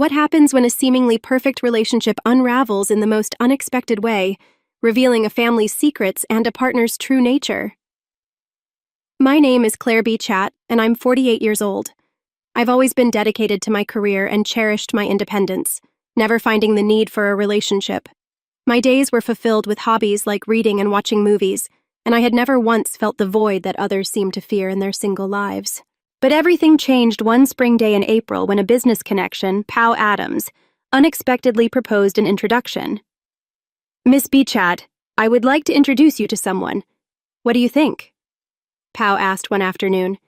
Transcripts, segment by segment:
What happens when a seemingly perfect relationship unravels in the most unexpected way, revealing a family's secrets and a partner's true nature? My name is Claire B. Chat, and I'm 48 years old. I've always been dedicated to my career and cherished my independence, never finding the need for a relationship. My days were fulfilled with hobbies like reading and watching movies, and I had never once felt the void that others seem to fear in their single lives. But everything changed one spring day in April when a business connection, Pau Adams, unexpectedly proposed an introduction. "Miss B. Chat, I would like to introduce you to someone. What do you think?" Pau asked one afternoon.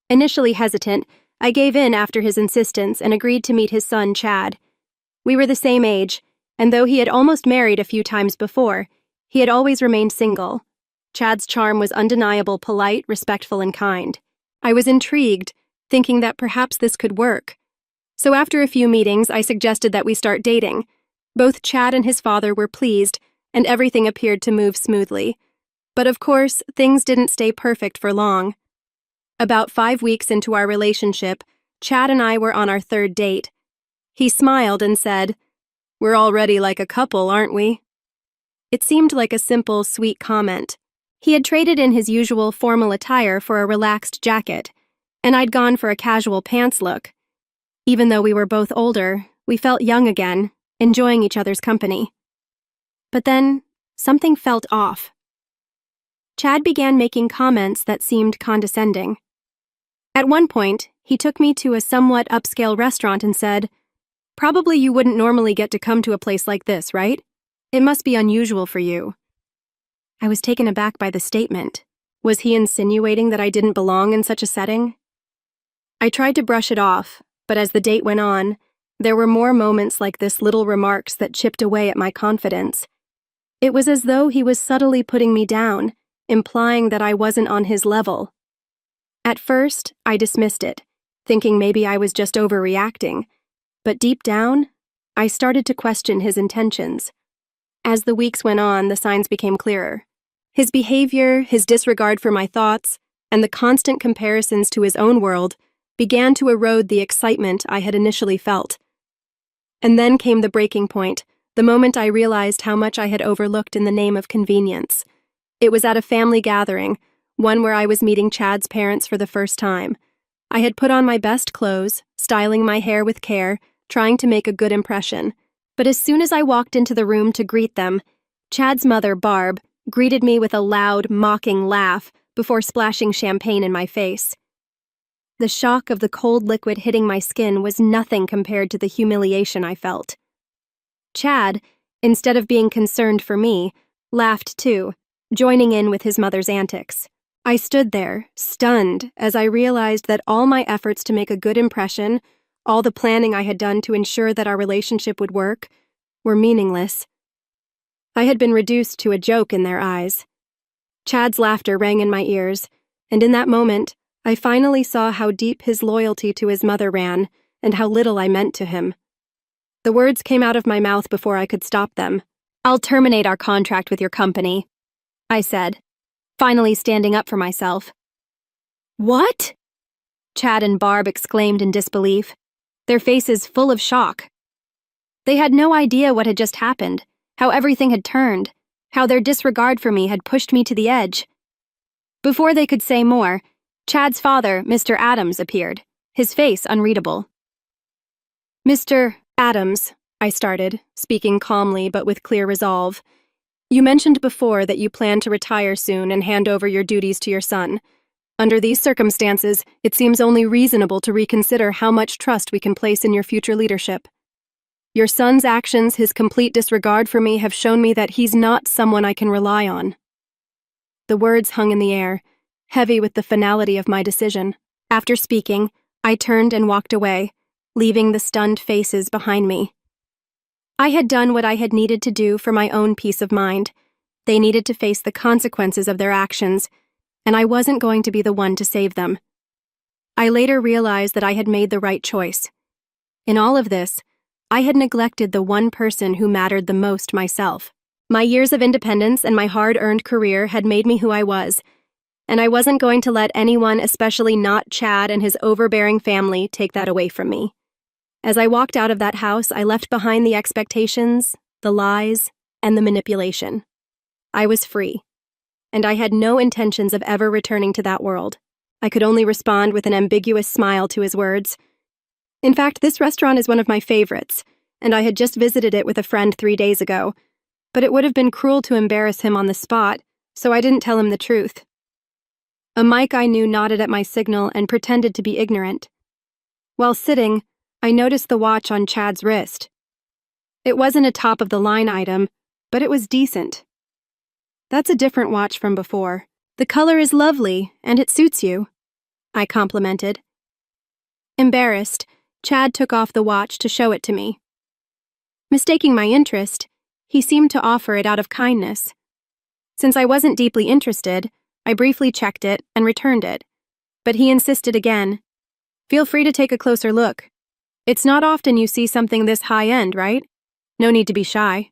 Initially hesitant, I gave in after his insistence and agreed to meet his son, Chad. We were the same age, and though he had almost married a few times before, he had always remained single. Chad's charm was undeniable, polite, respectful, and kind. I was intrigued, thinking that perhaps this could work. So after a few meetings, I suggested that we start dating. Both Chad and his father were pleased, and everything appeared to move smoothly. But of course, things didn't stay perfect for long. About 5 weeks into our relationship, Chad and I were on our third date. He smiled and said, "We're already like a couple, aren't we?" It seemed like a simple, sweet comment. He had traded in his usual formal attire for a relaxed jacket, and I'd gone for a casual pants look. Even though we were both older, we felt young again, enjoying each other's company. But then, something felt off. Chad began making comments that seemed condescending. At one point, he took me to a somewhat upscale restaurant and said, "Probably you wouldn't normally get to come to a place like this, right? It must be unusual for you." I was taken aback by the statement. Was he insinuating that I didn't belong in such a setting? I tried to brush it off, but as the date went on, there were more moments like this little remarks that chipped away at my confidence. It was as though he was subtly putting me down, implying that I wasn't on his level. At first, I dismissed it, thinking maybe I was just overreacting, but deep down, I started to question his intentions. As the weeks went on, the signs became clearer. His behavior, his disregard for my thoughts, and the constant comparisons to his own world began to erode the excitement I had initially felt. And then came the breaking point, the moment I realized how much I had overlooked in the name of convenience. It was at a family gathering, one where I was meeting Chad's parents for the first time. I had put on my best clothes, styling my hair with care, trying to make a good impression. But as soon as I walked into the room to greet them, Chad's mother, Barb, greeted me with a loud, mocking laugh before splashing champagne in my face. The shock of the cold liquid hitting my skin was nothing compared to the humiliation I felt. Chad, instead of being concerned for me, laughed too, joining in with his mother's antics. I stood there, stunned, as I realized that all my efforts to make a good impression, all the planning I had done to ensure that our relationship would work, were meaningless. I had been reduced to a joke in their eyes. Chad's laughter rang in my ears, and in that moment, I finally saw how deep his loyalty to his mother ran, and how little I meant to him. The words came out of my mouth before I could stop them. "I'll terminate our contract with your company," I said, finally standing up for myself. "What?" Chad and Barb exclaimed in disbelief, their faces full of shock. They had no idea what had just happened, how everything had turned, how their disregard for me had pushed me to the edge. Before they could say more, Chad's father, Mr. Adams, appeared, his face unreadable. "Mr. Adams," I started, speaking calmly but with clear resolve, "you mentioned before that you plan to retire soon and hand over your duties to your son. Under these circumstances, it seems only reasonable to reconsider how much trust we can place in your future leadership. Your son's actions, his complete disregard for me, have shown me that he's not someone I can rely on." The words hung in the air, heavy with the finality of my decision. After speaking, I turned and walked away, leaving the stunned faces behind me. I had done what I had needed to do for my own peace of mind. They needed to face the consequences of their actions, and I wasn't going to be the one to save them. I later realized that I had made the right choice. In all of this, I had neglected the one person who mattered the most, myself. My years of independence and my hard-earned career had made me who I was, and I wasn't going to let anyone, especially not Chad and his overbearing family, take that away from me. As I walked out of that house, I left behind the expectations, the lies, and the manipulation. I was free, and I had no intentions of ever returning to that world. I could only respond with an ambiguous smile to his words. In fact, this restaurant is one of my favorites, and I had just visited it with a friend 3 days ago, but it would have been cruel to embarrass him on the spot, so I didn't tell him the truth. A Mike I knew nodded at my signal and pretended to be ignorant. While sitting, I noticed the watch on Chad's wrist. It wasn't a top-of-the-line item, but it was decent. That's a different watch from before. The color is lovely, and it suits you, I complimented. Embarrassed, Chad took off the watch to show it to me. Mistaking my interest, he seemed to offer it out of kindness. Since I wasn't deeply interested, I briefly checked it and returned it, but he insisted again. Feel free to take a closer look. It's not often you see something this high-end, right? No need to be shy.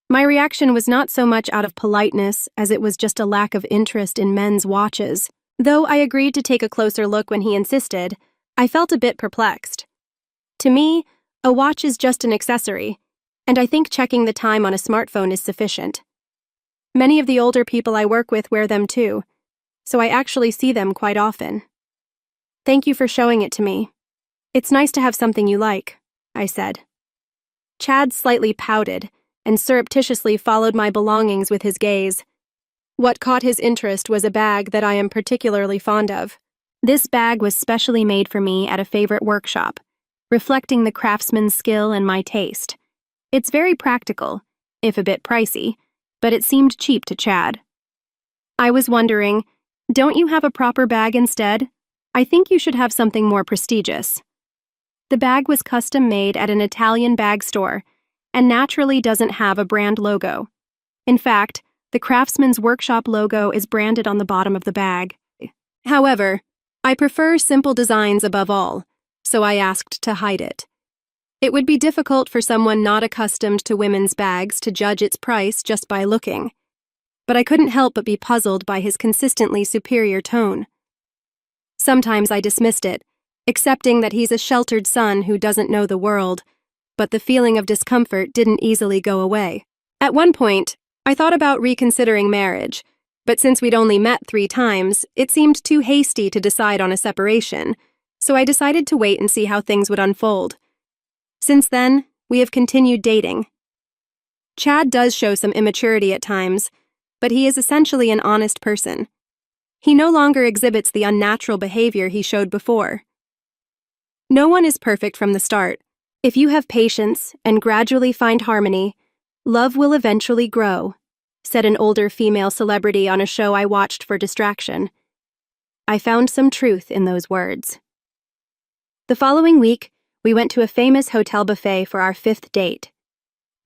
My reaction was not so much out of politeness as it was just a lack of interest in men's watches. Though I agreed to take a closer look when he insisted, I felt a bit perplexed. To me, a watch is just an accessory, and I think checking the time on a smartphone is sufficient. Many of the older people I work with wear them too, so I actually see them quite often. Thank you for showing it to me. It's nice to have something you like, I said. Chad slightly pouted and surreptitiously followed my belongings with his gaze. What caught his interest was a bag that I am particularly fond of. This bag was specially made for me at a favorite workshop, reflecting the craftsman's skill and my taste. It's very practical, if a bit pricey, but it seemed cheap to Chad. I was wondering, don't you have a proper bag instead? I think you should have something more prestigious. The bag was custom made at an Italian bag store and naturally doesn't have a brand logo. In fact, the craftsman's workshop logo is branded on the bottom of the bag. However, I prefer simple designs above all, so I asked to hide it. It would be difficult for someone not accustomed to women's bags to judge its price just by looking, but I couldn't help but be puzzled by his consistently superior tone. Sometimes I dismissed it, accepting that he's a sheltered son who doesn't know the world, but the feeling of discomfort didn't easily go away. At one point, I thought about reconsidering marriage, but since we'd only met 3 times, it seemed too hasty to decide on a separation, so I decided to wait and see how things would unfold. Since then, we have continued dating. Chad does show some immaturity at times, but he is essentially an honest person. He no longer exhibits the unnatural behavior he showed before. No one is perfect from the start. If you have patience and gradually find harmony, love will eventually grow, said an older female celebrity on a show I watched for distraction. I found some truth in those words. The following week, we went to a famous hotel buffet for our 5th date.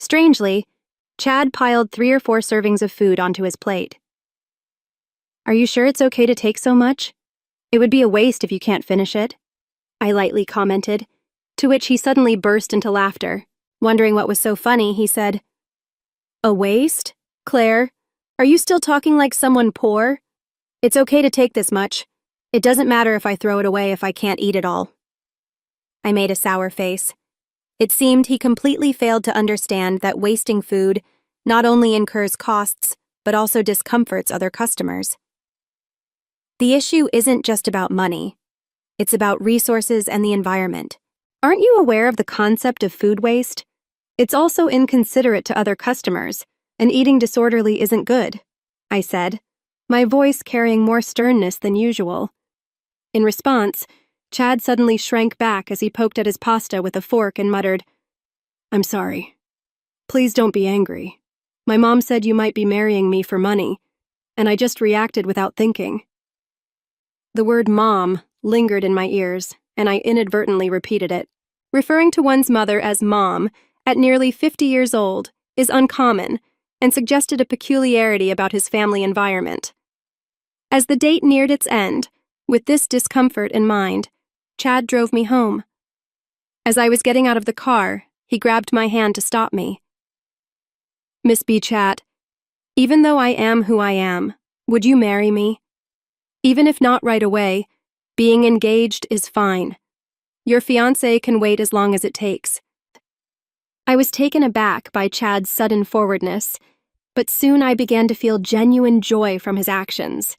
Strangely, Chad piled 3 or 4 servings of food onto his plate. Are you sure it's okay to take so much? It would be a waste if you can't finish it, I lightly commented, to which he suddenly burst into laughter. Wondering what was so funny, he said, "A waste? Claire, are you still talking like someone poor? It's okay to take this much. It doesn't matter if I throw it away if I can't eat it all." I made a sour face. It seemed he completely failed to understand that wasting food not only incurs costs, but also discomforts other customers. The issue isn't just about money. It's about resources and the environment. Aren't you aware of the concept of food waste? It's also inconsiderate to other customers, and eating disorderly isn't good, I said, my voice carrying more sternness than usual. In response, Chad suddenly shrank back as he poked at his pasta with a fork and muttered, "I'm sorry. Please don't be angry. My mom said you might be marrying me for money, and I just reacted without thinking." The word mom lingered in my ears, and I inadvertently repeated it. Referring to one's mother as mom at nearly 50 years old is uncommon and suggested a peculiarity about his family environment. As the date neared its end, with this discomfort in mind, Chad drove me home. As I was getting out of the car, he grabbed my hand to stop me. "Miss B. Chat, even though I am who I am, would you marry me? Even if not right away, being engaged is fine. Your fiancé can wait as long as it takes." I was taken aback by Chad's sudden forwardness, but soon I began to feel genuine joy from his actions.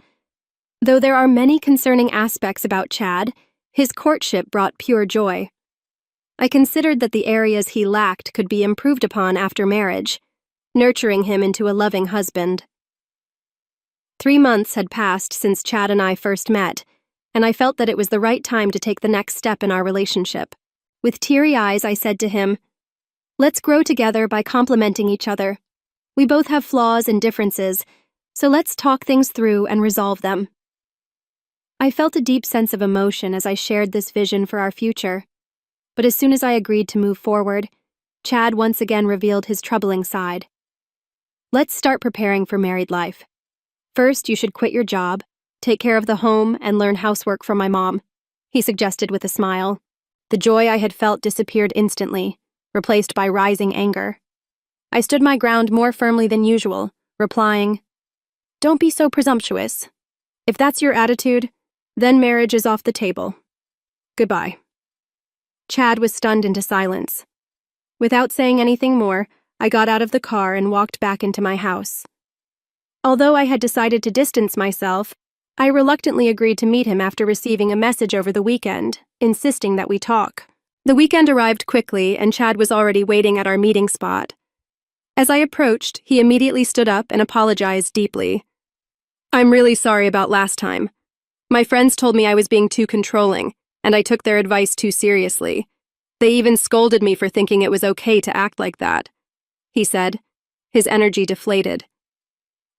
Though there are many concerning aspects about Chad, his courtship brought pure joy. I considered that the areas he lacked could be improved upon after marriage, nurturing him into a loving husband. 3 months had passed since Chad and I first met, and I felt that it was the right time to take the next step in our relationship. With teary eyes, I said to him, "Let's grow together by complementing each other. We both have flaws and differences, so let's talk things through and resolve them." I felt a deep sense of emotion as I shared this vision for our future. But as soon as I agreed to move forward, Chad once again revealed his troubling side. "Let's start preparing for married life. First, you should quit your job, take care of the home, and learn housework from my mom," he suggested with a smile. The joy I had felt disappeared instantly, replaced by rising anger. I stood my ground more firmly than usual, replying, "Don't be so presumptuous. If that's your attitude, then marriage is off the table. Goodbye." Chad was stunned into silence. Without saying anything more, I got out of the car and walked back into my house. Although I had decided to distance myself, I reluctantly agreed to meet him after receiving a message over the weekend, insisting that we talk. The weekend arrived quickly, and Chad was already waiting at our meeting spot. As I approached, he immediately stood up and apologized deeply. "I'm really sorry about last time. My friends told me I was being too controlling, and I took their advice too seriously. They even scolded me for thinking it was okay to act like that," he said, his energy deflated.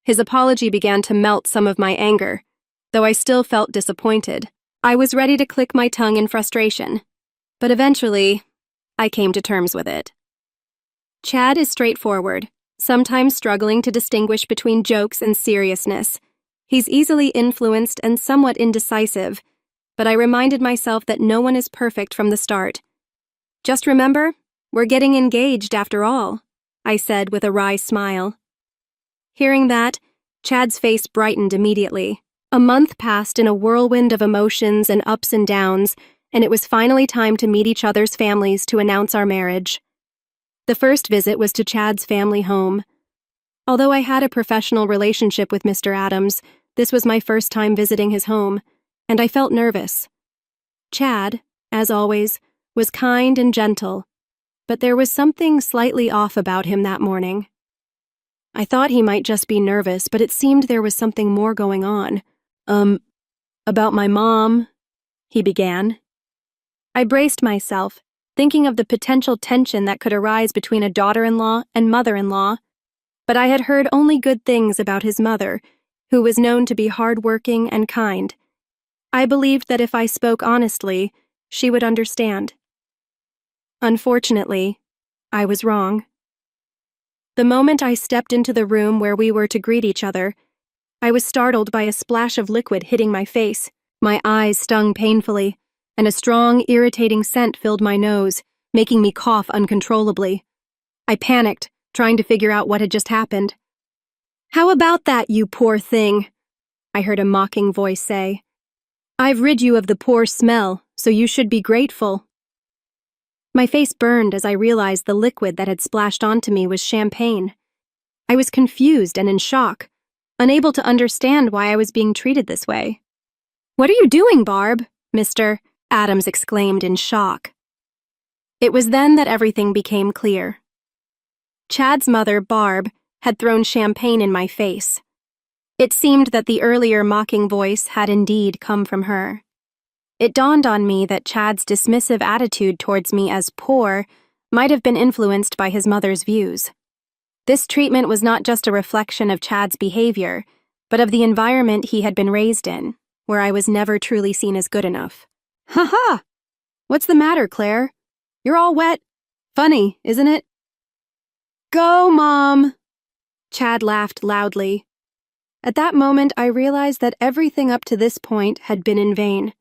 His apology began to melt some of my anger, though I still felt disappointed. I was ready to click my tongue in frustration, but eventually, I came to terms with it. Chad is straightforward, sometimes struggling to distinguish between jokes and seriousness. He's easily influenced and somewhat indecisive, but I reminded myself that no one is perfect from the start. "Just remember, we're getting engaged after all," I said with a wry smile. Hearing that, Chad's face brightened immediately. A month passed in a whirlwind of emotions and ups and downs, and it was finally time to meet each other's families to announce our marriage. The first visit was to Chad's family home. Although I had a professional relationship with Mr. Adams, this was my first time visiting his home, and I felt nervous. Chad, as always, was kind and gentle, but there was something slightly off about him that morning. I thought he might just be nervous, but it seemed there was something more going on. About my mom," he began. I braced myself, thinking of the potential tension that could arise between a daughter-in-law and mother-in-law, but I had heard only good things about his mother, who was known to be hardworking and kind. I believed that if I spoke honestly, she would understand. Unfortunately, I was wrong. The moment I stepped into the room where we were to greet each other, I was startled by a splash of liquid hitting my face. My eyes stung painfully, and a strong, irritating scent filled my nose, making me cough uncontrollably. I panicked, trying to figure out what had just happened. "How about that, you poor thing?" I heard a mocking voice say. "I've rid you of the poor smell, so you should be grateful." My face burned as I realized the liquid that had splashed onto me was champagne. I was confused and in shock, unable to understand why I was being treated this way. "What are you doing, Barb?" Mr. Adams exclaimed in shock. It was then that everything became clear. Chad's mother, Barb, had thrown champagne in my face. It seemed that the earlier mocking voice had indeed come from her. It dawned on me that Chad's dismissive attitude towards me as poor might have been influenced by his mother's views. This treatment was not just a reflection of Chad's behavior, but of the environment he had been raised in, where I was never truly seen as good enough. "Ha-ha! What's the matter, Claire? You're all wet. Funny, isn't it?" "Go, Mom!" Chad laughed loudly. At that moment, I realized that everything up to this point had been in vain.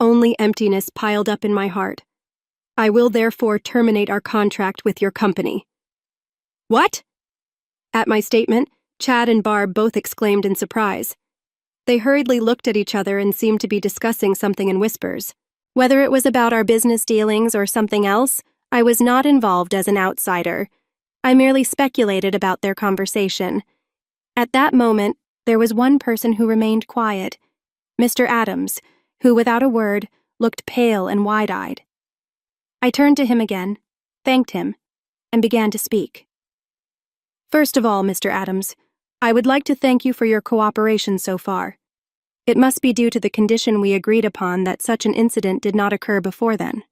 Only emptiness piled up in my heart. "I will therefore terminate our contract with your company." "What?" At my statement, Chad and Barb both exclaimed in surprise. They hurriedly looked at each other and seemed to be discussing something in whispers. Whether it was about our business dealings or something else, I was not involved as an outsider. I merely speculated about their conversation. At that moment, there was one person who remained quiet, Mr. Adams, who, without a word, looked pale and wide-eyed. I turned to him again, thanked him, and began to speak. First of all, Mr. Adams, I would like to thank you for your cooperation so far. It must be due to the condition we agreed upon that such an incident did not occur before then.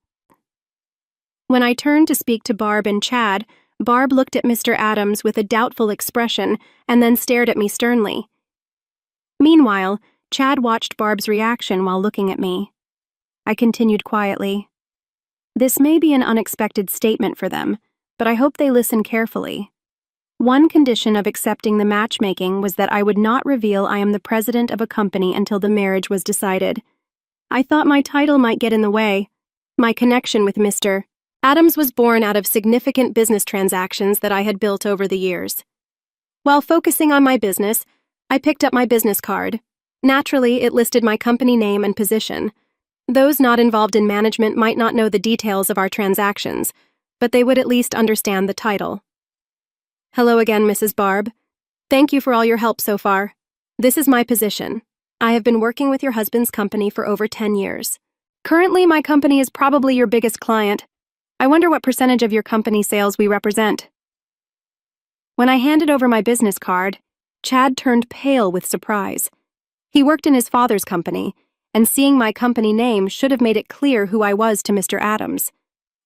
When I turned to speak to Barb and Chad, Barb looked at Mr. Adams with a doubtful expression and then stared at me sternly. Meanwhile, Chad watched Barb's reaction while looking at me. I continued quietly. This may be an unexpected statement for them, but I hope they listen carefully. One condition of accepting the matchmaking was that I would not reveal I am the president of a company until the marriage was decided. I thought my title might get in the way. My connection with Mr. Adams was born out of significant business transactions that I had built over the years. While focusing on my business, I picked up my business card. Naturally, it listed my company name and position. Those not involved in management might not know the details of our transactions, but they would at least understand the title. Hello again, Mrs. Barb. Thank you for all your help so far. This is my position. I have been working with your husband's company for over 10 years. Currently, my company is probably your biggest client. I wonder what percentage of your company sales we represent. When I handed over my business card, Chad turned pale with surprise. He worked in his father's company, and seeing my company name should have made it clear who I was to Mr. Adams.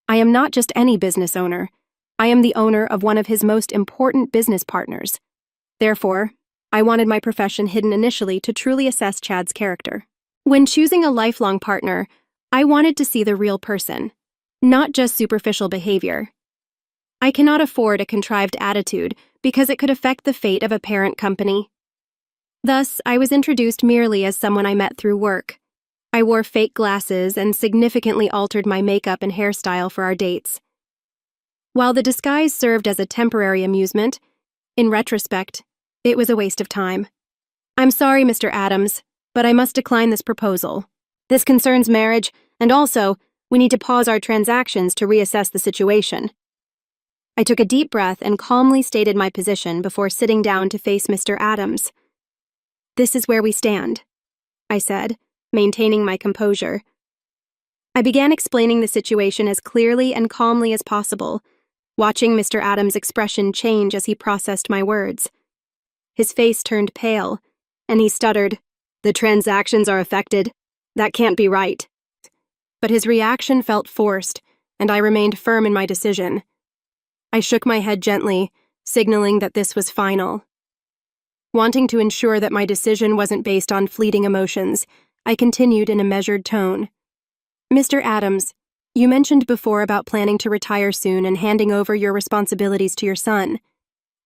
I am not just any business owner. I am the owner of one of his most important business partners. Therefore, I wanted my profession hidden initially to truly assess Chad's character. When choosing a lifelong partner, I wanted to see the real person, not just superficial behavior. I cannot afford a contrived attitude because it could affect the fate of a parent company. Thus, I was introduced merely as someone I met through work. I wore fake glasses and significantly altered my makeup and hairstyle for our dates. While the disguise served as a temporary amusement, in retrospect, it was a waste of time. I'm sorry, Mr. Adams, but I must decline this proposal. This concerns marriage, and also, we need to pause our transactions to reassess the situation. I took a deep breath and calmly stated my position before sitting down to face Mr. Adams. This is where we stand, I said, maintaining my composure. I began explaining the situation as clearly and calmly as possible, watching Mr. Adams' expression change as he processed my words. His face turned pale, and he stuttered, "The transactions are affected. That can't be right." But his reaction felt forced, and I remained firm in my decision. I shook my head gently, signaling that this was final. Wanting to ensure that my decision wasn't based on fleeting emotions, I continued in a measured tone. Mr. Adams, you mentioned before about planning to retire soon and handing over your responsibilities to your son.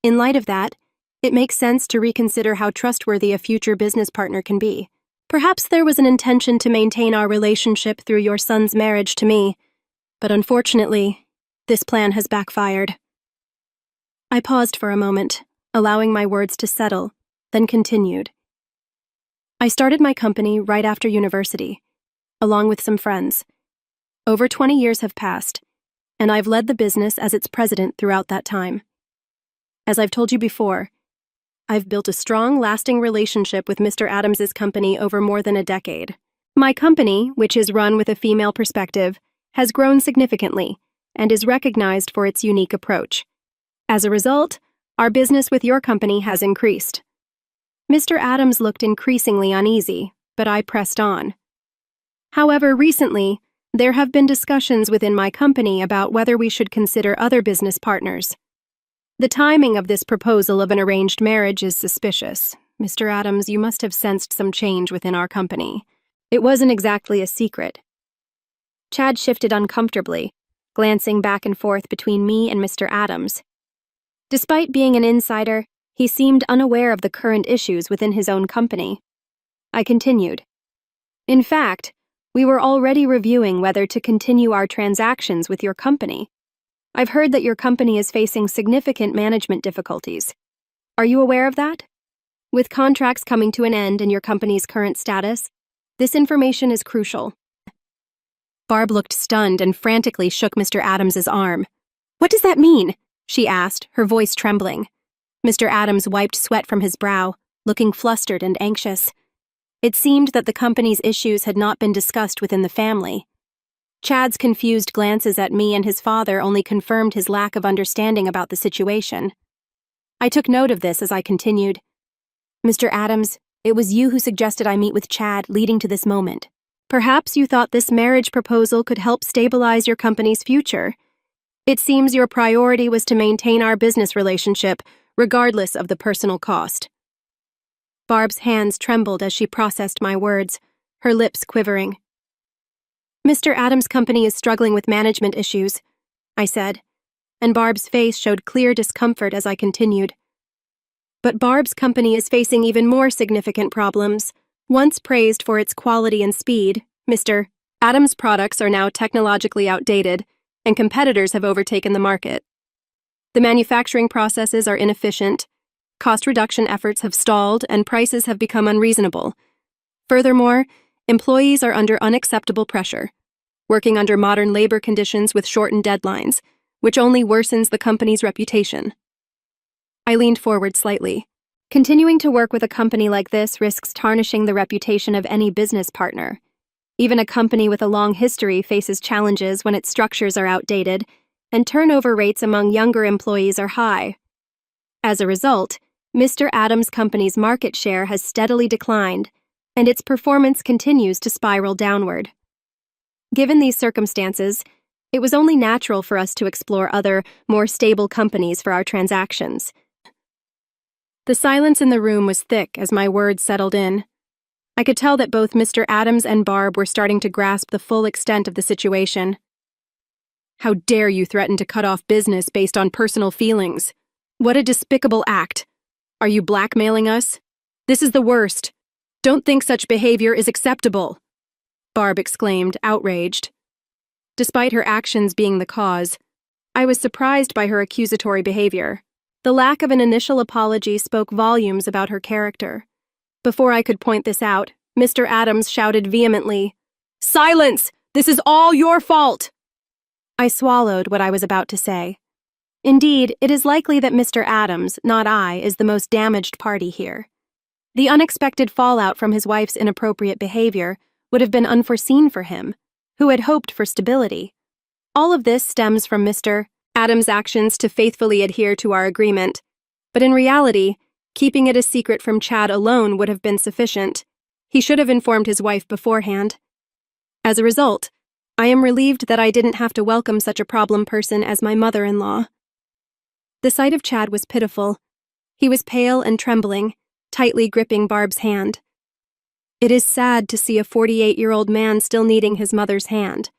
In light of that, it makes sense to reconsider how trustworthy a future business partner can be. Perhaps there was an intention to maintain our relationship through your son's marriage to me, but unfortunately, this plan has backfired. I paused for a moment, allowing my words to settle, then continued. I started my company right after university, along with some friends. Over 20 years have passed, and I've led the business as its president throughout that time. As I've told you before, I've built a strong, lasting relationship with Mr. Adams's company over more than a decade. My company, which is run with a female perspective, has grown significantly and is recognized for its unique approach. As a result, our business with your company has increased. Mr. Adams looked increasingly uneasy, but I pressed on. However, recently, there have been discussions within my company about whether we should consider other business partners. The timing of this proposal of an arranged marriage is suspicious. Mr. Adams, you must have sensed some change within our company. It wasn't exactly a secret. Chad shifted uncomfortably, glancing back and forth between me and Mr. Adams. Despite being an insider, he seemed unaware of the current issues within his own company. I continued. In fact, we were already reviewing whether to continue our transactions with your company. I've heard that your company is facing significant management difficulties. Are you aware of that? With contracts coming to an end and your company's current status, this information is crucial. Barb looked stunned and frantically shook Mr. Adams's arm. "What does that mean?" she asked, her voice trembling. Mr. Adams wiped sweat from his brow, looking flustered and anxious. It seemed that the company's issues had not been discussed within the family. Chad's confused glances at me and his father only confirmed his lack of understanding about the situation. I took note of this as I continued. "Mr. Adams, it was you who suggested I meet with Chad, leading to this moment. Perhaps you thought this marriage proposal could help stabilize your company's future. It seems your priority was to maintain our business relationship, regardless of the personal cost." Barb's hands trembled as she processed my words, her lips quivering. "Mr. Adams' company is struggling with management issues," I said, and Barb's face showed clear discomfort as I continued. "But Barb's company is facing even more significant problems. Once praised for its quality and speed, Mr. Adams' products are now technologically outdated, and competitors have overtaken the market. The manufacturing processes are inefficient, cost reduction efforts have stalled, and prices have become unreasonable. Furthermore, employees are under unacceptable pressure, working under modern labor conditions with shortened deadlines, which only worsens the company's reputation." I leaned forward slightly. Continuing to work with a company like this risks tarnishing the reputation of any business partner. Even a company with a long history faces challenges when its structures are outdated, and turnover rates among younger employees are high. As a result, Mr. Adams' company's market share has steadily declined, and its performance continues to spiral downward. Given these circumstances, it was only natural for us to explore other, more stable companies for our transactions. The silence in the room was thick as my words settled in. I could tell that both Mr. Adams and Barb were starting to grasp the full extent of the situation. "How dare you threaten to cut off business based on personal feelings? What a despicable act. Are you blackmailing us? This is the worst. Don't think such behavior is acceptable," Barb exclaimed, outraged. Despite her actions being the cause, I was surprised by her accusatory behavior. The lack of an initial apology spoke volumes about her character. Before I could point this out, Mr. Adams shouted vehemently, "Silence! This is all your fault!" I swallowed what I was about to say. Indeed, it is likely that Mr. Adams, not I, is the most damaged party here. The unexpected fallout from his wife's inappropriate behavior would have been unforeseen for him, who had hoped for stability. All of this stems from Mr. Adams' actions to faithfully adhere to our agreement, but in reality, keeping it a secret from Chad alone would have been sufficient. He should have informed his wife beforehand. As a result, I am relieved that I didn't have to welcome such a problem person as my mother-in-law. The sight of Chad was pitiful. He was pale and trembling, tightly gripping Barb's hand. It is sad to see a 48-year-old man still needing his mother's hand.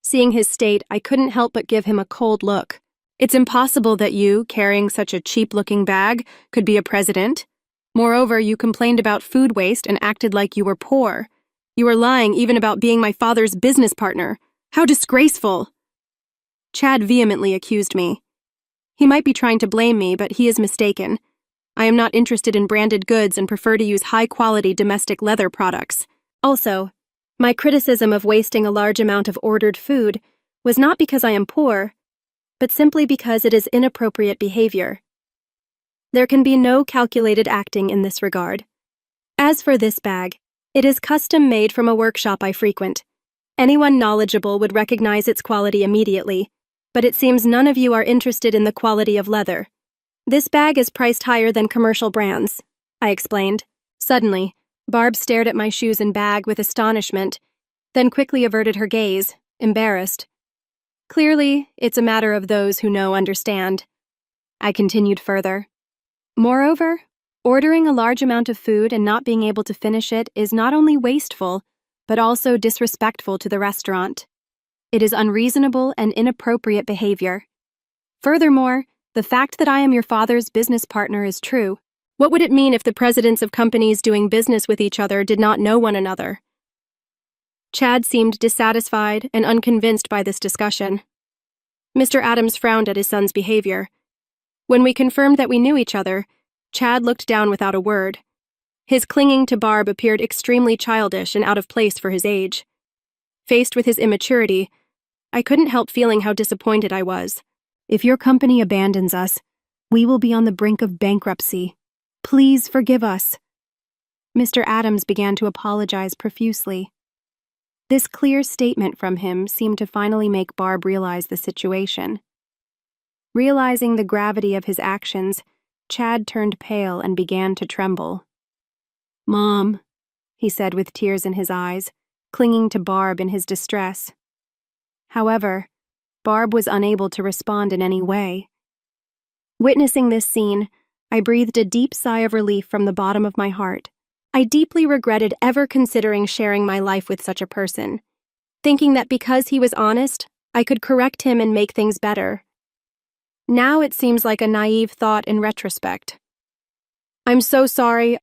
Seeing his state, I couldn't help but give him a cold look. "It's impossible that you, carrying such a cheap-looking bag, could be a president. Moreover, you complained about food waste and acted like you were poor. You are lying even about being my father's business partner. How disgraceful!" Chad vehemently accused me. He might be trying to blame me, but he is mistaken. I am not interested in branded goods and prefer to use high-quality domestic leather products. Also, my criticism of wasting a large amount of ordered food was not because I am poor, but simply because it is inappropriate behavior. There can be no calculated acting in this regard. As for this bag, it is custom-made from a workshop I frequent. Anyone knowledgeable would recognize its quality immediately, but it seems none of you are interested in the quality of leather. This bag is priced higher than commercial brands, I explained. Suddenly, Barb stared at my shoes and bag with astonishment, then quickly averted her gaze, embarrassed. Clearly, it's a matter of those who know understand. I continued further. Moreover, ordering a large amount of food and not being able to finish it is not only wasteful, but also disrespectful to the restaurant. It is unreasonable and inappropriate behavior. Furthermore, the fact that I am your father's business partner is true. What would it mean if the presidents of companies doing business with each other did not know one another? Chad seemed dissatisfied and unconvinced by this discussion. Mr. Adams frowned at his son's behavior. When we confirmed that we knew each other, Chad looked down without a word. His clinging to Barb appeared extremely childish and out of place for his age. Faced with his immaturity, I couldn't help feeling how disappointed I was. If your company abandons us, we will be on the brink of bankruptcy. Please forgive us. Mr. Adams began to apologize profusely. This clear statement from him seemed to finally make Barb realize the situation. Realizing the gravity of his actions, Chad turned pale and began to tremble. "Mom," he said with tears in his eyes, clinging to Barb in his distress. However, Barb was unable to respond in any way. Witnessing this scene, I breathed a deep sigh of relief from the bottom of my heart. I deeply regretted ever considering sharing my life with such a person, thinking that because he was honest, I could correct him and make things better. Now it seems like a naive thought in retrospect. I'm so sorry,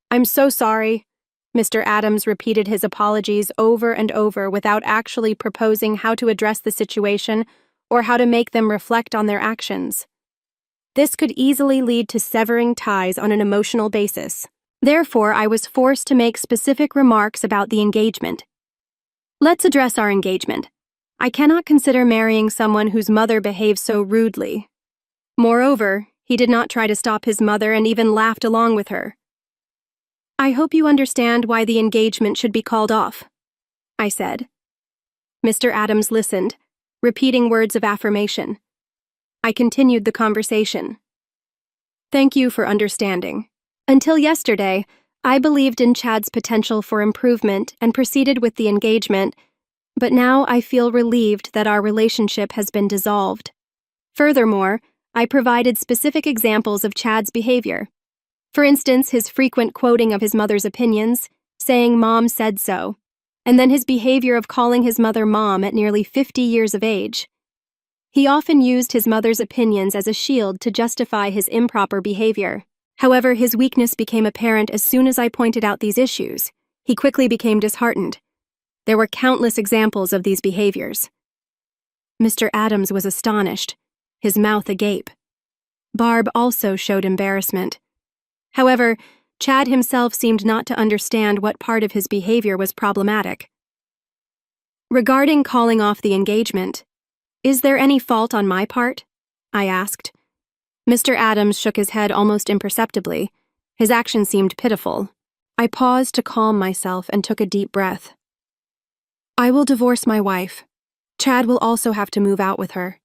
Mr. Adams repeated his apologies over and over without actually proposing how to address the situation or how to make them reflect on their actions. This could easily lead to severing ties on an emotional basis. Therefore, I was forced to make specific remarks about the engagement. Let's address our engagement. I cannot consider marrying someone whose mother behaves so rudely. Moreover, he did not try to stop his mother and even laughed along with her. I hope you understand why the engagement should be called off, I said. Mr. Adams listened, repeating words of affirmation. I continued the conversation. Thank you for understanding. Until yesterday, I believed in Chad's potential for improvement and proceeded with the engagement, but now I feel relieved that our relationship has been dissolved. Furthermore, I provided specific examples of Chad's behavior. For instance, his frequent quoting of his mother's opinions, saying Mom said so, and then his behavior of calling his mother Mom at nearly 50 years of age. He often used his mother's opinions as a shield to justify his improper behavior. However, his weakness became apparent as soon as I pointed out these issues. He quickly became disheartened. There were countless examples of these behaviors. Mr. Adams was astonished, his mouth agape. Barb also showed embarrassment. However, Chad himself seemed not to understand what part of his behavior was problematic. Regarding calling off the engagement, is there any fault on my part? I asked. Mr. Adams shook his head almost imperceptibly. His action seemed pitiful. I paused to calm myself and took a deep breath. I will divorce my wife. Chad will also have to move out with her.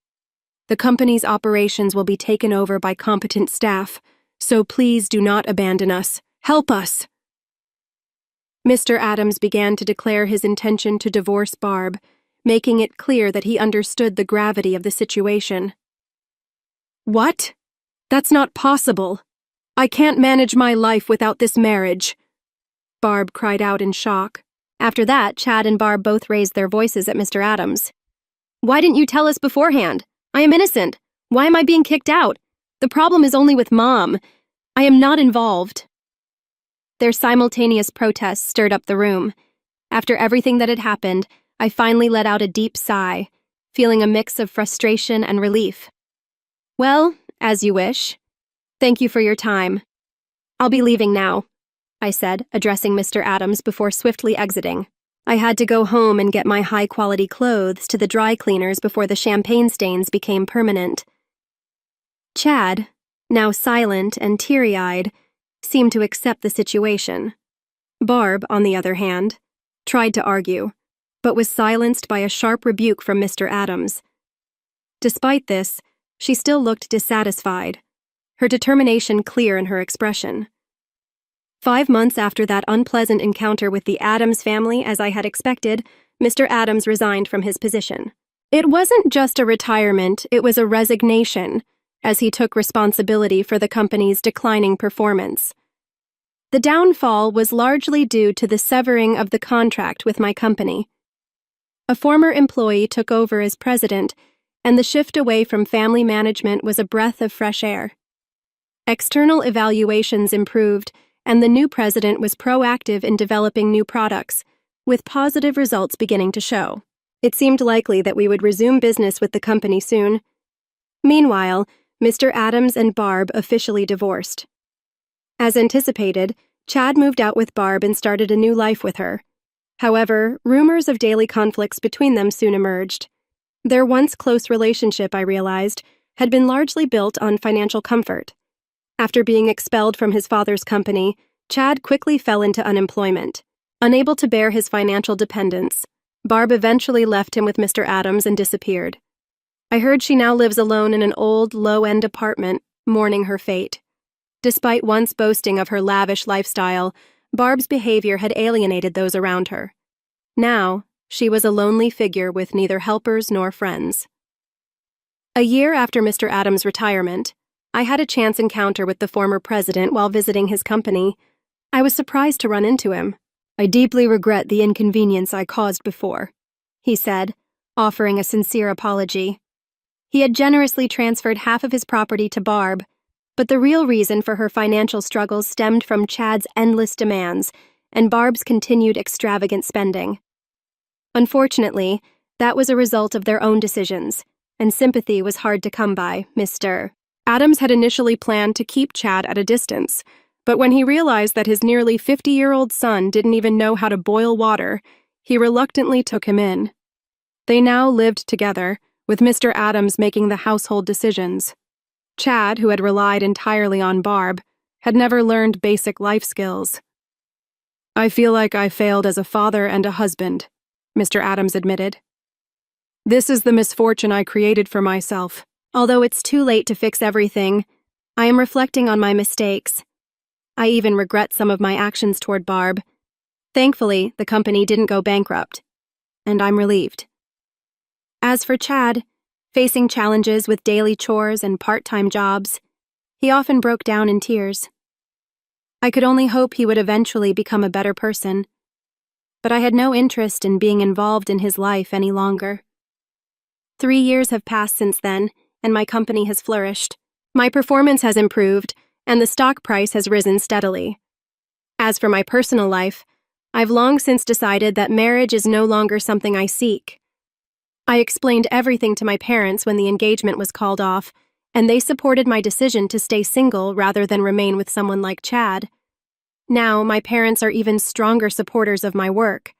The company's operations will be taken over by competent staff, so please do not abandon us. Help us! Mr. Adams began to declare his intention to divorce Barb, making it clear that he understood the gravity of the situation. What? That's not possible. I can't manage my life without this marriage, Barb cried out in shock. After that, Chad and Barb both raised their voices at Mr. Adams. Why didn't you tell us beforehand? I am innocent. Why am I being kicked out? The problem is only with Mom. I am not involved. Their simultaneous protests stirred up the room. After everything that had happened, I finally let out a deep sigh, feeling a mix of frustration and relief. Well, as you wish. Thank you for your time. I'll be leaving now, I said, addressing Mr. Adams before swiftly exiting. I had to go home and get my high-quality clothes to the dry cleaners before the champagne stains became permanent. Chad, now silent and teary-eyed, seemed to accept the situation. Barb, on the other hand, tried to argue, but was silenced by a sharp rebuke from Mr. Adams. Despite this, she still looked dissatisfied, her determination clear in her expression. 5 months after that unpleasant encounter with the Adams family, as I had expected, Mr. Adams resigned from his position. It wasn't just a retirement, it was a resignation, as he took responsibility for the company's declining performance. The downfall was largely due to the severing of the contract with my company. A former employee took over as president, and the shift away from family management was a breath of fresh air. External evaluations improved, and the new president was proactive in developing new products, with positive results beginning to show. It seemed likely that we would resume business with the company soon. Meanwhile, Mr. Adams and Barb officially divorced. As anticipated, Chad moved out with Barb and started a new life with her. However, rumors of daily conflicts between them soon emerged. Their once close relationship, I realized, had been largely built on financial comfort. After being expelled from his father's company, Chad quickly fell into unemployment. Unable to bear his financial dependence, Barb eventually left him with Mr. Adams and disappeared. I heard she now lives alone in an old, low-end apartment, mourning her fate. Despite once boasting of her lavish lifestyle, Barb's behavior had alienated those around her. Now, she was a lonely figure with neither helpers nor friends. A year after Mr. Adams' retirement, I had a chance encounter with the former president while visiting his company. I was surprised to run into him. "I deeply regret the inconvenience I caused before," he said, offering a sincere apology. He had generously transferred half of his property to Barb, but the real reason for her financial struggles stemmed from Chad's endless demands and Barb's continued extravagant spending. Unfortunately, that was a result of their own decisions, and sympathy was hard to come by. Mr. Adams had initially planned to keep Chad at a distance, but when he realized that his nearly 50-year-old son didn't even know how to boil water, he reluctantly took him in. They now lived together, with Mr. Adams making the household decisions. Chad, who had relied entirely on Barb, had never learned basic life skills. "I feel like I failed as a father and a husband," Mr. Adams admitted. "This is the misfortune I created for myself. Although it's too late to fix everything, I am reflecting on my mistakes. I even regret some of my actions toward Barb. Thankfully, the company didn't go bankrupt, and I'm relieved." As for Chad, facing challenges with daily chores and part-time jobs, he often broke down in tears. I could only hope he would eventually become a better person, but I had no interest in being involved in his life any longer. 3 years have passed since then, and my company has flourished. My performance has improved, and the stock price has risen steadily. As for my personal life, I've long since decided that marriage is no longer something I seek. I explained everything to my parents when the engagement was called off, and they supported my decision to stay single rather than remain with someone like Chad. Now, my parents are even stronger supporters of my work.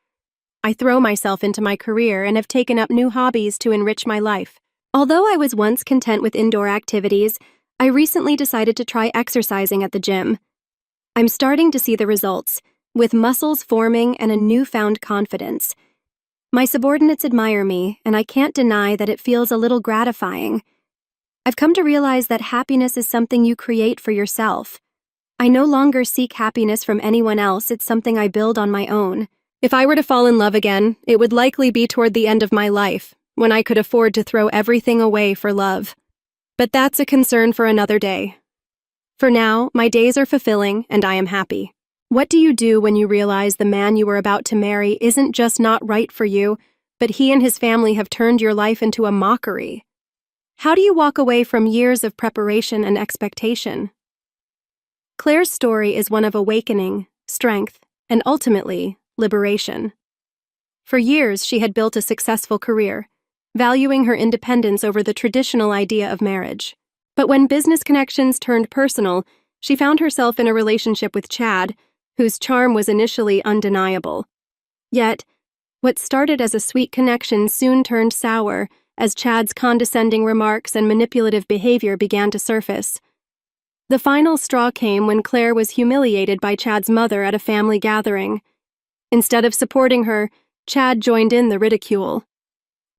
I throw myself into my career and have taken up new hobbies to enrich my life. Although I was once content with indoor activities, I recently decided to try exercising at the gym. I'm starting to see the results, with muscles forming and a newfound confidence. My subordinates admire me, and I can't deny that it feels a little gratifying. I've come to realize that happiness is something you create for yourself. I no longer seek happiness from anyone else, it's something I build on my own. If I were to fall in love again, it would likely be toward the end of my life, when I could afford to throw everything away for love. But that's a concern for another day. For now, my days are fulfilling, and I am happy. What do you do when you realize the man you were about to marry isn't just not right for you, but he and his family have turned your life into a mockery? How do you walk away from years of preparation and expectation? Claire's story is one of awakening, strength, and ultimately, liberation. For years, she had built a successful career, valuing her independence over the traditional idea of marriage. But when business connections turned personal, she found herself in a relationship with Chad, whose charm was initially undeniable. Yet, what started as a sweet connection soon turned sour as Chad's condescending remarks and manipulative behavior began to surface. The final straw came when Claire was humiliated by Chad's mother at a family gathering. Instead of supporting her, Chad joined in the ridicule.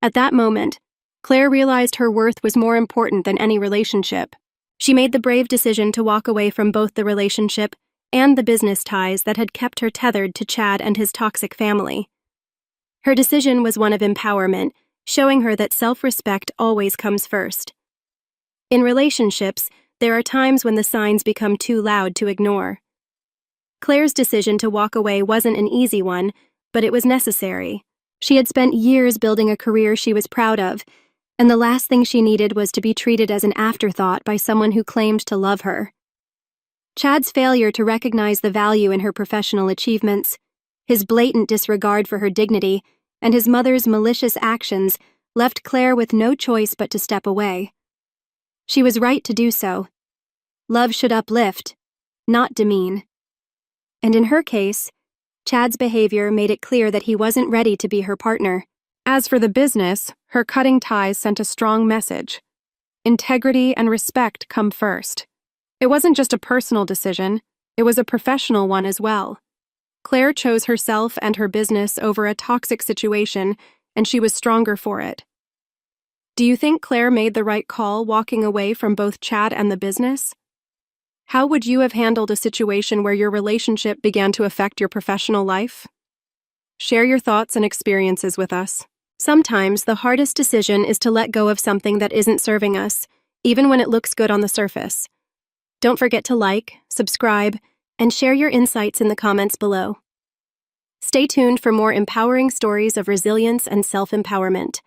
At that moment, Claire realized her worth was more important than any relationship. She made the brave decision to walk away from both the relationship and the business ties that had kept her tethered to Chad and his toxic family. Her decision was one of empowerment, showing her that self-respect always comes first. In relationships, there are times when the signs become too loud to ignore. Claire's decision to walk away wasn't an easy one, but it was necessary. She had spent years building a career she was proud of, and the last thing she needed was to be treated as an afterthought by someone who claimed to love her. Chad's failure to recognize the value in her professional achievements, his blatant disregard for her dignity, and his mother's malicious actions left Claire with no choice but to step away. She was right to do so. Love should uplift, not demean. And in her case, Chad's behavior made it clear that he wasn't ready to be her partner. As for the business, her cutting ties sent a strong message. Integrity and respect come first. It wasn't just a personal decision, it was a professional one as well. Claire chose herself and her business over a toxic situation, and she was stronger for it. Do you think Claire made the right call walking away from both Chad and the business? How would you have handled a situation where your relationship began to affect your professional life? Share your thoughts and experiences with us. Sometimes the hardest decision is to let go of something that isn't serving us, even when it looks good on the surface. Don't forget to like, subscribe, and share your insights in the comments below. Stay tuned for more empowering stories of resilience and self-empowerment.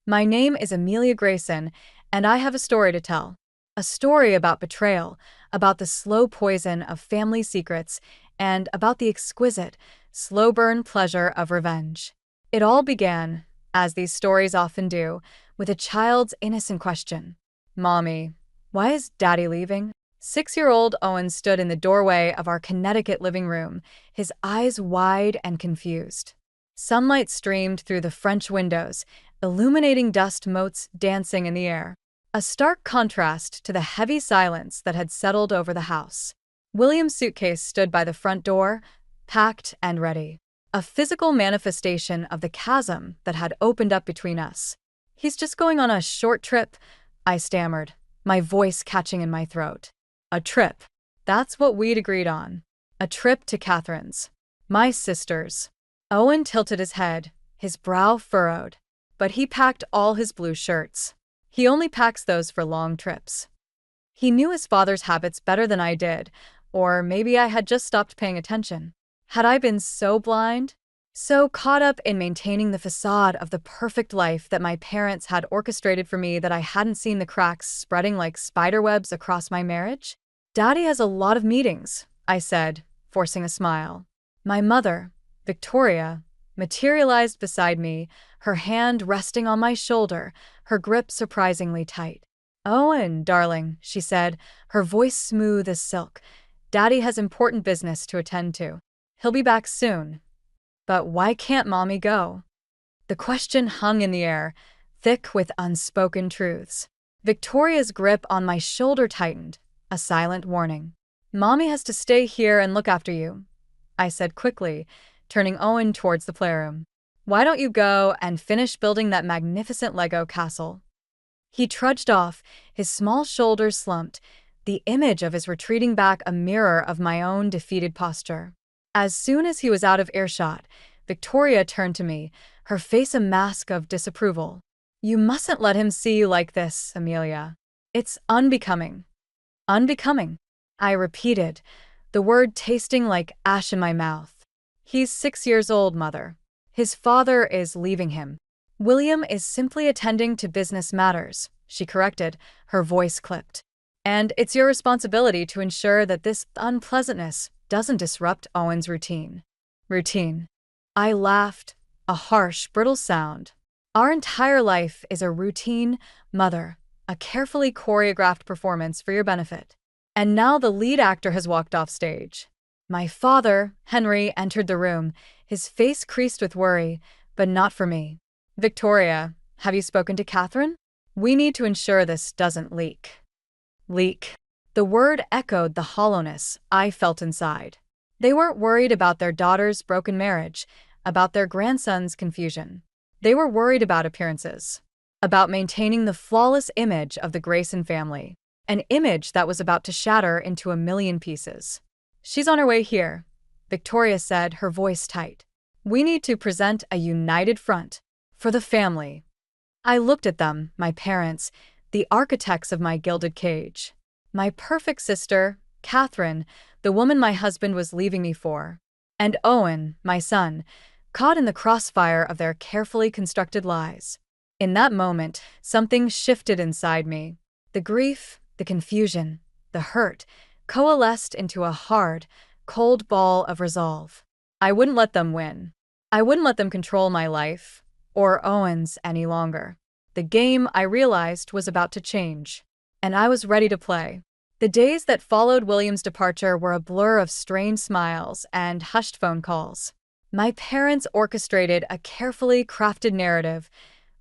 My name is Amelia Grayson, and I have a story to tell. A story about betrayal, about the slow poison of family secrets, and about the exquisite, slow-burn pleasure of revenge. It all began, as these stories often do, with a child's innocent question. "Mommy, why is Daddy leaving?" 6-year-old Owen stood in the doorway of our Connecticut living room, his eyes wide and confused. Sunlight streamed through the French windows, illuminating dust motes dancing in the air, a stark contrast to the heavy silence that had settled over the house. William's suitcase stood by the front door, packed and ready, a physical manifestation of the chasm that had opened up between us. "He's just going on a short trip," I stammered, my voice catching in my throat. "A trip. That's what we'd agreed on. A trip to Catherine's. My sister's." Owen tilted his head, his brow furrowed. But he packed all his blue shirts. He only packs those for long trips. He knew his father's habits better than I did, or maybe I had just stopped paying attention. Had I been so blind? So caught up in maintaining the facade of the perfect life that my parents had orchestrated for me that I hadn't seen the cracks spreading like spiderwebs across my marriage? "Daddy has a lot of meetings," I said, forcing a smile. My mother, Victoria, materialized beside me, her hand resting on my shoulder, her grip surprisingly tight. "Owen, darling," she said, her voice smooth as silk. "Daddy has important business to attend to. He'll be back soon." But why can't Mommy go? The question hung in the air, thick with unspoken truths. Victoria's grip on my shoulder tightened, a silent warning. "Mommy has to stay here and look after you," I said quickly, turning Owen towards the playroom. "Why don't you go and finish building that magnificent Lego castle?" He trudged off, his small shoulders slumped, the image of his retreating back a mirror of my own defeated posture. As soon as he was out of earshot, Victoria turned to me, her face a mask of disapproval. "You mustn't let him see you like this, Amelia. It's unbecoming." "Unbecoming," I repeated, the word tasting like ash in my mouth. "He's 6 years old, Mother. His father is leaving him." "William is simply attending to business matters," she corrected, her voice clipped. "And it's your responsibility to ensure that this unpleasantness doesn't disrupt Owen's routine." Routine. I laughed, a harsh, brittle sound. "Our entire life is a routine, Mother, a carefully choreographed performance for your benefit." And now the lead actor has walked off stage. My father, Henry, entered the room, his face creased with worry, but not for me. "Victoria, have you spoken to Catherine? We need to ensure this doesn't leak." Leak. The word echoed the hollowness I felt inside. They weren't worried about their daughter's broken marriage, about their grandson's confusion. They were worried about appearances, about maintaining the flawless image of the Grayson family, an image that was about to shatter into a million pieces. "She's on her way here," Victoria said, her voice tight. "We need to present a united front for the family." I looked at them, my parents, the architects of my gilded cage. My perfect sister, Catherine, the woman my husband was leaving me for, and Owen, my son, caught in the crossfire of their carefully constructed lies. In that moment, something shifted inside me. The grief, the confusion, the hurt, coalesced into a hard, cold ball of resolve. I wouldn't let them win. I wouldn't let them control my life, or Owen's any longer. The game, I realized, was about to change, and I was ready to play. The days that followed William's departure were a blur of strained smiles and hushed phone calls. My parents orchestrated a carefully crafted narrative.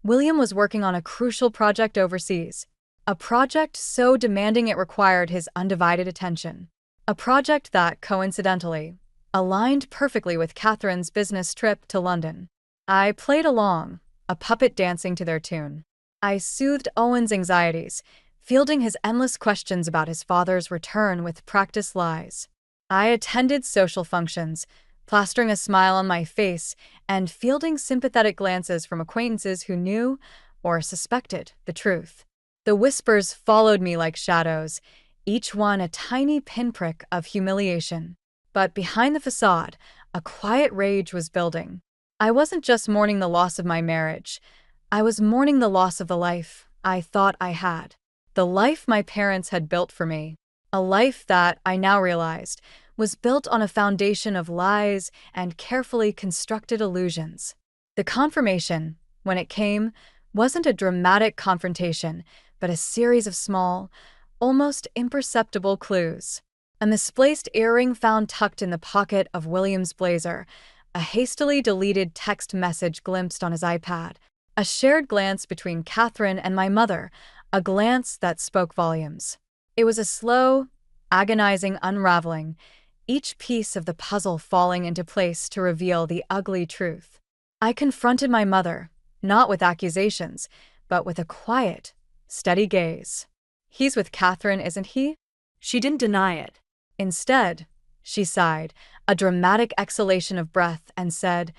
William was working on a crucial project overseas, a project so demanding it required his undivided attention. A project that, coincidentally, aligned perfectly with Catherine's business trip to London. I played along, a puppet dancing to their tune. I soothed Owen's anxieties, fielding his endless questions about his father's return with practiced lies. I attended social functions, plastering a smile on my face and fielding sympathetic glances from acquaintances who knew, or suspected, the truth. The whispers followed me like shadows, each one a tiny pinprick of humiliation. But behind the facade, a quiet rage was building. I wasn't just mourning the loss of my marriage. I was mourning the loss of the life I thought I had. The life my parents had built for me. A life that, I now realized, was built on a foundation of lies and carefully constructed illusions. The confirmation, when it came, wasn't a dramatic confrontation, but a series of small, almost imperceptible clues. A misplaced earring found tucked in the pocket of William's blazer, a hastily deleted text message glimpsed on his iPad, a shared glance between Catherine and my mother, a glance that spoke volumes. It was a slow, agonizing unraveling, each piece of the puzzle falling into place to reveal the ugly truth. I confronted my mother, not with accusations, but with a quiet, steady gaze. "He's with Catherine, isn't he?" She didn't deny it. Instead, she sighed, a dramatic exhalation of breath, and said,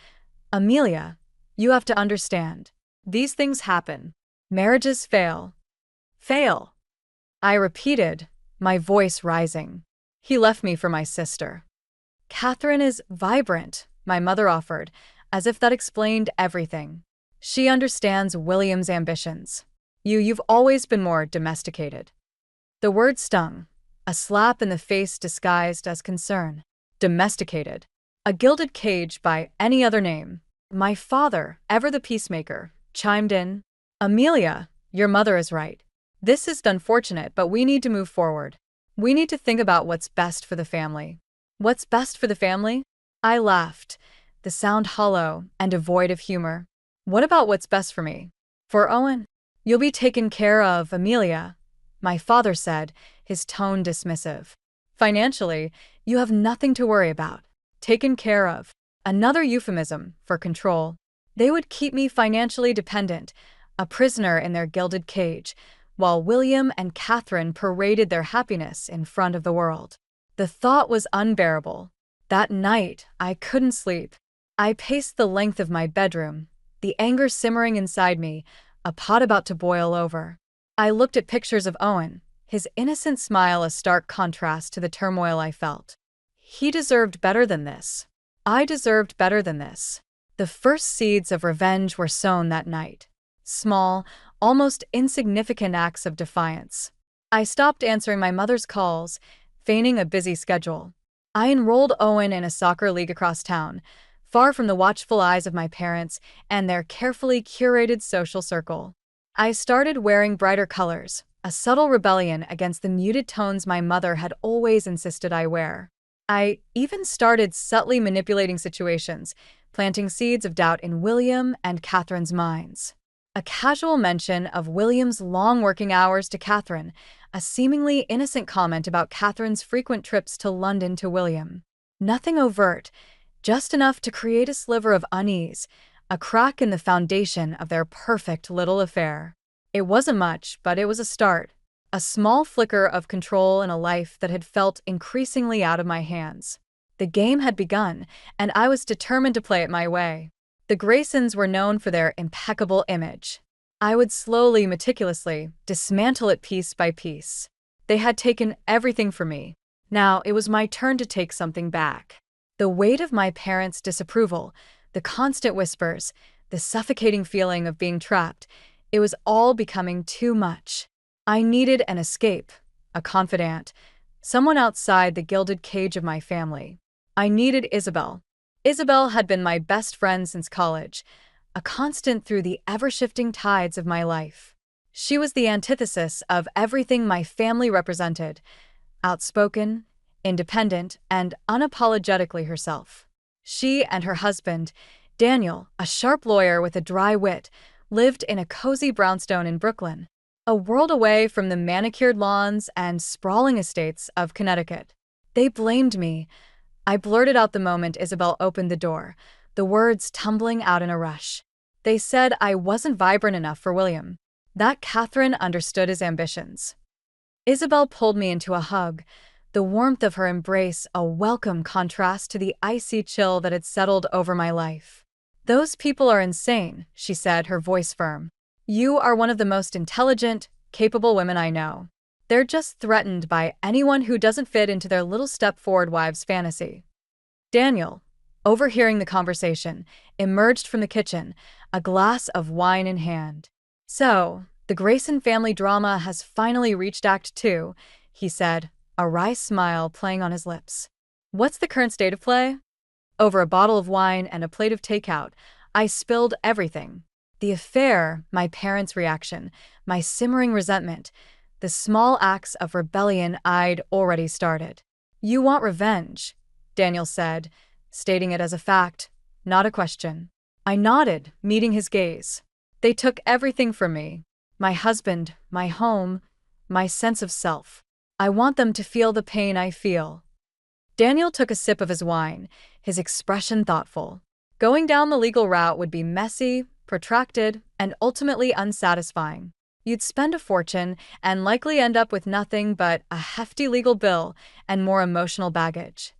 "Amelia, you have to understand. These things happen. Marriages fail." "Fail," I repeated, my voice rising. "He left me for my sister." "Catherine is vibrant," my mother offered, as if that explained everything. "She understands William's ambitions. You've always been more domesticated." The word stung, a slap in the face disguised as concern. Domesticated. A gilded cage by any other name. My father, ever the peacemaker, chimed in. "Amelia, your mother is right. This is unfortunate, but we need to move forward. We need to think about what's best for the family." "What's best for the family?" I laughed, the sound hollow and devoid of humor. "What about what's best for me?" "For Owen? You'll be taken care of, Amelia," my father said, his tone dismissive. "Financially, you have nothing to worry about." Taken care of. Another euphemism for control. They would keep me financially dependent, a prisoner in their gilded cage, while William and Catherine paraded their happiness in front of the world. The thought was unbearable. That night, I couldn't sleep. I paced the length of my bedroom, the anger simmering inside me, a pot about to boil over. I looked at pictures of Owen, his innocent smile a stark contrast to the turmoil I felt. He deserved better than this. I deserved better than this. The first seeds of revenge were sown that night. Small, almost insignificant acts of defiance. I stopped answering my mother's calls, feigning a busy schedule. I enrolled Owen in a soccer league across town, far from the watchful eyes of my parents and their carefully curated social circle. I started wearing brighter colors, a subtle rebellion against the muted tones my mother had always insisted I wear. I even started subtly manipulating situations, planting seeds of doubt in William and Catherine's minds. A casual mention of William's long working hours to Catherine, a seemingly innocent comment about Catherine's frequent trips to London to William. Nothing overt, just enough to create a sliver of unease, a crack in the foundation of their perfect little affair. It wasn't much, but it was a start. A small flicker of control in a life that had felt increasingly out of my hands. The game had begun, and I was determined to play it my way. The Graysons were known for their impeccable image. I would slowly, meticulously, dismantle it piece by piece. They had taken everything from me. Now it was my turn to take something back. The weight of my parents' disapproval, the constant whispers, the suffocating feeling of being trapped, it was all becoming too much. I needed an escape, a confidant, someone outside the gilded cage of my family. I needed Isabel. Isabel had been my best friend since college, a constant through the ever-shifting tides of my life. She was the antithesis of everything my family represented, outspoken, independent, and unapologetically herself. She and her husband, Daniel, a sharp lawyer with a dry wit, lived in a cozy brownstone in Brooklyn, a world away from the manicured lawns and sprawling estates of Connecticut. They blamed me. I blurted out the moment Isabel opened the door, the words tumbling out in a rush. They said I wasn't vibrant enough for William, that Catherine understood his ambitions. Isabel pulled me into a hug, the warmth of her embrace a welcome contrast to the icy chill that had settled over my life. "Those people are insane," she said, her voice firm. "You are one of the most intelligent, capable women I know. They're just threatened by anyone who doesn't fit into their little step-forward wives' fantasy." Daniel, overhearing the conversation, emerged from the kitchen, a glass of wine in hand. "So, the Grayson family drama has finally reached Act 2, he said, a wry smile playing on his lips. "What's the current state of play?" Over a bottle of wine and a plate of takeout, I spilled everything. The affair, my parents' reaction, my simmering resentment, the small acts of rebellion I'd already started. "You want revenge," Daniel said, stating it as a fact, not a question. I nodded, meeting his gaze. "They took everything from me. My husband, my home, my sense of self. I want them to feel the pain I feel." Daniel took a sip of his wine, his expression thoughtful. Going down the legal route would be messy, protracted, and ultimately unsatisfying. You'd spend a fortune and likely end up with nothing but a hefty legal bill and more emotional baggage.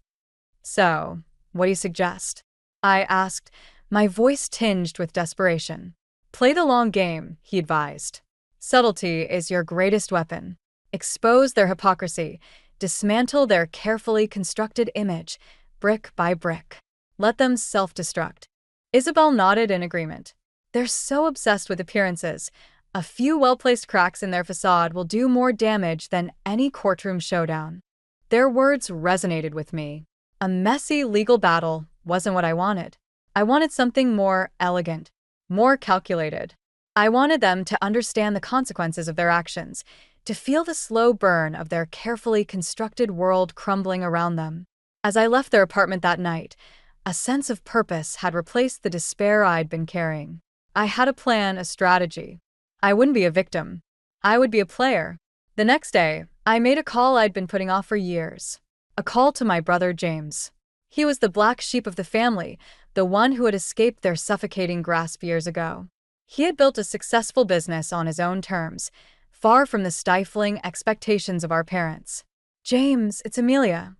"So, what do you suggest?" I asked, my voice tinged with desperation. "Play the long game," he advised. "Subtlety is your greatest weapon. Expose their hypocrisy, dismantle their carefully constructed image, brick by brick. Let them self-destruct." Isabel nodded in agreement. "They're so obsessed with appearances. A few well-placed cracks in their facade will do more damage than any courtroom showdown." Their words resonated with me. A messy legal battle wasn't what I wanted. I wanted something more elegant, more calculated. I wanted them to understand the consequences of their actions, to feel the slow burn of their carefully constructed world crumbling around them. As I left their apartment that night, a sense of purpose had replaced the despair I'd been carrying. I had a plan, a strategy. I wouldn't be a victim. I would be a player. The next day, I made a call I'd been putting off for years. A call to my brother James. He was the black sheep of the family, the one who had escaped their suffocating grasp years ago. He had built a successful business on his own terms, far from the stifling expectations of our parents. "James, it's Amelia,"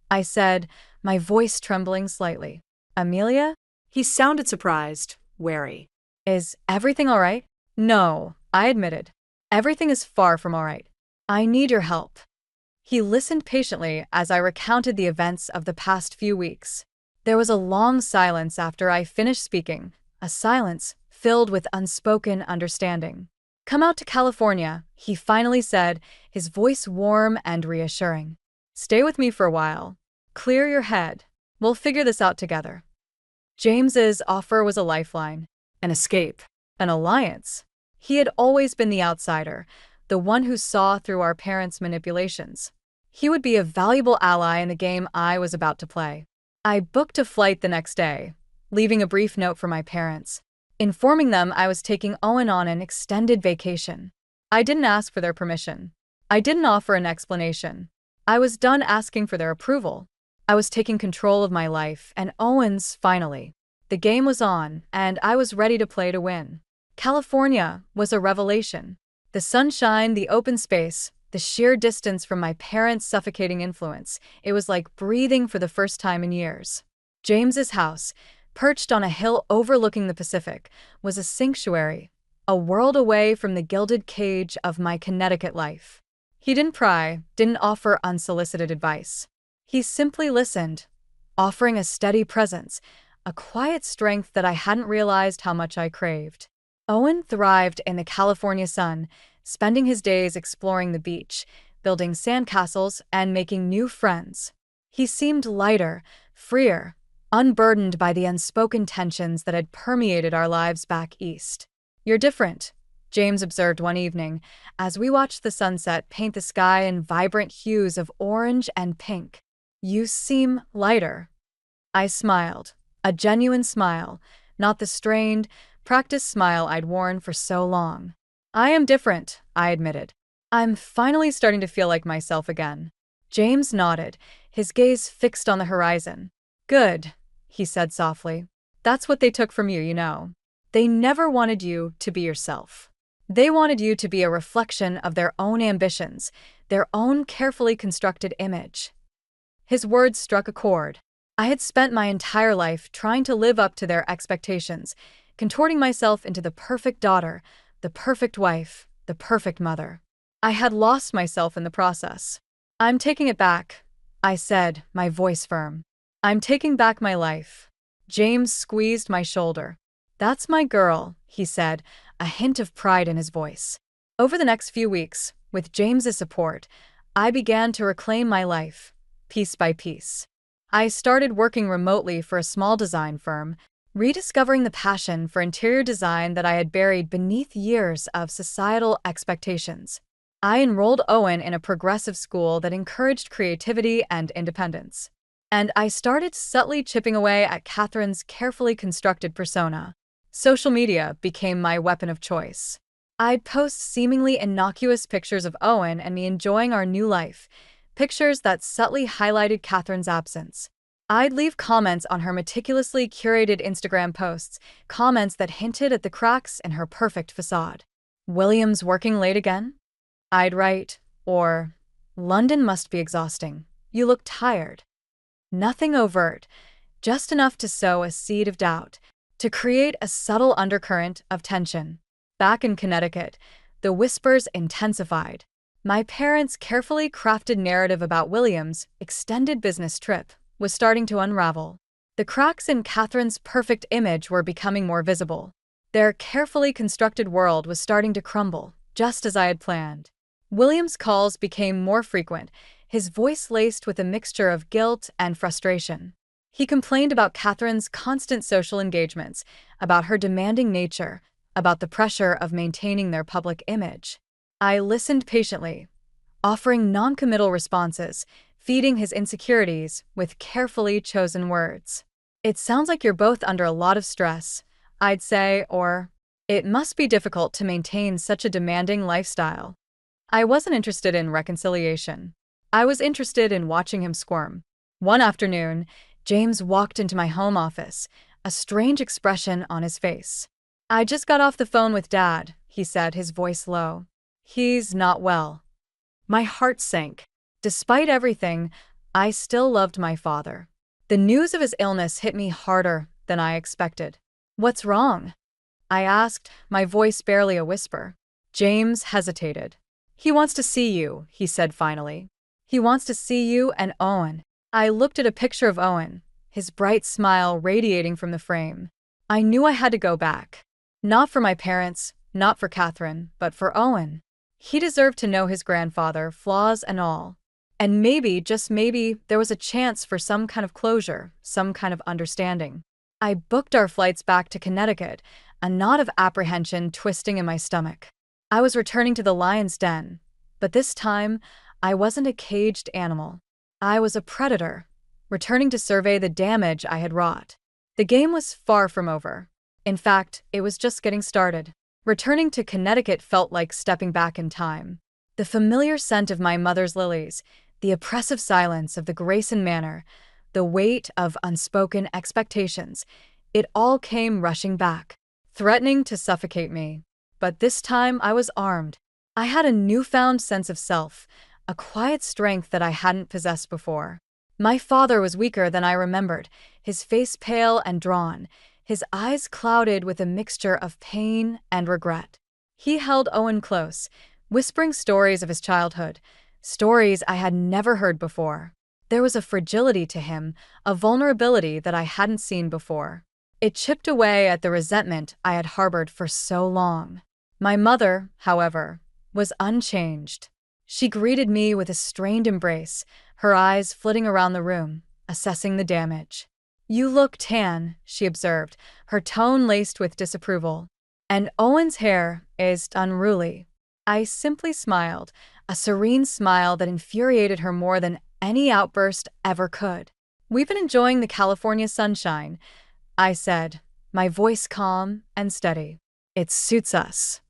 I said, my voice trembling slightly. "Amelia?" He sounded surprised, wary. "Is everything all right?" "No," I admitted. "Everything is far from all right. I need your help." He listened patiently as I recounted the events of the past few weeks. There was a long silence after I finished speaking, a silence filled with unspoken understanding. "Come out to California," he finally said, his voice warm and reassuring. "Stay with me for a while. Clear your head. We'll figure this out together." James's offer was a lifeline, An escape. an alliance. He had always been the outsider, the one who saw through our parents' manipulations. He would be a valuable ally in the game I was about to play. I booked a flight the next day, leaving a brief note for my parents, informing them I was taking Owen on an extended vacation. I didn't ask for their permission. I didn't offer an explanation. I was done asking for their approval. I was taking control of my life, and Owen's finally. The game was on, and I was ready to play to win. California was a revelation. The sunshine, the open space, the sheer distance from my parents' suffocating influence. It was like breathing for the first time in years. James's house, perched on a hill overlooking the Pacific, was a sanctuary, a world away from the gilded cage of my Connecticut life. He didn't pry, didn't offer unsolicited advice. He simply listened, offering a steady presence, a quiet strength that I hadn't realized how much I craved. Owen thrived in the California sun, spending his days exploring the beach, building sandcastles, and making new friends. He seemed lighter, freer, unburdened by the unspoken tensions that had permeated our lives back east. "You're different," James observed one evening as we watched the sunset paint the sky in vibrant hues of orange and pink. "You seem lighter." I smiled, a genuine smile, not the strained, practiced smile I'd worn for so long. "I am different," I admitted. "I'm finally starting to feel like myself again." James nodded, his gaze fixed on the horizon. "Good," he said softly. "That's what they took from you, you know. They never wanted you to be yourself. They wanted you to be a reflection of their own ambitions, their own carefully constructed image." His words struck a chord. I had spent my entire life trying to live up to their expectations, contorting myself into the perfect daughter, the perfect wife, the perfect mother. I had lost myself in the process. "I'm taking it back," I said, my voice firm. "I'm taking back my life." James squeezed my shoulder. "That's my girl," he said, a hint of pride in his voice. Over the next few weeks, with James's support, I began to reclaim my life, piece by piece. I started working remotely for a small design firm, rediscovering the passion for interior design that I had buried beneath years of societal expectations. I enrolled Owen in a progressive school that encouraged creativity and independence. And I started subtly chipping away at Catherine's carefully constructed persona. Social media became my weapon of choice. I'd post seemingly innocuous pictures of Owen and me enjoying our new life, pictures that subtly highlighted Catherine's absence. I'd leave comments on her meticulously curated Instagram posts, comments that hinted at the cracks in her perfect facade. "William's working late again?" I'd write, or, "London must be exhausting. You look tired." Nothing overt, just enough to sow a seed of doubt, to create a subtle undercurrent of tension. Back in Connecticut, the whispers intensified. My parents' carefully crafted narrative about William's extended business trip was starting to unravel. The cracks in Catherine's perfect image were becoming more visible. Their carefully constructed world was starting to crumble, just as I had planned. William's calls became more frequent, his voice laced with a mixture of guilt and frustration. He complained about Catherine's constant social engagements, about her demanding nature, about the pressure of maintaining their public image. I listened patiently, offering non-committal responses, feeding his insecurities with carefully chosen words. "It sounds like you're both under a lot of stress," I'd say, or, "It must be difficult to maintain such a demanding lifestyle." I wasn't interested in reconciliation. I was interested in watching him squirm. One afternoon, James walked into my home office, a strange expression on his face. "I just got off the phone with Dad," he said, his voice low. "He's not well." My heart sank. Despite everything, I still loved my father. The news of his illness hit me harder than I expected. "What's wrong?" I asked, my voice barely a whisper. James hesitated. "He wants to see you," he said finally. "He wants to see you and Owen." I looked at a picture of Owen, his bright smile radiating from the frame. I knew I had to go back. Not for my parents, not for Catherine, but for Owen. He deserved to know his grandfather, flaws and all. And maybe, just maybe, there was a chance for some kind of closure, some kind of understanding. I booked our flights back to Connecticut, a knot of apprehension twisting in my stomach. I was returning to the lion's den, but this time, I wasn't a caged animal. I was a predator, returning to survey the damage I had wrought. The game was far from over. In fact, it was just getting started. Returning to Connecticut felt like stepping back in time. The familiar scent of my mother's lilies, the oppressive silence of the Grayson Manor, the weight of unspoken expectations, it all came rushing back, threatening to suffocate me. But this time I was armed. I had a newfound sense of self, a quiet strength that I hadn't possessed before. My father was weaker than I remembered, his face pale and drawn, his eyes clouded with a mixture of pain and regret. He held Owen close, whispering stories of his childhood, stories I had never heard before. There was a fragility to him, a vulnerability that I hadn't seen before. It chipped away at the resentment I had harbored for so long. My mother, however, was unchanged. She greeted me with a strained embrace, her eyes flitting around the room, assessing the damage. "You look tan," she observed, her tone laced with disapproval. And Owen's hair is unruly. I simply smiled, a serene smile that infuriated her more than any outburst ever could. We've been enjoying the California sunshine, I said, my voice calm and steady. It suits us.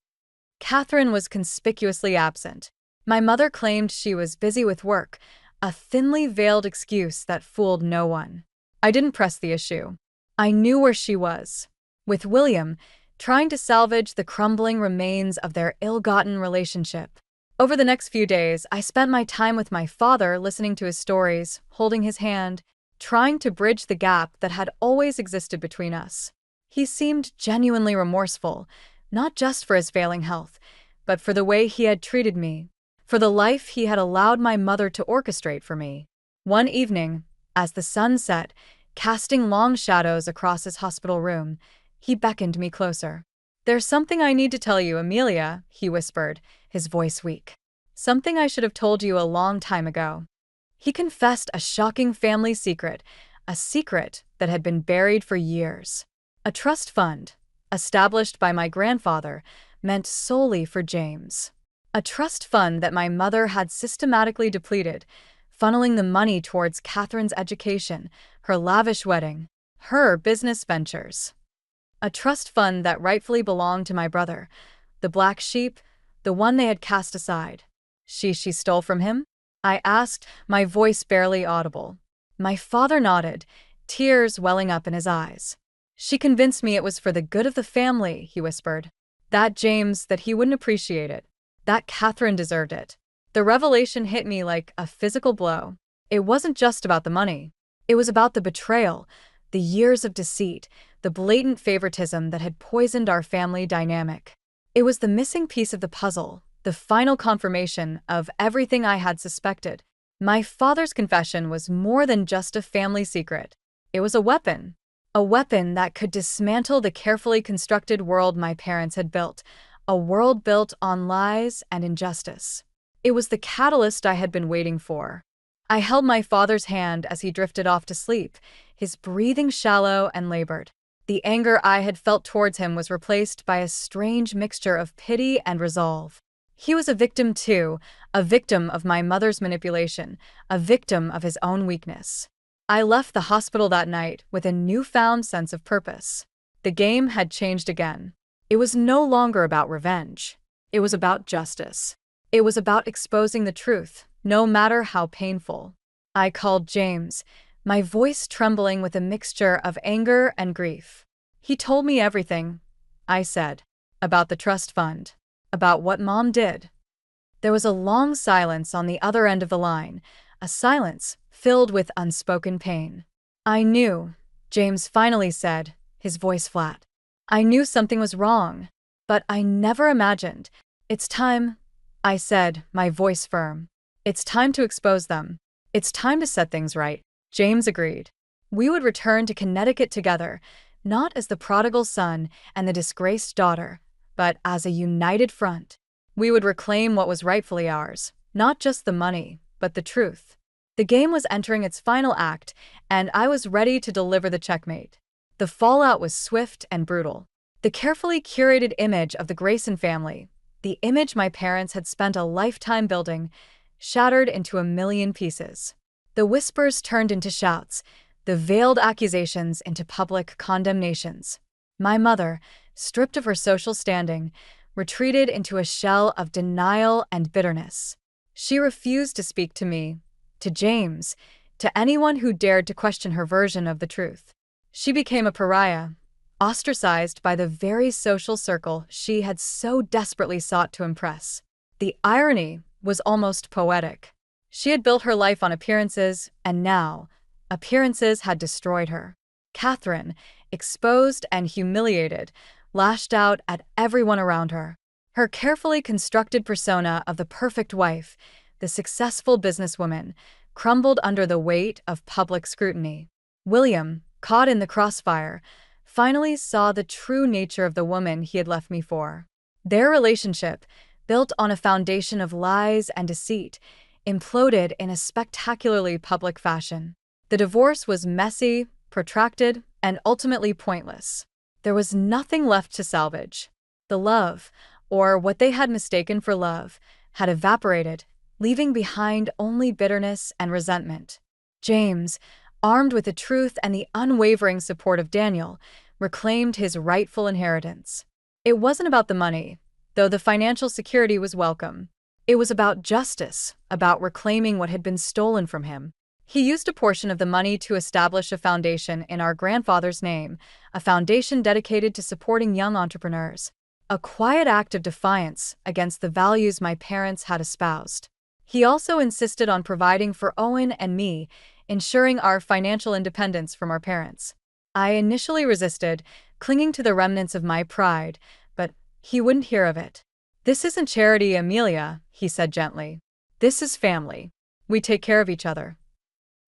Catherine was conspicuously absent. My mother claimed she was busy with work, a thinly veiled excuse that fooled no one. I didn't press the issue. I knew where she was. With William, trying to salvage the crumbling remains of their ill-gotten relationship. Over the next few days, I spent my time with my father listening to his stories, holding his hand, trying to bridge the gap that had always existed between us. He seemed genuinely remorseful, not just for his failing health, but for the way he had treated me, for the life he had allowed my mother to orchestrate for me. One evening, as the sun set, casting long shadows across his hospital room, he beckoned me closer. "There's something I need to tell you, Amelia," he whispered, his voice weak. "Something I should have told you a long time ago." He confessed a shocking family secret, a secret that had been buried for years. A trust fund, established by my grandfather, meant solely for James. A trust fund that my mother had systematically depleted, funneling the money towards Catherine's education, her lavish wedding, her business ventures. A trust fund that rightfully belonged to my brother, the black sheep, the one they had cast aside. She stole from him? I asked, my voice barely audible. My father nodded, tears welling up in his eyes. "She convinced me it was for the good of the family," he whispered. That he wouldn't appreciate it. That Catherine deserved it. The revelation hit me like a physical blow. It wasn't just about the money. It was about the betrayal, the years of deceit, the blatant favoritism that had poisoned our family dynamic. It was the missing piece of the puzzle, the final confirmation of everything I had suspected. My father's confession was more than just a family secret. It was a weapon that could dismantle the carefully constructed world my parents had built, a world built on lies and injustice. It was the catalyst I had been waiting for. I held my father's hand as he drifted off to sleep, his breathing shallow and labored. The anger I had felt towards him was replaced by a strange mixture of pity and resolve. He was a victim too, a victim of my mother's manipulation, a victim of his own weakness. I left the hospital that night with a newfound sense of purpose. The game had changed again. It was no longer about revenge. It was about justice. It was about exposing the truth, no matter how painful. I called James, my voice trembling with a mixture of anger and grief. He told me everything, I said, about the trust fund, about what Mom did. There was a long silence on the other end of the line, a silence filled with unspoken pain. "I knew," James finally said, his voice flat. "I knew something was wrong, but I never imagined. It's time," I said, my voice firm. "It's time to expose them. It's time to set things right." James agreed. We would return to Connecticut together, not as the prodigal son and the disgraced daughter, but as a united front. We would reclaim what was rightfully ours, not just the money, but the truth. The game was entering its final act, and I was ready to deliver the checkmate. The fallout was swift and brutal. The carefully curated image of the Grayson family, the image my parents had spent a lifetime building, shattered into a million pieces. The whispers turned into shouts, the veiled accusations into public condemnations. My mother, stripped of her social standing, retreated into a shell of denial and bitterness. She refused to speak to me, to James, to anyone who dared to question her version of the truth. She became a pariah, ostracized by the very social circle she had so desperately sought to impress. The irony was almost poetic. She had built her life on appearances, and now, appearances had destroyed her. Catherine, exposed and humiliated, lashed out at everyone around her. Her carefully constructed persona of the perfect wife, the successful businesswoman, crumbled under the weight of public scrutiny. William, caught in the crossfire, finally saw the true nature of the woman he had left me for. Their relationship, built on a foundation of lies and deceit, imploded in a spectacularly public fashion. The divorce was messy, protracted, and ultimately pointless. There was nothing left to salvage. The love, or what they had mistaken for love, had evaporated, leaving behind only bitterness and resentment. James, armed with the truth and the unwavering support of Daniel, reclaimed his rightful inheritance. It wasn't about the money, though the financial security was welcome. It was about justice, about reclaiming what had been stolen from him. He used a portion of the money to establish a foundation in our grandfather's name, a foundation dedicated to supporting young entrepreneurs. A quiet act of defiance against the values my parents had espoused. He also insisted on providing for Owen and me, ensuring our financial independence from our parents. I initially resisted, clinging to the remnants of my pride, but he wouldn't hear of it. "This isn't charity, Amelia," he said gently. "This is family. We take care of each other."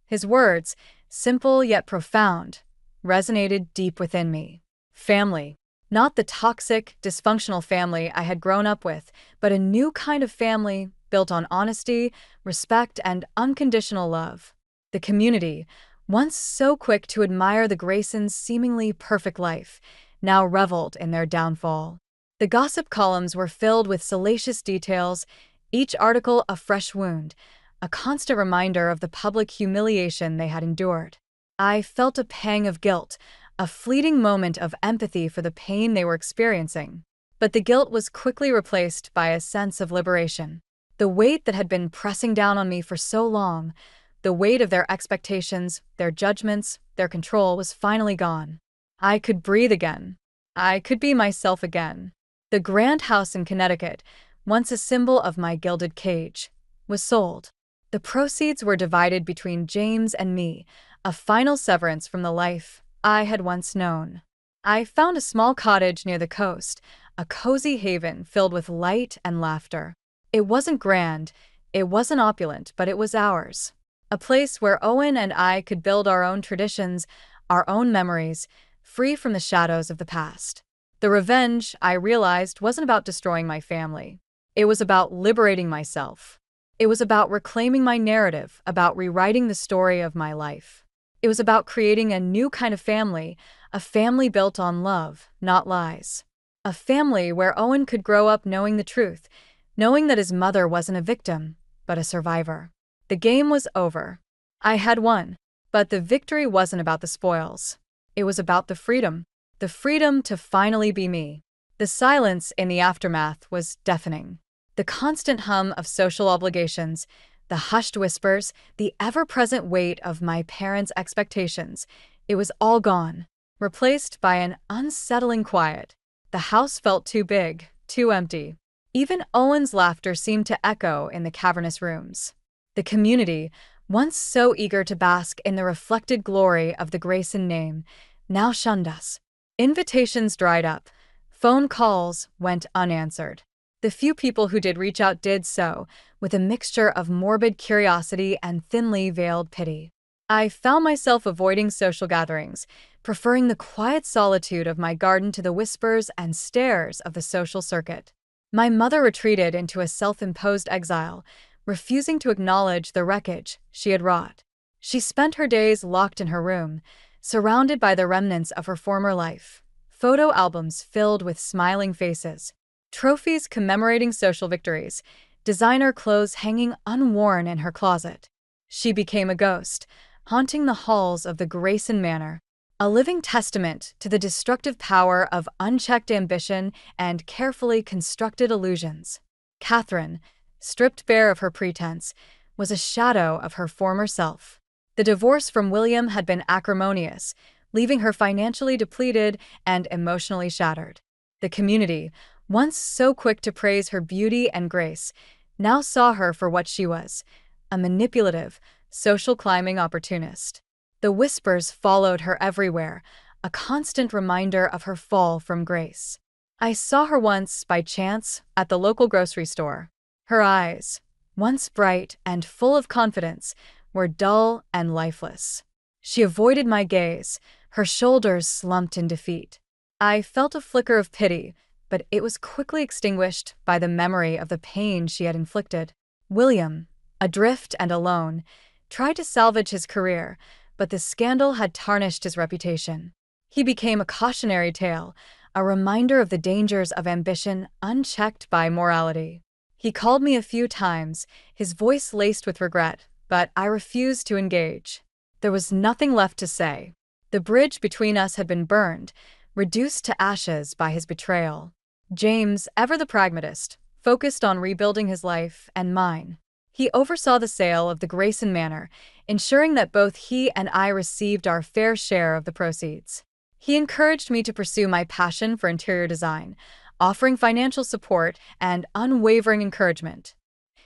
His words, simple yet profound, resonated deep within me. Family. Not the toxic, dysfunctional family I had grown up with, but a new kind of family built on honesty, respect, and unconditional love. The community, once so quick to admire the Graysons' seemingly perfect life, now reveled in their downfall. The gossip columns were filled with salacious details, each article a fresh wound, a constant reminder of the public humiliation they had endured. I felt a pang of guilt, a fleeting moment of empathy for the pain they were experiencing. But the guilt was quickly replaced by a sense of liberation. The weight that had been pressing down on me for so long, the weight of their expectations, their judgments, their control was finally gone. I could breathe again. I could be myself again. The grand house in Connecticut, once a symbol of my gilded cage, was sold. The proceeds were divided between James and me, a final severance from the life I had once known. I found a small cottage near the coast, a cozy haven filled with light and laughter. It wasn't grand, it wasn't opulent, but it was ours. A place where Owen and I could build our own traditions, our own memories, free from the shadows of the past. The revenge, I realized, wasn't about destroying my family. It was about liberating myself. It was about reclaiming my narrative, about rewriting the story of my life. It was about creating a new kind of family, a family built on love, not lies. A family where Owen could grow up knowing the truth, knowing that his mother wasn't a victim, but a survivor. The game was over. I had won, but the victory wasn't about the spoils. It was about the freedom to finally be me. The silence in the aftermath was deafening. The constant hum of social obligations, the hushed whispers, the ever-present weight of my parents' expectations, it was all gone, replaced by an unsettling quiet. The house felt too big, too empty. Even Owen's laughter seemed to echo in the cavernous rooms. The community, once so eager to bask in the reflected glory of the Grayson name, now shunned us. Invitations dried up. Phone calls went unanswered. The few people who did reach out did so with a mixture of morbid curiosity and thinly veiled pity. I found myself avoiding social gatherings, preferring the quiet solitude of my garden to the whispers and stares of the social circuit. My mother retreated into a self-imposed exile, refusing to acknowledge the wreckage she had wrought. She spent her days locked in her room, surrounded by the remnants of her former life. Photo albums filled with smiling faces, trophies commemorating social victories, designer clothes hanging unworn in her closet. She became a ghost, haunting the halls of the Grayson Manor, a living testament to the destructive power of unchecked ambition and carefully constructed illusions. Catherine, stripped bare of her pretense, was a shadow of her former self. The divorce from William had been acrimonious, leaving her financially depleted and emotionally shattered. The community, once so quick to praise her beauty and grace, now saw her for what she was, a manipulative, social climbing opportunist. The whispers followed her everywhere, a constant reminder of her fall from grace. I saw her once, by chance, at the local grocery store. Her eyes, once bright and full of confidence, were dull and lifeless. She avoided my gaze, her shoulders slumped in defeat. I felt a flicker of pity, but it was quickly extinguished by the memory of the pain she had inflicted. William, adrift and alone, tried to salvage his career, but the scandal had tarnished his reputation. He became a cautionary tale, a reminder of the dangers of ambition unchecked by morality. He called me a few times, his voice laced with regret, but I refused to engage. There was nothing left to say. The bridge between us had been burned, reduced to ashes by his betrayal. James, ever the pragmatist, focused on rebuilding his life and mine. He oversaw the sale of the Grayson Manor, ensuring that both he and I received our fair share of the proceeds. He encouraged me to pursue my passion for interior design, offering financial support and unwavering encouragement.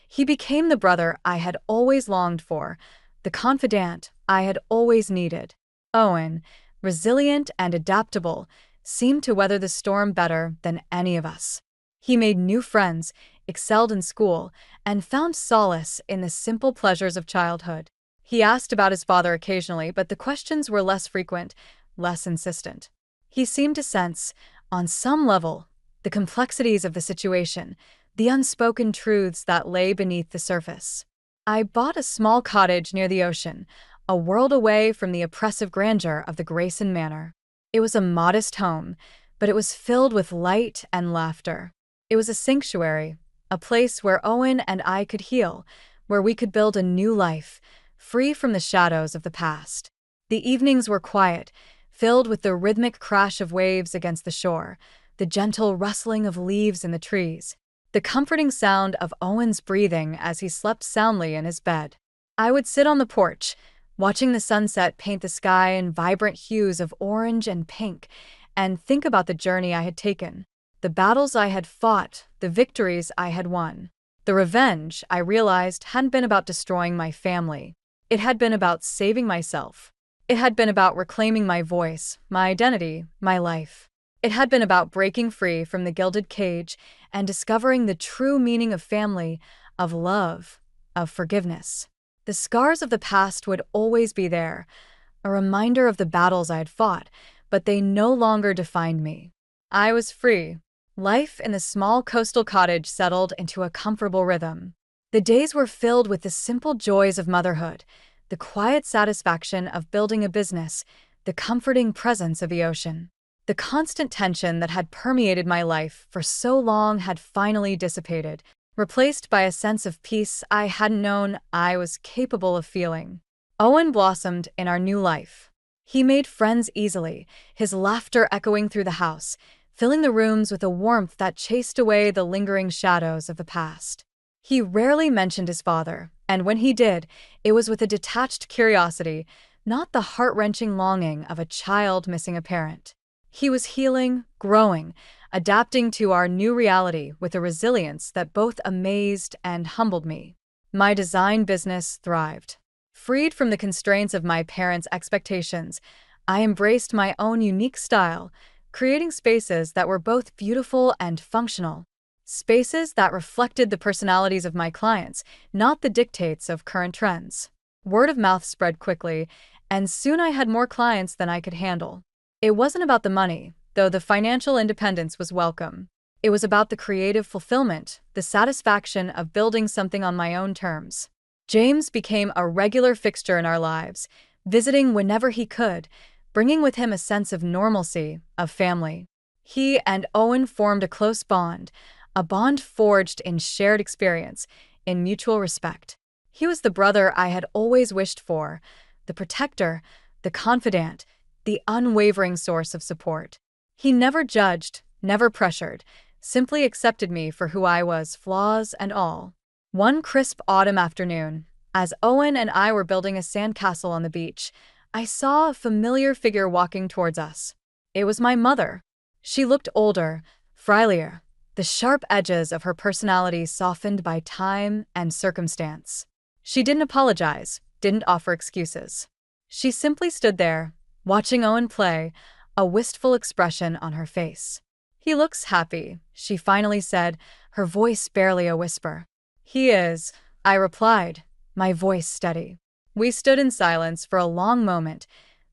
He became the brother I had always longed for, the confidant I had always needed. Owen, resilient and adaptable, seemed to weather the storm better than any of us. He made new friends, excelled in school, and found solace in the simple pleasures of childhood. He asked about his father occasionally, but the questions were less frequent, less insistent. He seemed to sense, on some level, the complexities of the situation, the unspoken truths that lay beneath the surface. I bought a small cottage near the ocean, a world away from the oppressive grandeur of the Grayson Manor. It was a modest home, but it was filled with light and laughter. It was a sanctuary, a place where Owen and I could heal, where we could build a new life, free from the shadows of the past. The evenings were quiet, filled with the rhythmic crash of waves against the shore, the gentle rustling of leaves in the trees, the comforting sound of Owen's breathing as he slept soundly in his bed. I would sit on the porch, watching the sunset paint the sky in vibrant hues of orange and pink, and think about the journey I had taken, the battles I had fought, the victories I had won. The revenge, I realized, hadn't been about destroying my family. It had been about saving myself. It had been about reclaiming my voice, my identity, my life. It had been about breaking free from the gilded cage and discovering the true meaning of family, of love, of forgiveness. The scars of the past would always be there, a reminder of the battles I had fought, but they no longer defined me. I was free. Life in the small coastal cottage settled into a comfortable rhythm. The days were filled with the simple joys of motherhood, the quiet satisfaction of building a business, the comforting presence of the ocean. The constant tension that had permeated my life for so long had finally dissipated, replaced by a sense of peace I hadn't known I was capable of feeling. Owen blossomed in our new life. He made friends easily, his laughter echoing through the house, filling the rooms with a warmth that chased away the lingering shadows of the past. He rarely mentioned his father, and when he did, it was with a detached curiosity, not the heart-wrenching longing of a child missing a parent. He was healing, growing, adapting to our new reality with a resilience that both amazed and humbled me. My design business thrived. Freed from the constraints of my parents' expectations, I embraced my own unique style, creating spaces that were both beautiful and functional. Spaces that reflected the personalities of my clients, not the dictates of current trends. Word of mouth spread quickly, and soon I had more clients than I could handle. It wasn't about the money, though the financial independence was welcome. It was about the creative fulfillment, the satisfaction of building something on my own terms. James became a regular fixture in our lives, visiting whenever he could, bringing with him a sense of normalcy, of family. He and Owen formed a close bond, a bond forged in shared experience, in mutual respect. He was the brother I had always wished for, the protector, the confidant, the unwavering source of support. He never judged, never pressured, simply accepted me for who I was, flaws and all. One crisp autumn afternoon, as Owen and I were building a sandcastle on the beach, I saw a familiar figure walking towards us. It was my mother. She looked older, frilier, the sharp edges of her personality softened by time and circumstance. She didn't apologize, didn't offer excuses. She simply stood there, watching Owen play, a wistful expression on her face. "He looks happy," she finally said, her voice barely a whisper. "He is," I replied, my voice steady. We stood in silence for a long moment,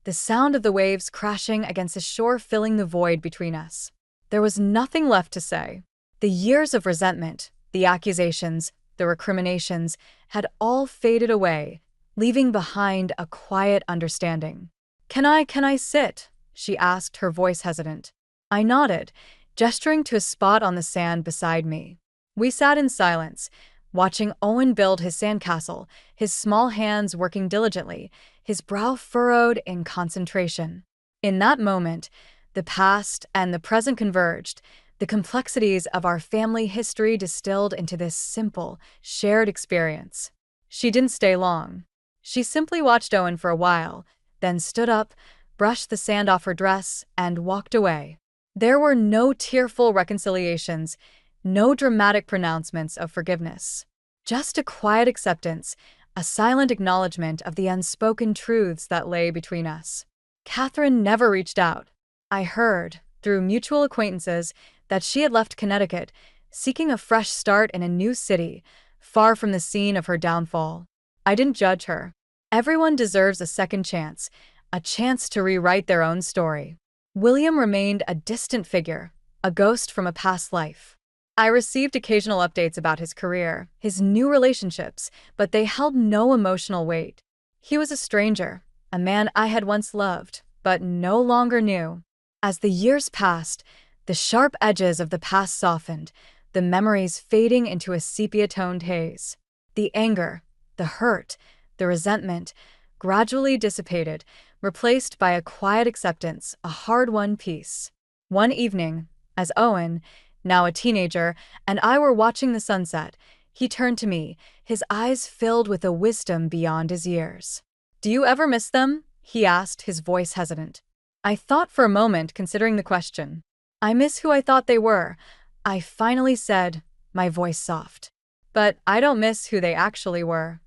the sound of the waves crashing against the shore filling the void between us. There was nothing left to say. The years of resentment, the accusations, the recriminations, had all faded away, leaving behind a quiet understanding. Can I sit?" she asked, her voice hesitant. I nodded, gesturing to a spot on the sand beside me. We sat in silence, watching Owen build his sandcastle, his small hands working diligently, his brow furrowed in concentration. In that moment, the past and the present converged, the complexities of our family history distilled into this simple, shared experience. She didn't stay long. She simply watched Owen for a while, then stood up, brushed the sand off her dress, and walked away. There were no tearful reconciliations, no dramatic pronouncements of forgiveness. Just a quiet acceptance, a silent acknowledgement of the unspoken truths that lay between us. Catherine never reached out. I heard, through mutual acquaintances, that she had left Connecticut, seeking a fresh start in a new city, far from the scene of her downfall. I didn't judge her. Everyone deserves a second chance, a chance to rewrite their own story. William remained a distant figure, a ghost from a past life. I received occasional updates about his career, his new relationships, but they held no emotional weight. He was a stranger, a man I had once loved, but no longer knew. As the years passed, the sharp edges of the past softened, the memories fading into a sepia-toned haze. The anger, the hurt, the resentment gradually dissipated, replaced by a quiet acceptance, a hard-won peace. One evening, as Owen, now a teenager, and I were watching the sunset, he turned to me, his eyes filled with a wisdom beyond his years. "Do you ever miss them?" he asked, his voice hesitant. I thought for a moment, considering the question. "I miss who I thought they were," I finally said, my voice soft. "But I don't miss who they actually were."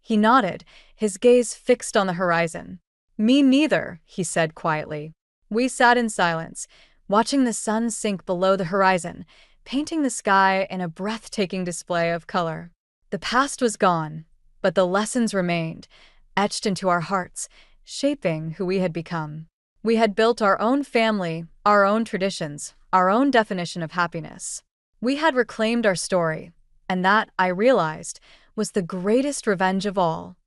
He nodded, his gaze fixed on the horizon. "Me neither," he said quietly. We sat in silence, watching the sun sink below the horizon, painting the sky in a breathtaking display of color. The past was gone, but the lessons remained, etched into our hearts, shaping who we had become. We had built our own family, our own traditions, our own definition of happiness. We had reclaimed our story, and that, I realized, was the greatest revenge of all.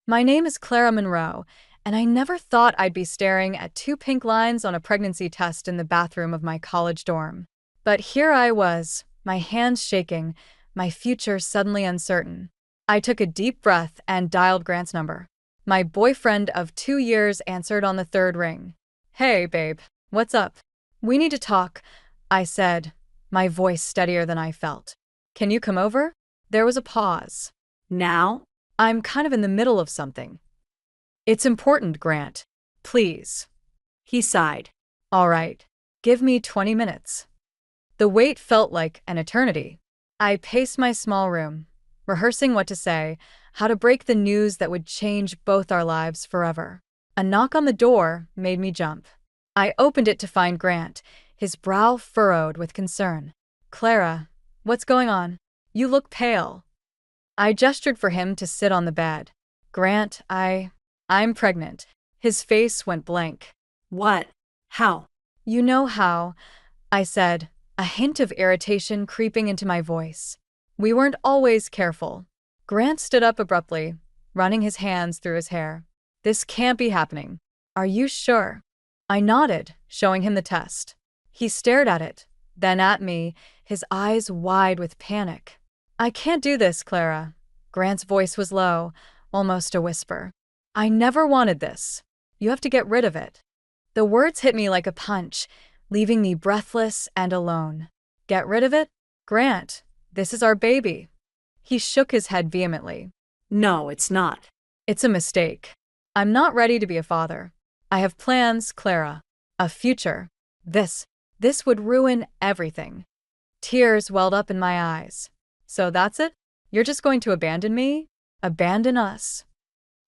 My name is Clara Monroe, and I never thought I'd be staring at 2 pink lines on a pregnancy test in the bathroom of my college dorm. But here I was, my hands shaking, my future suddenly uncertain. I took a deep breath and dialed Grant's number. My boyfriend of 2 years answered on the 3rd ring. "Hey, babe, what's up?" "We need to talk," I said, my voice steadier than I felt. "Can you come over?" There was a pause. Now? "I'm kind of in the middle of something." "It's important, Grant. Please." He sighed. "All right. Give me 20 minutes." The wait felt like an eternity. I paced my small room, rehearsing what to say, how to break the news that would change both our lives forever. A knock on the door made me jump. I opened it to find Grant, his brow furrowed with concern. "Clara, what's going on? You look pale." I gestured for him to sit on the bed. "Grant, I'm pregnant." His face went blank. What? How? "You know how," I said, a hint of irritation creeping into my voice. "We weren't always careful." Grant stood up abruptly, running his hands through his hair. "This can't be happening. Are you sure?" I nodded, showing him the test. He stared at it, then at me, his eyes wide with panic. "I can't do this, Clara." Grant's voice was low, almost a whisper. "I never wanted this. You have to get rid of it." The words hit me like a punch, leaving me breathless and alone. "Get rid of it? Grant, this is our baby." He shook his head vehemently. No, it's not. "It's a mistake. I'm not ready to be a father. I have plans, Clara. A future. This would ruin everything." Tears welled up in my eyes. "So that's it? You're just going to abandon me? Abandon us?"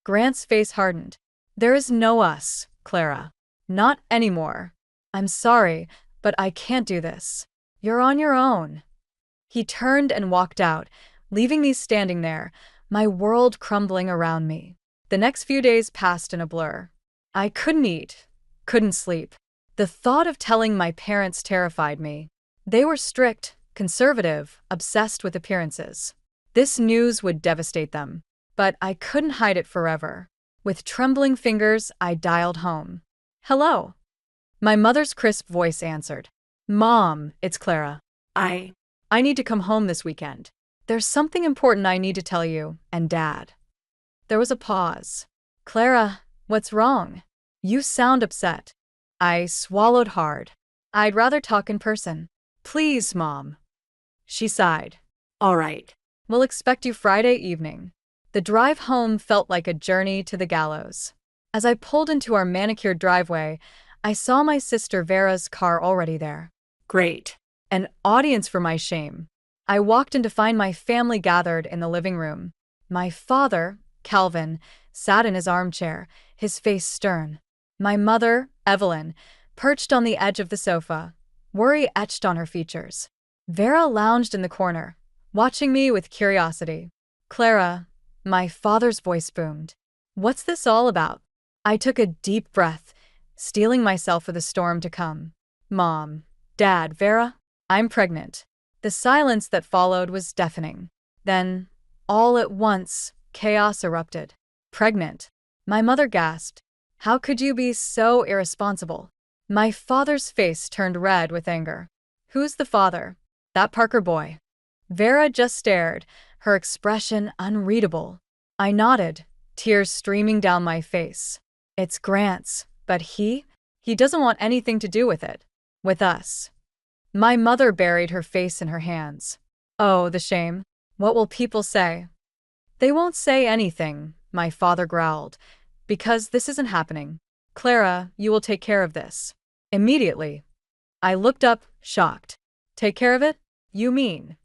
Grant's face hardened. "There is no us, Clara. Not anymore. I'm sorry, but I can't do this. You're on your own." He turned and walked out, leaving me standing there, my world crumbling around me. The next few days passed in a blur. I couldn't eat, couldn't sleep. The thought of telling my parents terrified me. They were strict, conservative, obsessed with appearances. This news would devastate them. But I couldn't hide it forever. With trembling fingers, I dialed home. Hello. My mother's crisp voice answered. Mom, it's Clara. I I need to come home this weekend. There's something important I need to tell you, and Dad. There was a pause. Clara, what's wrong? You sound upset. I swallowed hard. I'd rather talk in person. Please, Mom. She sighed. All right. We'll expect you Friday evening. The drive home felt like a journey to the gallows. As I pulled into our manicured driveway, I saw my sister Vera's car already there. Great. An audience for my shame. I walked in to find my family gathered in the living room. My father, Calvin, sat in his armchair, his face stern. My mother, Evelyn, perched on the edge of the sofa, worry etched on her features. Vera lounged in the corner, watching me with curiosity. Clara, my father's voice boomed. What's this all about? I took a deep breath, steeling myself for the storm to come. Mom, Dad, Vera, I'm pregnant. The silence that followed was deafening. Then, all at once, chaos erupted. Pregnant. My mother gasped. How could you be so irresponsible? My father's face turned red with anger. Who's the father? That Parker boy. Vera just stared, her expression unreadable. I nodded, tears streaming down my face. It's Grant's, but he doesn't want anything to do with it. With us. My mother buried her face in her hands. Oh, the shame. What will people say? They won't say anything, my father growled, because this isn't happening. Clara, you will take care of this. Immediately. I looked up, shocked. Take care of it? You mean?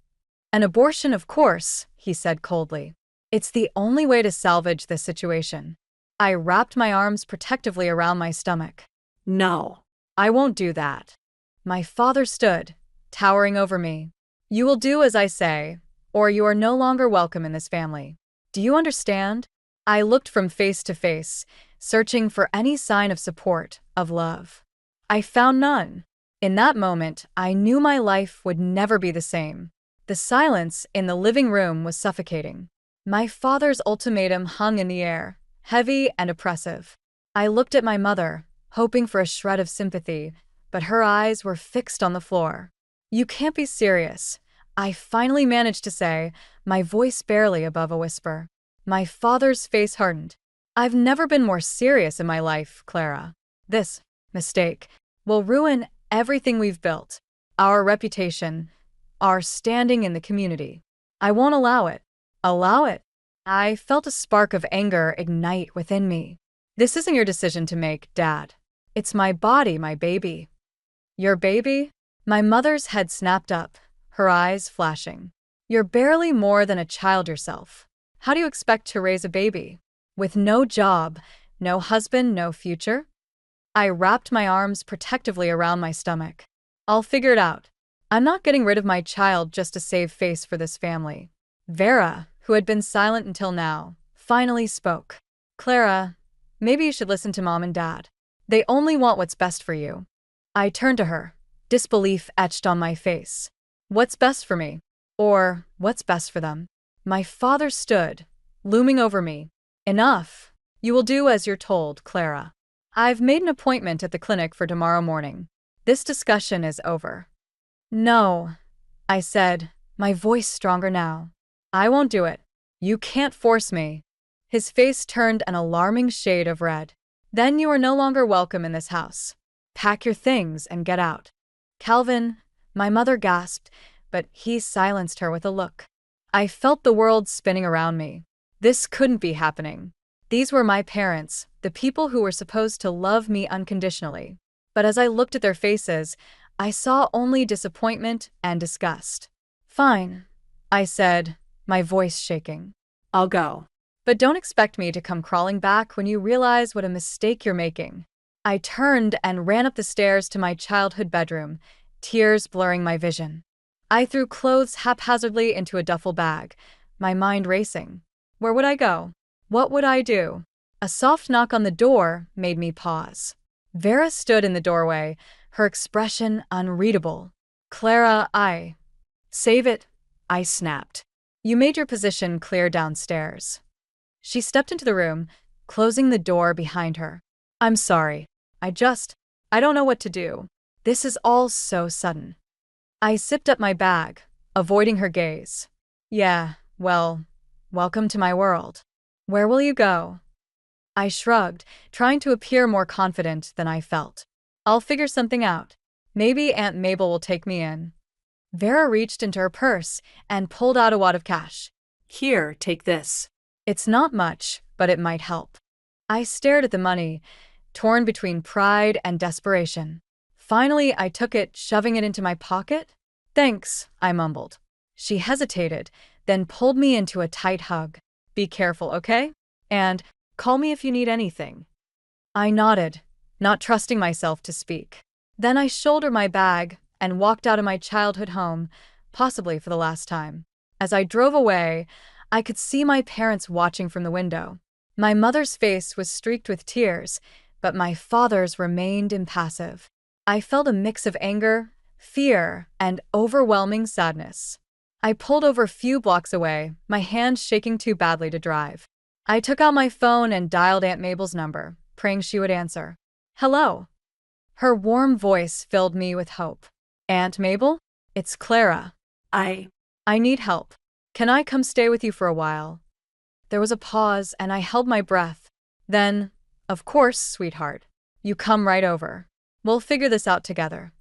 An abortion, of course, he said coldly. It's the only way to salvage this situation. I wrapped my arms protectively around my stomach. No. I won't do that. My father stood, towering over me. You will do as I say, or you are no longer welcome in this family. Do you understand? I looked from face to face, searching for any sign of support, of love. I found none. In that moment, I knew my life would never be the same. The silence in the living room was suffocating. My father's ultimatum hung in the air, heavy and oppressive. I looked at my mother, hoping for a shred of sympathy, but her eyes were fixed on the floor. You can't be serious. I finally managed to say, my voice barely above a whisper. My father's face hardened. I've never been more serious in my life, Clara. This mistake will ruin everything we've built. Our reputation, our standing in the community. I won't allow it. Allow it? I felt a spark of anger ignite within me. This isn't your decision to make, Dad. It's my body, my baby. Your baby? My mother's head snapped up, her eyes flashing. You're barely more than a child yourself. How do you expect to raise a baby? With no job, no husband, no future? I wrapped my arms protectively around my stomach. I'll figure it out. I'm not getting rid of my child just to save face for this family. Vera, who had been silent until now, finally spoke. Clara, maybe you should listen to Mom and Dad. They only want what's best for you. I turned to her, disbelief etched on my face. What's best for me? Or what's best for them? My father stood, looming over me. Enough. You will do as you're told, Clara. I've made an appointment at the clinic for tomorrow morning. This discussion is over. No, I said, my voice stronger now. I won't do it. You can't force me. His face turned an alarming shade of red. Then you are no longer welcome in this house. Pack your things and get out. Calvin, my mother gasped, but he silenced her with a look. I felt the world spinning around me. This couldn't be happening. These were my parents, the people who were supposed to love me unconditionally. But as I looked at their faces, I saw only disappointment and disgust. Fine, I said, my voice shaking. I'll go. But don't expect me to come crawling back when you realize what a mistake you're making. I turned and ran up the stairs to my childhood bedroom, tears blurring my vision. I threw clothes haphazardly into a duffel bag, my mind racing. Where would I go? What would I do? A soft knock on the door made me pause. Vera stood in the doorway, her expression unreadable. Clara, Save it, I snapped. You made your position clear downstairs. She stepped into the room, closing the door behind her. I'm sorry. I don't know what to do. This is all so sudden. I sipped up my bag, avoiding her gaze. Yeah, well, welcome to my world. Where will you go? I shrugged, trying to appear more confident than I felt. I'll figure something out. Maybe Aunt Mabel will take me in. Vera reached into her purse and pulled out a wad of cash. Here, take this. It's not much, but it might help. I stared at the money, torn between pride and desperation. Finally, I took it, shoving it into my pocket. Thanks, I mumbled. She hesitated, then pulled me into a tight hug. Be careful, okay? And call me if you need anything. I nodded, not trusting myself to speak. Then I shouldered my bag and walked out of my childhood home, possibly for the last time. As I drove away, I could see my parents watching from the window. My mother's face was streaked with tears, but my father's remained impassive. I felt a mix of anger, fear, and overwhelming sadness. I pulled over a few blocks away, my hands shaking too badly to drive. I took out my phone and dialed Aunt Mabel's number, praying she would answer. Hello. Her warm voice filled me with hope. Aunt Mabel? It's Clara. I need help. Can I come stay with you for a while? There was a pause, and I held my breath. Then, of course, sweetheart. You come right over. We'll figure this out together.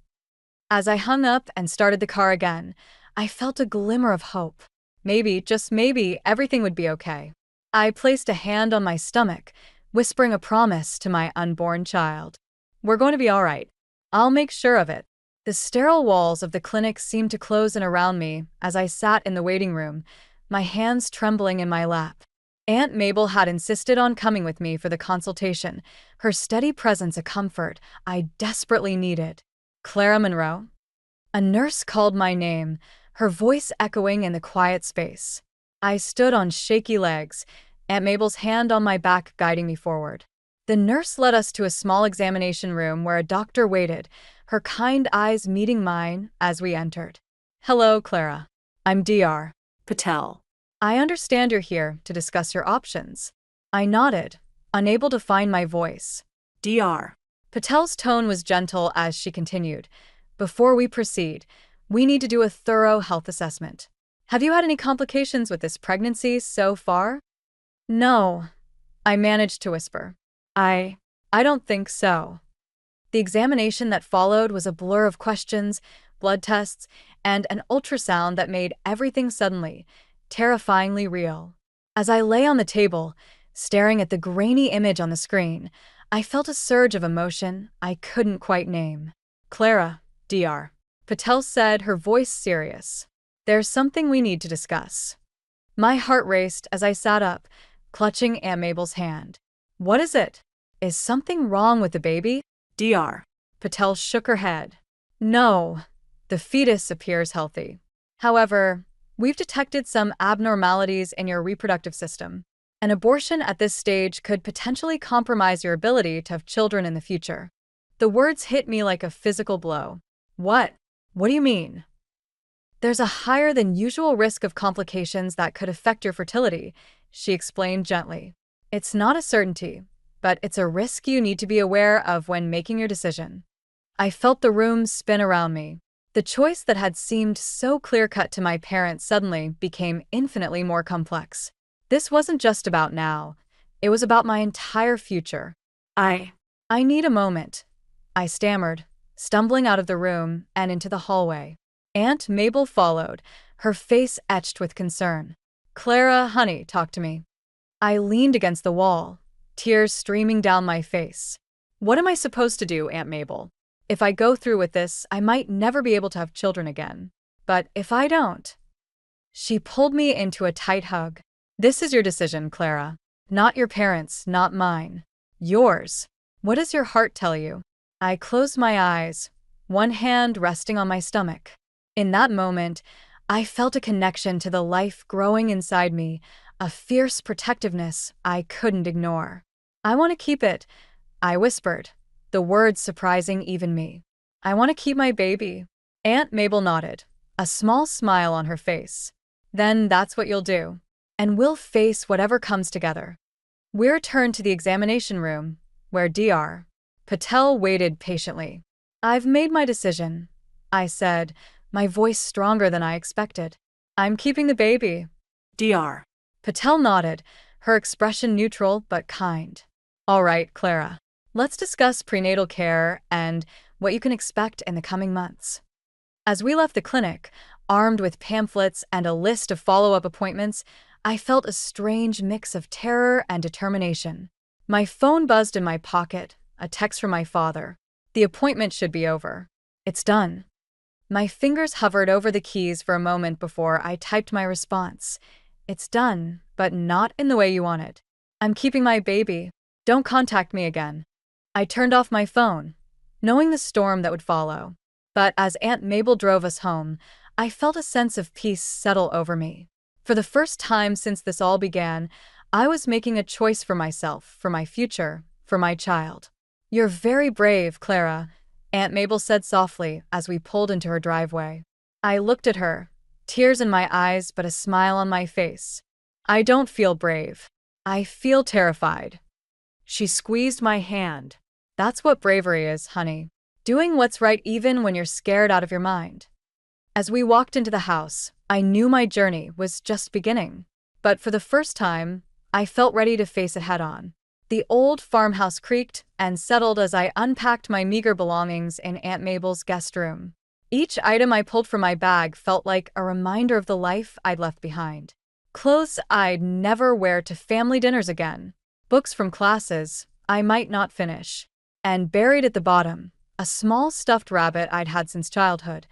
As I hung up and started the car again, I felt a glimmer of hope. Maybe, just maybe, everything would be okay. I placed a hand on my stomach, whispering a promise to my unborn child. We're going to be all right. I'll make sure of it. The sterile walls of the clinic seemed to close in around me as I sat in the waiting room, my hands trembling in my lap. Aunt Mabel had insisted on coming with me for the consultation, her steady presence a comfort I desperately needed. Clara Monroe? A nurse called my name, her voice echoing in the quiet space. I stood on shaky legs, Aunt Mabel's hand on my back guiding me forward. The nurse led us to a small examination room where a doctor waited, her kind eyes meeting mine as we entered. Hello, Clara. I'm Dr. Patel. I understand you're here to discuss your options. I nodded, unable to find my voice. Dr. Patel's tone was gentle as she continued. Before we proceed, we need to do a thorough health assessment. Have you had any complications with this pregnancy so far? No, I managed to whisper. I don't think so. The examination that followed was a blur of questions, blood tests, and an ultrasound that made everything suddenly, terrifyingly real. As I lay on the table, staring at the grainy image on the screen, I felt a surge of emotion I couldn't quite name. Clara, Dr. Patel said, her voice serious. There's something we need to discuss. My heart raced as I sat up, clutching Aunt Mabel's hand. What is it? Is something wrong with the baby? Dr. Patel shook her head. No, the fetus appears healthy. However, we've detected some abnormalities in your reproductive system. An abortion at this stage could potentially compromise your ability to have children in the future. The words hit me like a physical blow. What? What do you mean? There's a higher than usual risk of complications that could affect your fertility, she explained gently. It's not a certainty, but it's a risk you need to be aware of when making your decision. I felt the room spin around me. The choice that had seemed so clear-cut to my parents suddenly became infinitely more complex. This wasn't just about now. It was about my entire future. I need a moment, I stammered, stumbling out of the room and into the hallway. Aunt Mabel followed, her face etched with concern. Clara, honey, talk to me. I leaned against the wall, tears streaming down my face. What am I supposed to do, Aunt Mabel? If I go through with this, I might never be able to have children again. But if I don't... She pulled me into a tight hug. This is your decision, Clara. Not your parents', not mine. Yours. What does your heart tell you? I closed my eyes, one hand resting on my stomach. In that moment, I felt a connection to the life growing inside me, a fierce protectiveness I couldn't ignore. I want to keep it, I whispered, the words surprising even me. I want to keep my baby. Aunt Mabel nodded, a small smile on her face. Then that's what you'll do. And we'll face whatever comes together. We're turned to the examination room, where Dr. Patel waited patiently. "I've made my decision," I said, my voice stronger than I expected. "I'm keeping the baby." Dr. Patel nodded, her expression neutral but kind. "All right, Clara. Let's discuss prenatal care and what you can expect in the coming months." As we left the clinic, armed with pamphlets and a list of follow-up appointments, I felt a strange mix of terror and determination. My phone buzzed in my pocket, a text from my father. "The appointment should be over. It's done." My fingers hovered over the keys for a moment before I typed my response. "It's done, but not in the way you want it. I'm keeping my baby. Don't contact me again." I turned off my phone, knowing the storm that would follow. But as Aunt Mabel drove us home, I felt a sense of peace settle over me. For the first time since this all began, I was making a choice for myself, for my future, for my child. "You're very brave, Clara," Aunt Mabel said softly as we pulled into her driveway. I looked at her, tears in my eyes but a smile on my face. "I don't feel brave. I feel terrified." She squeezed my hand. "That's what bravery is, honey. Doing what's right even when you're scared out of your mind." As we walked into the house, I knew my journey was just beginning. But for the first time, I felt ready to face it head-on. The old farmhouse creaked and settled as I unpacked my meager belongings in Aunt Mabel's guest room. Each item I pulled from my bag felt like a reminder of the life I'd left behind. Clothes I'd never wear to family dinners again. Books from classes I might not finish. And buried at the bottom, a small stuffed rabbit I'd had since childhood,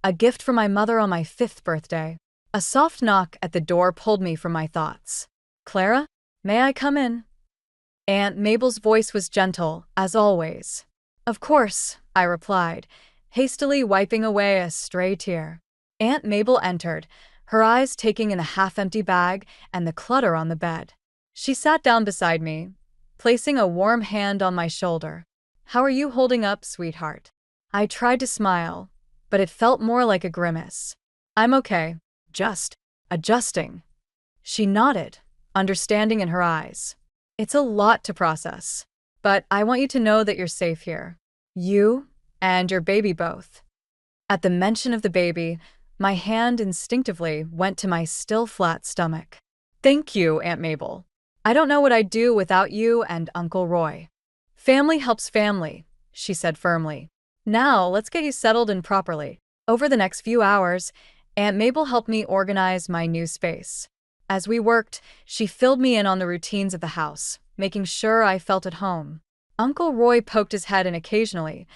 a gift from my mother on my 5th birthday. A soft knock at the door pulled me from my thoughts. "Clara, may I come in?" Aunt Mabel's voice was gentle, as always. "Of course," I replied, hastily wiping away a stray tear. Aunt Mabel entered, her eyes taking in the half-empty bag and the clutter on the bed. She sat down beside me, placing a warm hand on my shoulder. "How are you holding up, sweetheart?" I tried to smile, but it felt more like a grimace. "I'm okay, just adjusting." She nodded, understanding in her eyes. "It's a lot to process, but I want you to know that you're safe here. You and your baby both." At the mention of the baby, my hand instinctively went to my still flat stomach. "Thank you, Aunt Mabel. I don't know what I'd do without you and Uncle Roy." "Family helps family," she said firmly. "Now let's get you settled in properly." Over the next few hours, Aunt Mabel helped me organize my new space. As we worked, she filled me in on the routines of the house, making sure I felt at home. Uncle Roy poked his head in occasionally,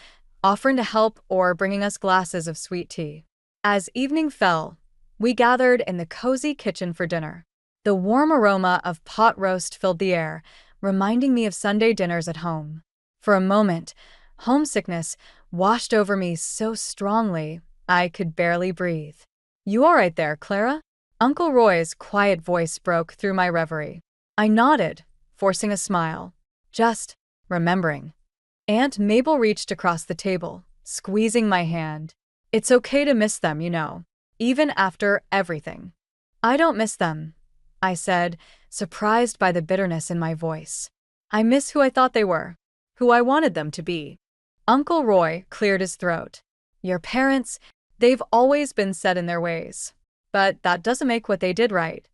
offering to help or bringing us glasses of sweet tea. As evening fell, we gathered in the cozy kitchen for dinner. The warm aroma of pot roast filled the air, reminding me of Sunday dinners at home. For a moment, homesickness washed over me so strongly I could barely breathe. "You all right there, Clara?" Uncle Roy's quiet voice broke through my reverie. I nodded, forcing a smile. "Just remembering." Aunt Mabel reached across the table, squeezing my hand. "It's okay to miss them, you know, even after everything." "I don't miss them," I said, surprised by the bitterness in my voice. "I miss who I thought they were, who I wanted them to be." Uncle Roy cleared his throat. "Your parents, they've always been set in their ways. But that doesn't make what they did right."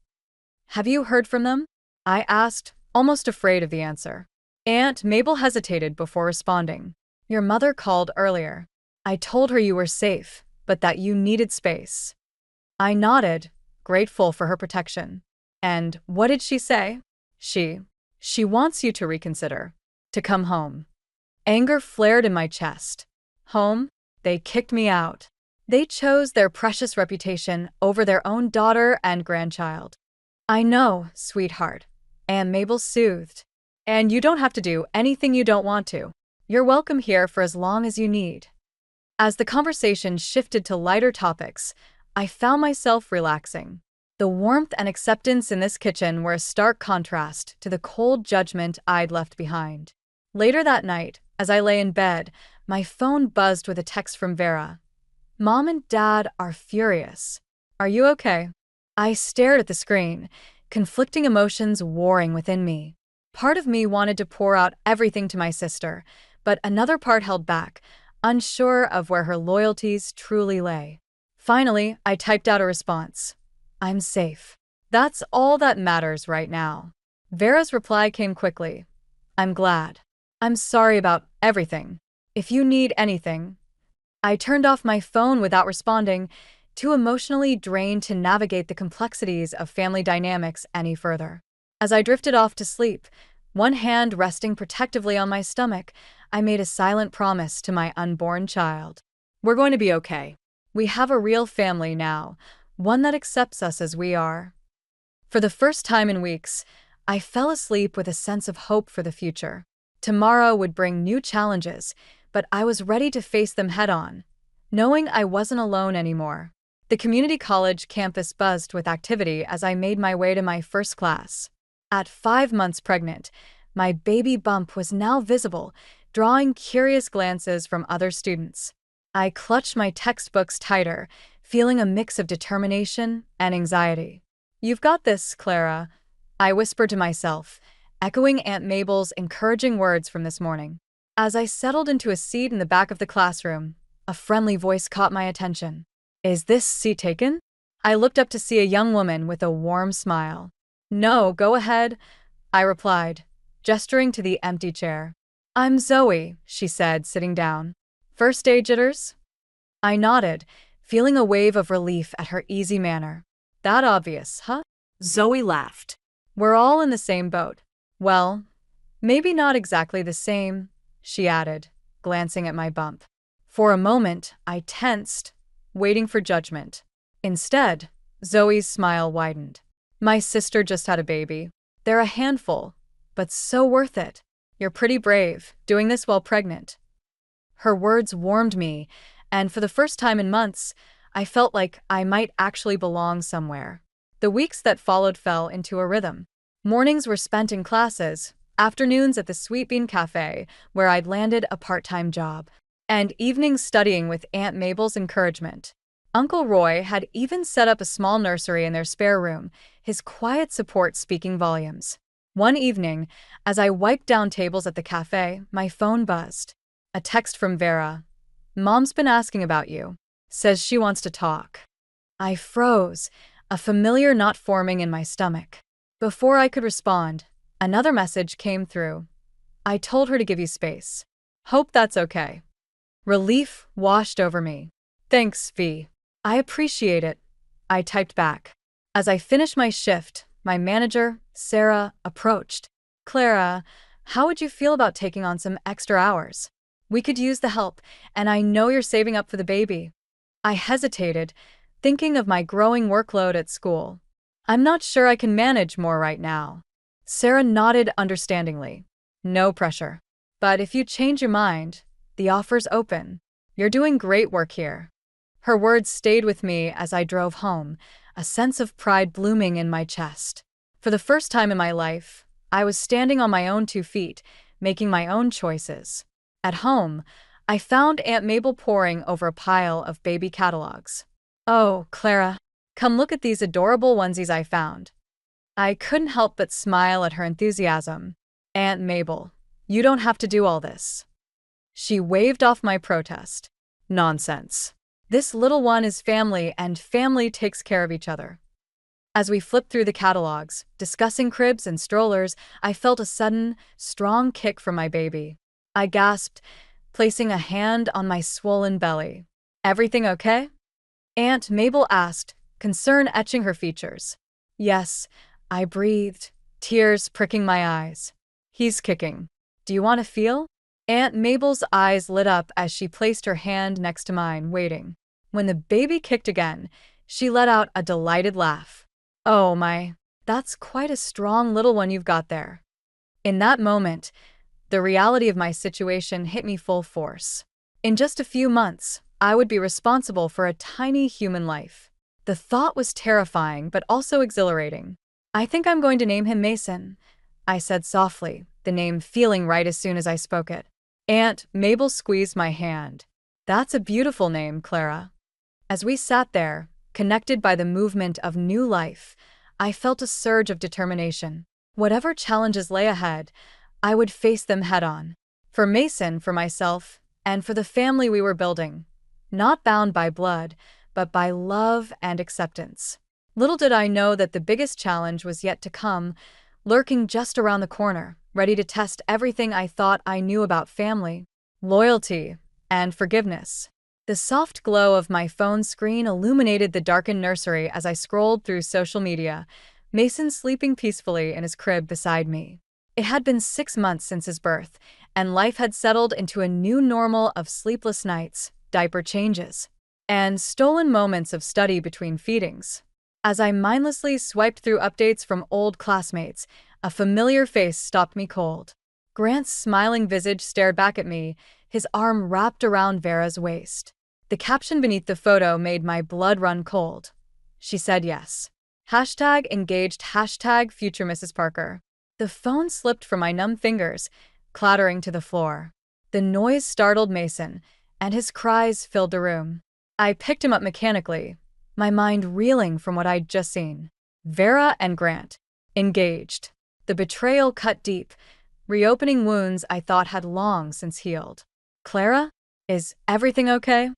"Have you heard from them?" I asked, almost afraid of the answer. Aunt Mabel hesitated before responding. "Your mother called earlier. I told her you were safe, but that you needed space." I nodded, grateful for her protection. "And what did she say?" She wants you to reconsider, to come home." Anger flared in my chest. Home? They kicked me out. They chose their precious reputation over their own daughter and grandchild. "I know, sweetheart," Aunt Mabel soothed. "And you don't have to do anything you don't want to. You're welcome here for as long as you need." As the conversation shifted to lighter topics, I found myself relaxing. The warmth and acceptance in this kitchen were a stark contrast to the cold judgment I'd left behind. Later that night, as I lay in bed, my phone buzzed with a text from Vera. "Mom and Dad are furious. Are you okay?" I stared at the screen, conflicting emotions warring within me. Part of me wanted to pour out everything to my sister, but another part held back, unsure of where her loyalties truly lay. Finally, I typed out a response. I'm safe. That's all that matters right now. Vera's reply came quickly. I'm glad. I'm sorry about everything. If you need anything. I turned off my phone without responding, too emotionally drained to navigate the complexities of family dynamics any further. As I drifted off to sleep, one hand resting protectively on my stomach, I made a silent promise to my unborn child. We're going to be okay. We have a real family now, one that accepts us as we are. For the first time in weeks, I fell asleep with a sense of hope for the future. Tomorrow would bring new challenges, but I was ready to face them head-on, knowing I wasn't alone anymore. The community college campus buzzed with activity as I made my way to my first class. At 5 months pregnant, my baby bump was now visible, drawing curious glances from other students. I clutched my textbooks tighter, feeling a mix of determination and anxiety. You've got this, Clara, I whispered to myself, echoing Aunt Mabel's encouraging words from this morning. As I settled into a seat in the back of the classroom, a friendly voice caught my attention. Is this seat taken? I looked up to see a young woman with a warm smile. No, go ahead, I replied, gesturing to the empty chair. I'm Zoe, she said, sitting down. First day jitters? I nodded, feeling a wave of relief at her easy manner. That obvious, huh? Zoe laughed. We're all in the same boat. Well, maybe not exactly the same, she added, glancing at my bump. For a moment, I tensed, waiting for judgment. Instead, Zoe's smile widened. My sister just had a baby. They're a handful, but so worth it. You're pretty brave, doing this while pregnant. Her words warmed me, and for the first time in months, I felt like I might actually belong somewhere. The weeks that followed fell into a rhythm. Mornings were spent in classes, afternoons at the Sweet Bean Cafe, where I'd landed a part-time job, and evenings studying with Aunt Mabel's encouragement. Uncle Roy had even set up a small nursery in their spare room, his quiet support speaking volumes. One evening, as I wiped down tables at the cafe, my phone buzzed. A text from Vera. Mom's been asking about you. Says she wants to talk. I froze, a familiar knot forming in my stomach. Before I could respond, another message came through. I told her to give you space. Hope that's okay. Relief washed over me. Thanks, V. I appreciate it, I typed back. As I finished my shift, my manager, Sarah, approached. Clara, how would you feel about taking on some extra hours? We could use the help, and I know you're saving up for the baby. I hesitated, thinking of my growing workload at school. I'm not sure I can manage more right now. Sarah nodded understandingly. No pressure. But if you change your mind, the offer's open. You're doing great work here. Her words stayed with me as I drove home, a sense of pride blooming in my chest. For the first time in my life, I was standing on my own 2 feet, making my own choices. At home, I found Aunt Mabel poring over a pile of baby catalogs. Oh, Clara, come look at these adorable onesies I found. I couldn't help but smile at her enthusiasm. Aunt Mabel, you don't have to do all this. She waved off my protest. Nonsense. This little one is family, and family takes care of each other. As we flipped through the catalogs, discussing cribs and strollers, I felt a sudden, strong kick from my baby. I gasped, placing a hand on my swollen belly. Everything okay? Aunt Mabel asked, concern etching her features. Yes, I breathed, tears pricking my eyes. He's kicking. Do you want to feel? Aunt Mabel's eyes lit up as she placed her hand next to mine, waiting. When the baby kicked again, she let out a delighted laugh. Oh my, that's quite a strong little one you've got there. In that moment, the reality of my situation hit me full force. In just a few months, I would be responsible for a tiny human life. The thought was terrifying, but also exhilarating. I think I'm going to name him Mason, I said softly, the name feeling right as soon as I spoke it. Aunt Mabel squeezed my hand. That's a beautiful name, Clara. As we sat there, connected by the movement of new life, I felt a surge of determination. Whatever challenges lay ahead, I would face them head-on. For Mason, for myself, and for the family we were building. Not bound by blood, but by love and acceptance. Little did I know that the biggest challenge was yet to come, lurking just around the corner, ready to test everything I thought I knew about family, loyalty, and forgiveness. The soft glow of my phone screen illuminated the darkened nursery as I scrolled through social media, Mason sleeping peacefully in his crib beside me. It had been 6 months since his birth, and life had settled into a new normal of sleepless nights, diaper changes, and stolen moments of study between feedings. As I mindlessly swiped through updates from old classmates, a familiar face stopped me cold. Grant's smiling visage stared back at me, his arm wrapped around Vera's waist. The caption beneath the photo made my blood run cold. She said yes. #engaged, #future Mrs. Parker. The phone slipped from my numb fingers, clattering to the floor. The noise startled Mason, and his cries filled the room. I picked him up mechanically, my mind reeling from what I'd just seen. Vera and Grant. Engaged. The betrayal cut deep, reopening wounds I thought had long since healed. Clara? Is everything okay?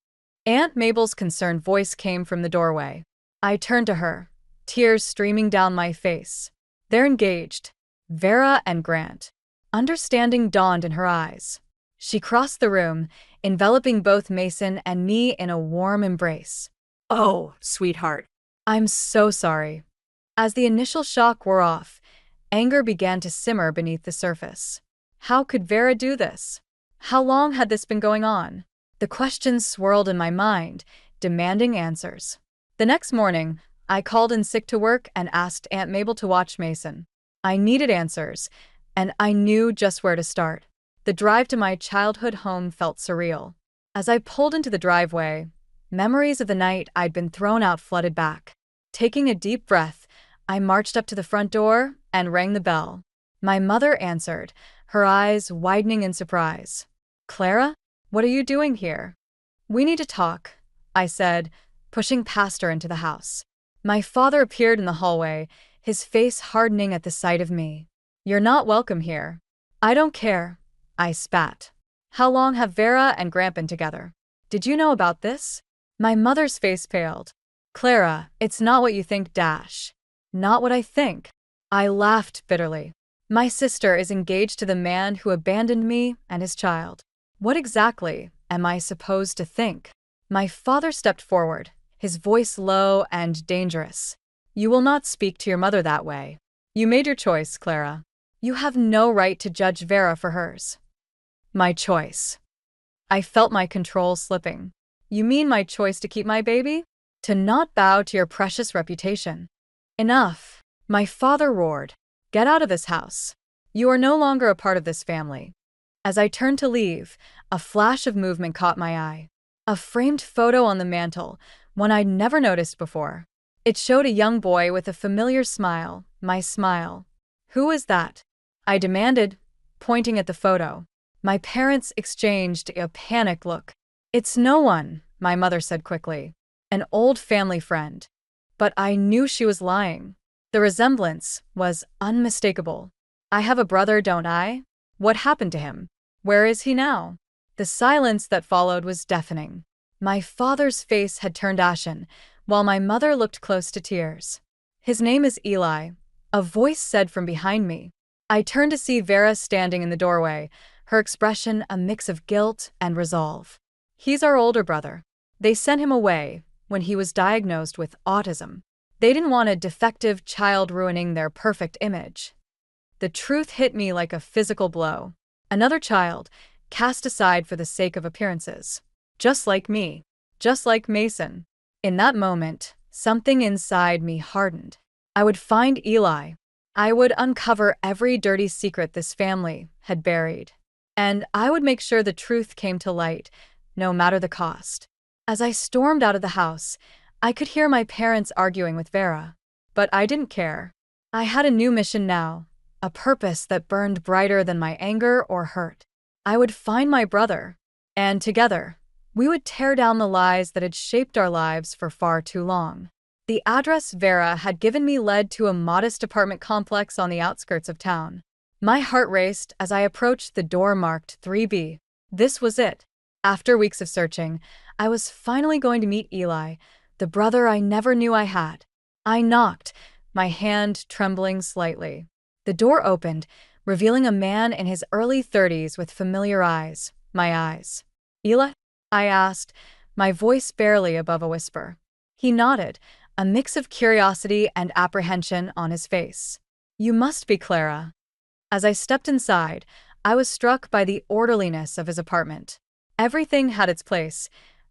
Aunt Mabel's concerned voice came from the doorway. I turned to her, tears streaming down my face. They're engaged. Vera and Grant. Understanding dawned in her eyes. She crossed the room, enveloping both Mason and me in a warm embrace. Oh, sweetheart. I'm so sorry. As the initial shock wore off, anger began to simmer beneath the surface. How could Vera do this? How long had this been going on? The questions swirled in my mind, demanding answers. The next morning, I called in sick to work and asked Aunt Mabel to watch Mason. I needed answers, and I knew just where to start. The drive to my childhood home felt surreal. As I pulled into the driveway, memories of the night I'd been thrown out flooded back. Taking a deep breath, I marched up to the front door and rang the bell. My mother answered, her eyes widening in surprise. Clara, what are you doing here? We need to talk, I said, pushing past her into the house. My father appeared in the hallway, his face hardening at the sight of me. You're not welcome here. I don't care, I spat. How long have Vera and Grant been together? Did you know about this? My mother's face paled. Clara, it's not what you think, dash. Not what I think. I laughed bitterly. My sister is engaged to the man who abandoned me and his child. What exactly am I supposed to think? My father stepped forward, his voice low and dangerous. You will not speak to your mother that way. You made your choice, Clara. You have no right to judge Vera for hers. My choice. I felt my control slipping. You mean my choice to keep my baby? To not bow to your precious reputation? Enough. My father roared. Get out of this house. You are no longer a part of this family. As I turned to leave, a flash of movement caught my eye. A framed photo on the mantel, one I'd never noticed before. It showed a young boy with a familiar smile, my smile. Who is that? I demanded, pointing at the photo. My parents exchanged a panicked look. It's no one, my mother said quickly. An old family friend. But I knew she was lying. The resemblance was unmistakable. I have a brother, don't I? What happened to him? Where is he now? The silence that followed was deafening. My father's face had turned ashen, while my mother looked close to tears. His name is Eli, a voice said from behind me. I turned to see Vera standing in the doorway, her expression a mix of guilt and resolve. He's our older brother. They sent him away when he was diagnosed with autism. They didn't want a defective child ruining their perfect image. The truth hit me like a physical blow. Another child, cast aside for the sake of appearances. Just like me. Just like Mason. In that moment, something inside me hardened. I would find Eli. I would uncover every dirty secret this family had buried. And I would make sure the truth came to light, no matter the cost. As I stormed out of the house, I could hear my parents arguing with Vera. But I didn't care. I had a new mission now, a purpose that burned brighter than my anger or hurt. I would find my brother, and together, we would tear down the lies that had shaped our lives for far too long. The address Vera had given me led to a modest apartment complex on the outskirts of town. My heart raced as I approached the door marked 3B. This was it. After weeks of searching, I was finally going to meet Eli, the brother I never knew I had. I knocked, my hand trembling slightly. The door opened, revealing a man in his early 30s with familiar eyes, my eyes. "Eli?" I asked, my voice barely above a whisper. He nodded, a mix of curiosity and apprehension on his face. "You must be Clara." As I stepped inside, I was struck by the orderliness of his apartment. Everything had its place,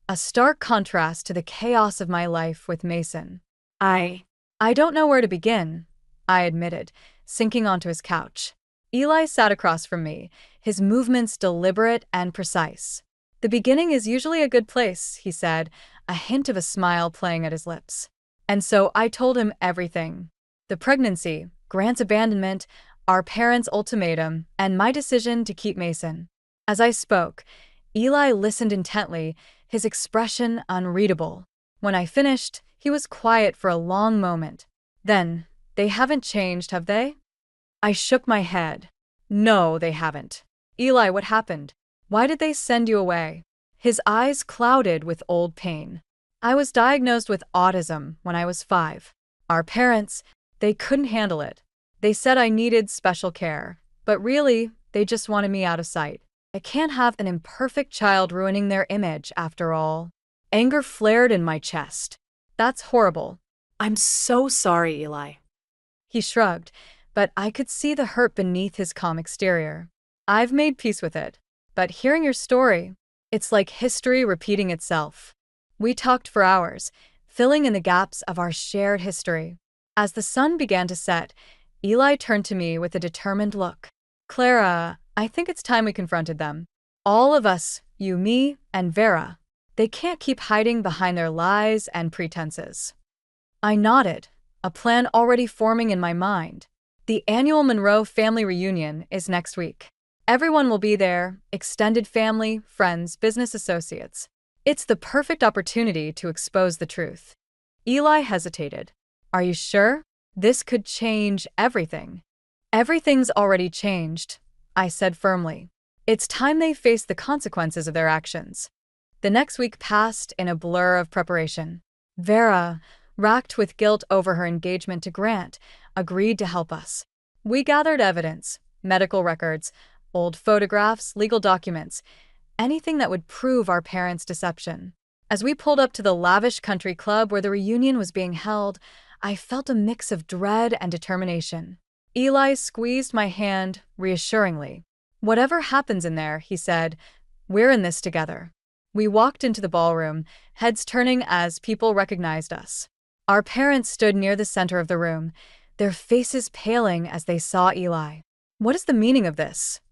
a stark contrast to the chaos of my life with Mason. I don't know where to begin," I admitted, sinking onto his couch. Eli sat across from me, his movements deliberate and precise. "The beginning is usually a good place," he said, a hint of a smile playing at his lips. And so I told him everything. The pregnancy, Grant's abandonment, our parents' ultimatum, and my decision to keep Mason. As I spoke, Eli listened intently, his expression unreadable. When I finished, he was quiet for a long moment. Then, "They haven't changed, have they?" I shook my head. "No, they haven't." "Eli, what happened? Why did they send you away?" His eyes clouded with old pain. "I was diagnosed with autism when I was 5. Our parents, they couldn't handle it. They said I needed special care, but really, they just wanted me out of sight. I can't have an imperfect child ruining their image, after all." Anger flared in my chest. "That's horrible." I'm so sorry, Eli. He shrugged, but I could see the hurt beneath his calm exterior. "I've made peace with it. But hearing your story, it's like history repeating itself." We talked for hours, filling in the gaps of our shared history. As the sun began to set, Eli turned to me with a determined look. "Clara, I think it's time we confronted them. All of us, you, me, and Vera. They can't keep hiding behind their lies and pretenses." I nodded, a plan already forming in my mind. The annual Monroe family reunion is next week. Everyone will be there, extended family, friends, business associates. It's the perfect opportunity to expose the truth. Eli hesitated. "Are you sure? This could change everything." "Everything's already changed," I said firmly. "It's time they face the consequences of their actions." The next week passed in a blur of preparation. Vera, racked with guilt over her engagement to Grant, agreed to help us. We gathered evidence, medical records, old photographs, legal documents, anything that would prove our parents' deception. As we pulled up to the lavish country club where the reunion was being held, I felt a mix of dread and determination. Eli squeezed my hand reassuringly. "Whatever happens in there," he said, "we're in this together." We walked into the ballroom, heads turning as people recognized us. Our parents stood near the center of the room, their faces paling as they saw Eli. "What is the meaning of this?"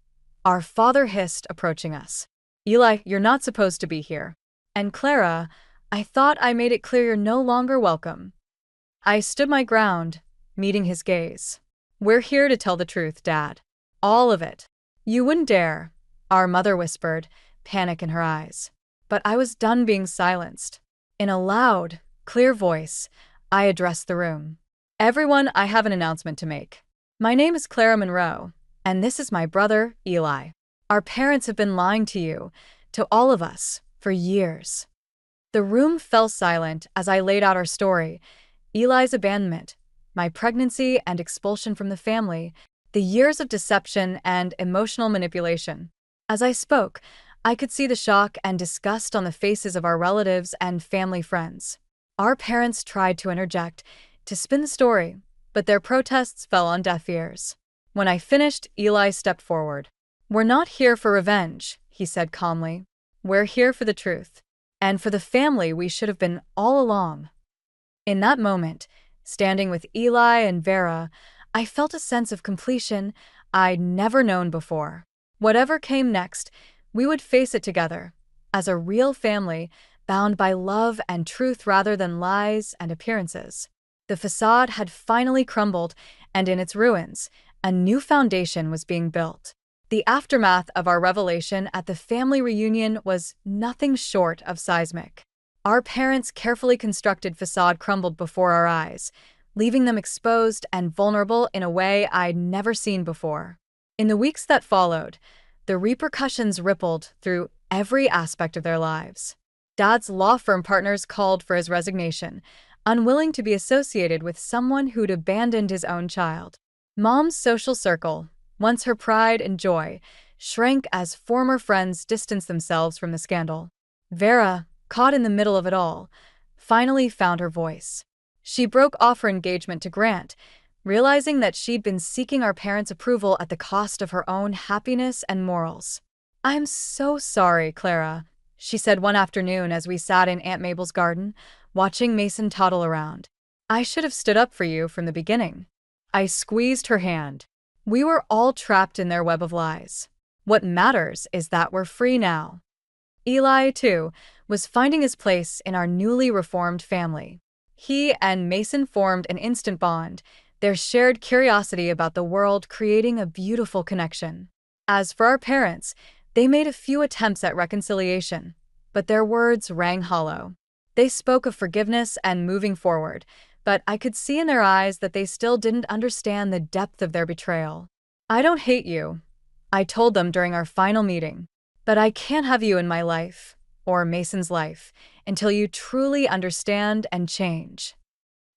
Our father hissed, approaching us. "Eli, you're not supposed to be here. And Clara, I thought I made it clear you're no longer welcome." I stood my ground, meeting his gaze. "We're here to tell the truth, Dad. All of it." "You wouldn't dare," our mother whispered, panic in her eyes. But I was done being silenced. In a loud, clear voice, I addressed the room. "Everyone, I have an announcement to make. My name is Clara Monroe, and this is my brother, Eli. Our parents have been lying to you, to all of us, for years." The room fell silent as I laid out our story. Eli's abandonment, my pregnancy and expulsion from the family, the years of deception and emotional manipulation. As I spoke, I could see the shock and disgust on the faces of our relatives and family friends. Our parents tried to interject, to spin the story, but their protests fell on deaf ears. When I finished, Eli stepped forward. "We're not here for revenge," he said calmly. "We're here for the truth, and for the family we should have been all along." In that moment, standing with Eli and Vera, I felt a sense of completion I'd never known before. Whatever came next, we would face it together, as a real family, bound by love and truth rather than lies and appearances. The facade had finally crumbled, and in its ruins, a new foundation was being built. The aftermath of our revelation at the family reunion was nothing short of seismic. Our parents' carefully constructed facade crumbled before our eyes, leaving them exposed and vulnerable in a way I'd never seen before. In the weeks that followed, the repercussions rippled through every aspect of their lives. Dad's law firm partners called for his resignation, unwilling to be associated with someone who'd abandoned his own child. Mom's social circle, once her pride and joy, shrank as former friends distanced themselves from the scandal. Vera, caught in the middle of it all, finally found her voice. She broke off her engagement to Grant, realizing that she'd been seeking our parents' approval at the cost of her own happiness and morals. "I'm so sorry, Clara," she said one afternoon as we sat in Aunt Mabel's garden, watching Mason toddle around. "I should have stood up for you from the beginning." I squeezed her hand. We were all trapped in their web of lies. What matters is that we're free now. Eli, too, was finding his place in our newly reformed family. He and Mason formed an instant bond, their shared curiosity about the world creating a beautiful connection. As for our parents, they made a few attempts at reconciliation, but their words rang hollow. They spoke of forgiveness and moving forward, but I could see in their eyes that they still didn't understand the depth of their betrayal. "I don't hate you," I told them during our final meeting, "but I can't have you in my life, or Mason's life, until you truly understand and change."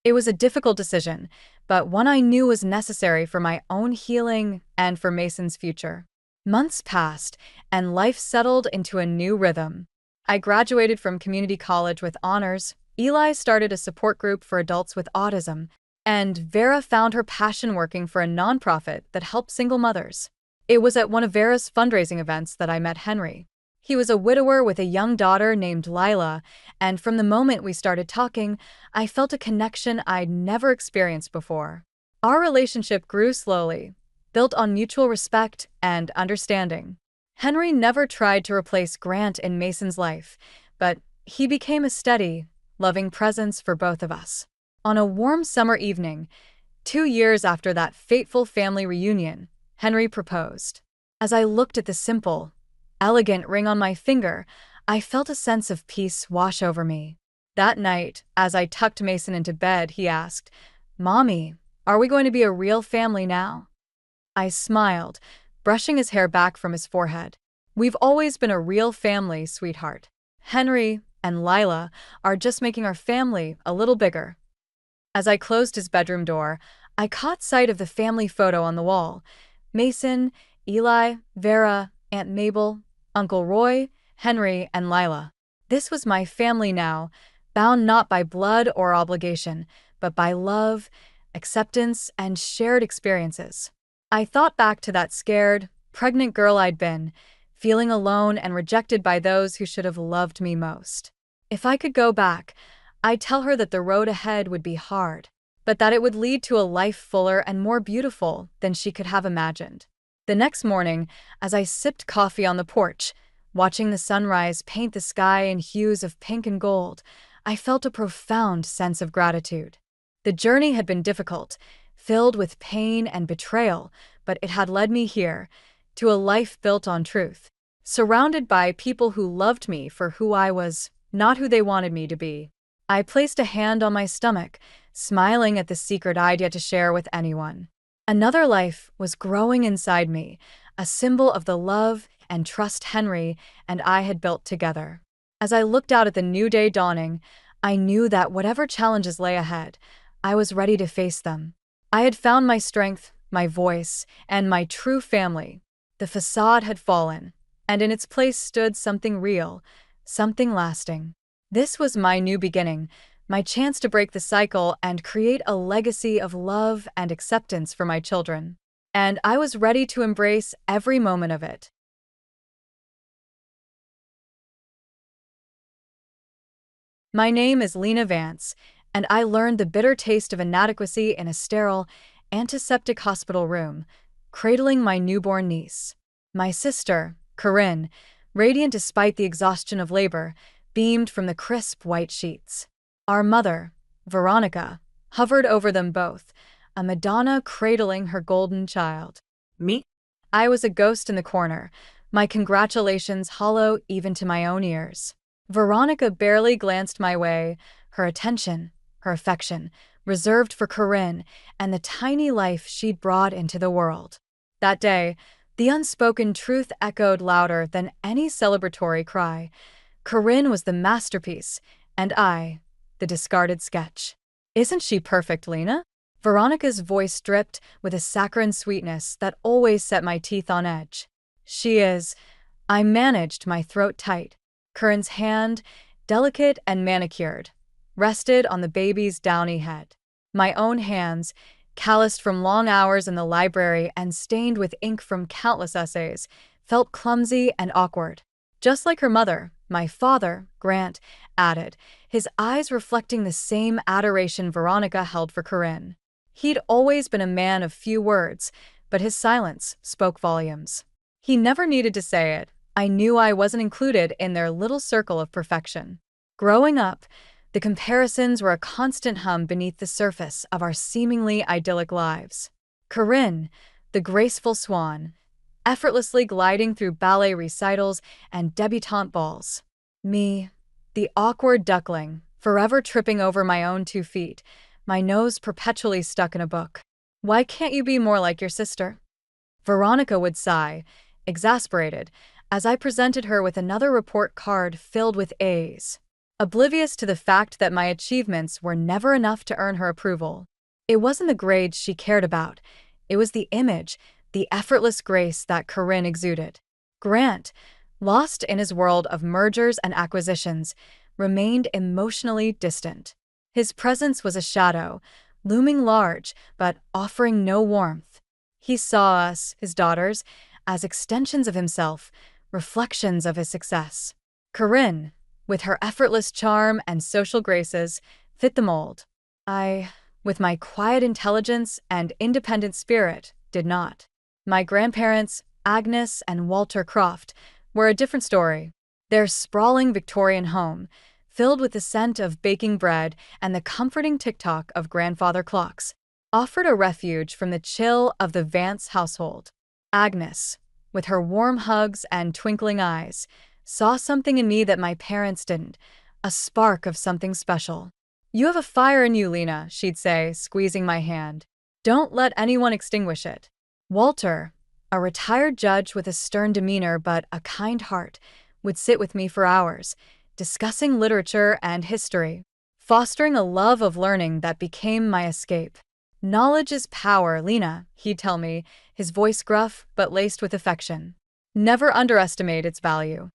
It was a difficult decision, but one I knew was necessary for my own healing and for Mason's future. Months passed, and life settled into a new rhythm. I graduated from community college with honors, Eli started a support group for adults with autism, and Vera found her passion working for a nonprofit that helped single mothers. It was at one of Vera's fundraising events that I met Henry. He was a widower with a young daughter named Lila, and from the moment we started talking, I felt a connection I'd never experienced before. Our relationship grew slowly, built on mutual respect and understanding. Henry never tried to replace Grant in Mason's life, but he became a steady, loving presence for both of us. On a warm summer evening, 2 years after that fateful family reunion, Henry proposed. As I looked at the simple, elegant ring on my finger, I felt a sense of peace wash over me. That night, as I tucked Mason into bed, he asked, "Mommy, are we going to be a real family now?" I smiled, brushing his hair back from his forehead. "We've always been a real family, sweetheart. Henry and Lila are just making our family a little bigger." As I closed his bedroom door, I caught sight of the family photo on the wall. Mason, Eli, Vera, Aunt Mabel, Uncle Roy, Henry, and Lila. This was my family now, bound not by blood or obligation, but by love, acceptance, and shared experiences. I thought back to that scared, pregnant girl I'd been, feeling alone and rejected by those who should have loved me most. If I could go back, I'd tell her that the road ahead would be hard, but that it would lead to a life fuller and more beautiful than she could have imagined. The next morning, as I sipped coffee on the porch, watching the sunrise paint the sky in hues of pink and gold, I felt a profound sense of gratitude. The journey had been difficult, filled with pain and betrayal, but it had led me here, to a life built on truth, surrounded by people who loved me for who I was, not who they wanted me to be. I placed a hand on my stomach, smiling at the secret I'd yet to share with anyone. Another life was growing inside me, a symbol of the love and trust Henry and I had built together. As I looked out at the new day dawning, I knew that whatever challenges lay ahead, I was ready to face them. I had found my strength, my voice, and my true family. The facade had fallen, and in its place stood something real, something lasting. This was my new beginning, my chance to break the cycle and create a legacy of love and acceptance for my children. And I was ready to embrace every moment of it. My name is Lena Vance, and I learned the bitter taste of inadequacy in a sterile, antiseptic hospital room, cradling my newborn niece. My sister, Corinne, radiant despite the exhaustion of labor, beamed from the crisp white sheets. Our mother, Veronica, hovered over them both, a Madonna cradling her golden child. Me? I was a ghost in the corner, my congratulations hollow even to my own ears. Veronica barely glanced my way, her attention, her affection, reserved for Corinne and the tiny life she'd brought into the world. That day, the unspoken truth echoed louder than any celebratory cry. Corinne was the masterpiece, and I, the discarded sketch. Isn't she perfect, Lena? Veronica's voice dripped with a saccharine sweetness that always set my teeth on edge. She is. I managed my throat tight. Corinne's hand, delicate and manicured, rested on the baby's downy head. My own hands, calloused from long hours in the library and stained with ink from countless essays, felt clumsy and awkward. Just like her mother, my father, Grant, added, his eyes reflecting the same adoration Veronica held for Corinne. He'd always been a man of few words, but his silence spoke volumes. He never needed to say it. I knew I wasn't included in their little circle of perfection. Growing up, the comparisons were a constant hum beneath the surface of our seemingly idyllic lives. Corinne, the graceful swan, effortlessly gliding through ballet recitals and debutante balls. Me, the awkward duckling, forever tripping over my own 2 feet, my nose perpetually stuck in a book. Why can't you be more like your sister? Veronica would sigh, exasperated, as I presented her with another report card filled with A's, oblivious to the fact that my achievements were never enough to earn her approval. It wasn't the grades she cared about, it was the image, the effortless grace that Corinne exuded. Grant, lost in his world of mergers and acquisitions, remained emotionally distant. His presence was a shadow, looming large but offering no warmth. He saw us, his daughters, as extensions of himself, reflections of his success. Corinne, with her effortless charm and social graces, fit the mold. I, with my quiet intelligence and independent spirit, did not. My grandparents, Agnes and Walter Croft, were a different story. Their sprawling Victorian home, filled with the scent of baking bread and the comforting tick-tock of grandfather clocks, offered a refuge from the chill of the Vance household. Agnes, with her warm hugs and twinkling eyes, saw something in me that my parents didn't, a spark of something special. "You have a fire in you, Lena," she'd say, squeezing my hand. "Don't let anyone extinguish it." Walter, a retired judge with a stern demeanor but a kind heart, would sit with me for hours, discussing literature and history, fostering a love of learning that became my escape. "Knowledge is power, Lena," he'd tell me, his voice gruff but laced with affection. Never underestimate its value.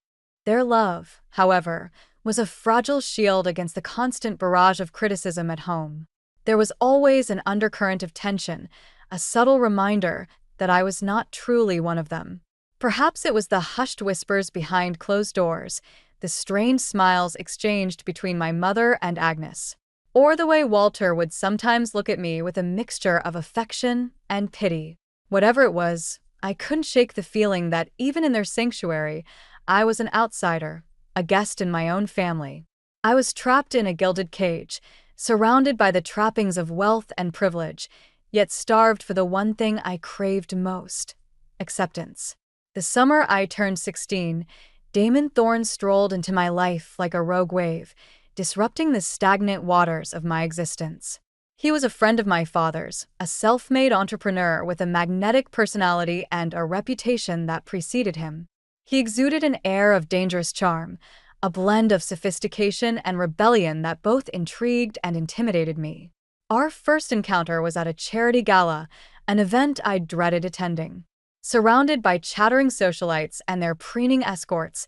Their love, however, was a fragile shield against the constant barrage of criticism at home. There was always an undercurrent of tension, a subtle reminder that I was not truly one of them. Perhaps it was the hushed whispers behind closed doors, the strained smiles exchanged between my mother and Agnes, or the way Walter would sometimes look at me with a mixture of affection and pity. Whatever it was, I couldn't shake the feeling that even in their sanctuary, I was an outsider, a guest in my own family. I was trapped in a gilded cage, surrounded by the trappings of wealth and privilege, yet starved for the one thing I craved most: acceptance. The summer I turned 16, Damon Thorne strolled into my life like a rogue wave, disrupting the stagnant waters of my existence. He was a friend of my father's, a self-made entrepreneur with a magnetic personality and a reputation that preceded him. He exuded an air of dangerous charm, a blend of sophistication and rebellion that both intrigued and intimidated me. Our first encounter was at a charity gala, an event I dreaded attending. Surrounded by chattering socialites and their preening escorts,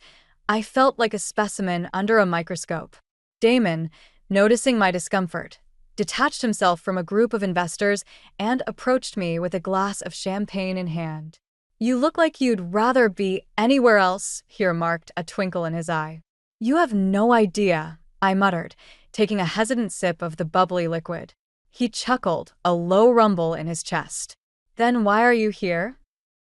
I felt like a specimen under a microscope. Damon, noticing my discomfort, detached himself from a group of investors and approached me with a glass of champagne in hand. "You look like you'd rather be anywhere else," he remarked, a twinkle in his eye. "You have no idea," I muttered, taking a hesitant sip of the bubbly liquid. He chuckled, a low rumble in his chest. "Then why are you here?"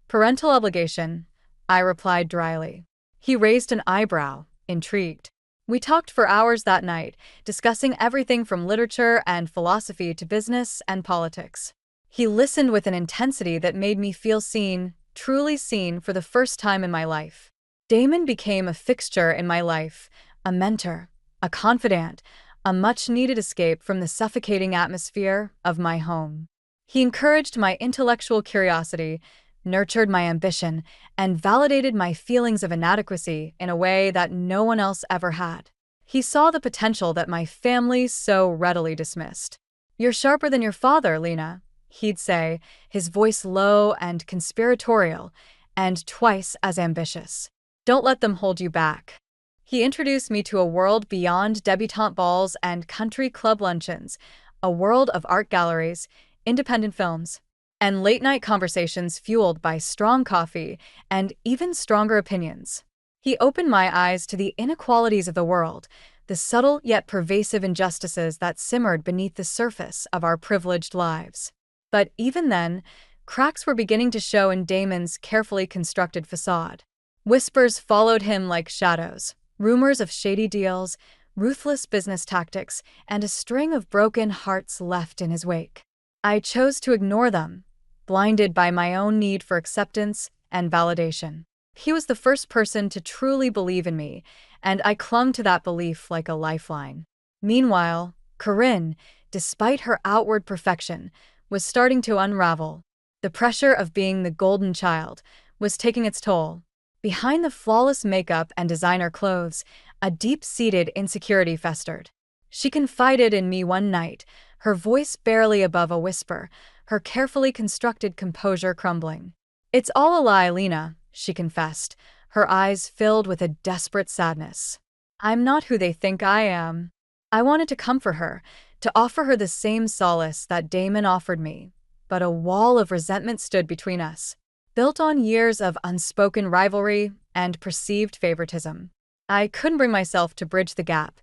"Parental obligation," I replied dryly. He raised an eyebrow, intrigued. We talked for hours that night, discussing everything from literature and philosophy to business and politics. He listened with an intensity that made me feel seen, truly seen, for the first time in my life. Damon became a fixture in my life, a mentor, a confidant, a much-needed escape from the suffocating atmosphere of my home. He encouraged my intellectual curiosity, nurtured my ambition, and validated my feelings of inadequacy in a way that no one else ever had. He saw the potential that my family so readily dismissed. "You're sharper than your father, Lena," he'd say, his voice low and conspiratorial, and twice as ambitious. "Don't let them hold you back." He introduced me to a world beyond debutante balls and country club luncheons, a world of art galleries, independent films, and late-night conversations fueled by strong coffee and even stronger opinions. He opened my eyes to the inequalities of the world, the subtle yet pervasive injustices that simmered beneath the surface of our privileged lives. But even then, cracks were beginning to show in Damon's carefully constructed facade. Whispers followed him like shadows, rumors of shady deals, ruthless business tactics, and a string of broken hearts left in his wake. I chose to ignore them, blinded by my own need for acceptance and validation. He was the first person to truly believe in me, and I clung to that belief like a lifeline. Meanwhile, Corinne, despite her outward perfection, was starting to unravel. The pressure of being the golden child was taking its toll. Behind the flawless makeup and designer clothes, a deep-seated insecurity festered. She confided in me one night, her voice barely above a whisper, her carefully constructed composure crumbling. "It's all a lie, Lena," she confessed, her eyes filled with a desperate sadness. "I'm not who they think I am." I wanted to comfort her, to offer her the same solace that Damon offered me, but a wall of resentment stood between us, built on years of unspoken rivalry and perceived favoritism. I couldn't bring myself to bridge the gap,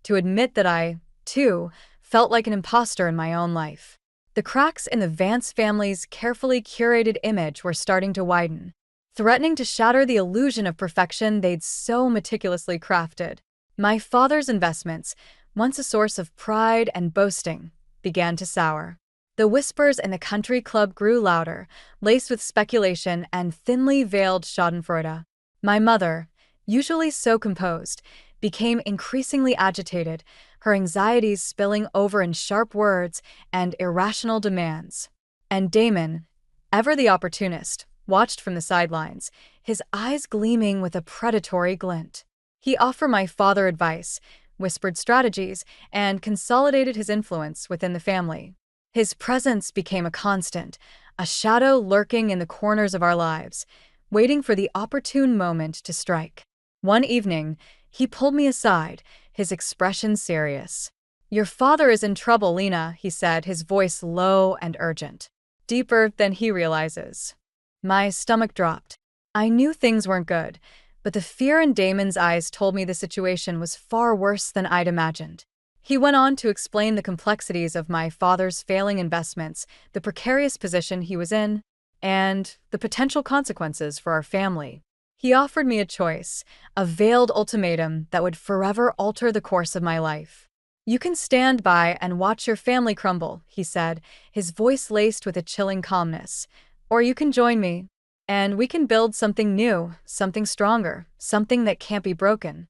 to admit that I, too, felt like an imposter in my own life. The cracks in the Vance family's carefully curated image were starting to widen, threatening to shatter the illusion of perfection they'd so meticulously crafted. My father's investments, once a source of pride and boasting, began to sour. The whispers in the country club grew louder, laced with speculation and thinly veiled schadenfreude. My mother, usually so composed, became increasingly agitated, her anxieties spilling over in sharp words and irrational demands. And Damon, ever the opportunist, watched from the sidelines, his eyes gleaming with a predatory glint. He offered my father advice, whispered strategies, and consolidated his influence within the family. His presence became a constant, a shadow lurking in the corners of our lives, waiting for the opportune moment to strike. One evening, he pulled me aside, his expression serious. "Your father is in trouble, Lena," he said, his voice low and urgent. "Deeper than he realizes." My stomach dropped. I knew things weren't good, but the fear in Damon's eyes told me the situation was far worse than I'd imagined. He went on to explain the complexities of my father's failing investments, the precarious position he was in, and the potential consequences for our family. He offered me a choice, a veiled ultimatum that would forever alter the course of my life. "You can stand by and watch your family crumble," he said, his voice laced with a chilling calmness. "Or you can join me, and we can build something new, something stronger, something that can't be broken."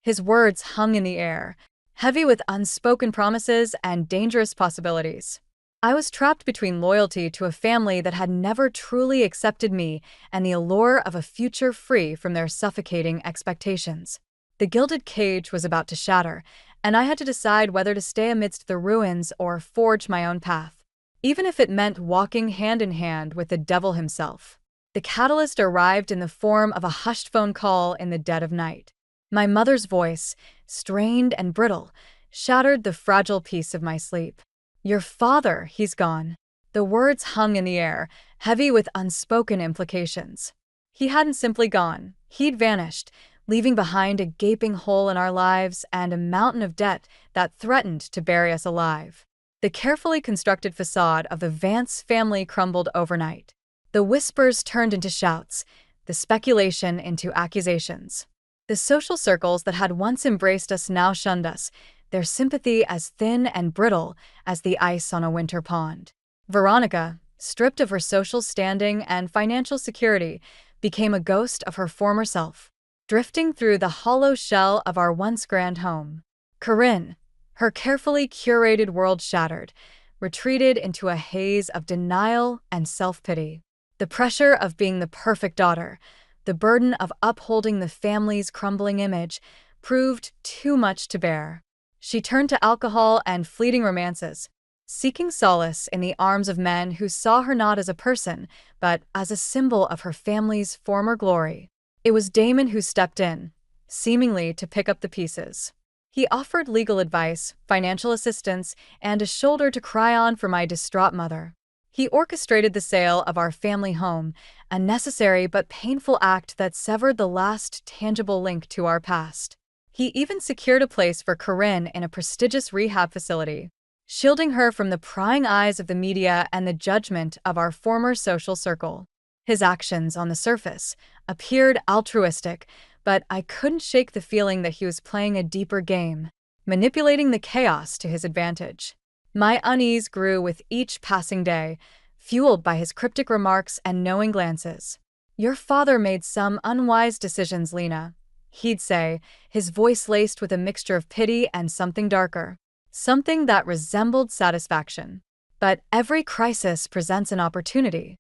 His words hung in the air, heavy with unspoken promises and dangerous possibilities. I was trapped between loyalty to a family that had never truly accepted me and the allure of a future free from their suffocating expectations. The gilded cage was about to shatter, and I had to decide whether to stay amidst the ruins or forge my own path, even if it meant walking hand in hand with the devil himself. The catalyst arrived in the form of a hushed phone call in the dead of night. My mother's voice, strained and brittle, shattered the fragile peace of my sleep. "Your father, he's gone." The words hung in the air, heavy with unspoken implications. He hadn't simply gone, he'd vanished, leaving behind a gaping hole in our lives and a mountain of debt that threatened to bury us alive. The carefully constructed facade of the Vance family crumbled overnight. The whispers turned into shouts, the speculation into accusations. The social circles that had once embraced us now shunned us, their sympathy as thin and brittle as the ice on a winter pond. Veronica, stripped of her social standing and financial security, became a ghost of her former self. drifting through the hollow shell of our once grand home. Corinne, her carefully curated world shattered, retreated into a haze of denial and self-pity. The pressure of being the perfect daughter, the burden of upholding the family's crumbling image, proved too much to bear. She turned to alcohol and fleeting romances, seeking solace in the arms of men who saw her not as a person, but as a symbol of her family's former glory. It was Damon who stepped in, seemingly to pick up the pieces. He offered legal advice, financial assistance, and a shoulder to cry on for my distraught mother. He orchestrated the sale of our family home, a necessary but painful act that severed the last tangible link to our past. He even secured a place for Corinne in a prestigious rehab facility, shielding her from the prying eyes of the media and the judgment of our former social circle. His actions, on the surface, appeared altruistic, but I couldn't shake the feeling that he was playing a deeper game, manipulating the chaos to his advantage. My unease grew with each passing day, fueled by his cryptic remarks and knowing glances. "Your father made some unwise decisions, Lena," he'd say, his voice laced with a mixture of pity and something darker, something that resembled satisfaction. But every crisis presents an opportunity.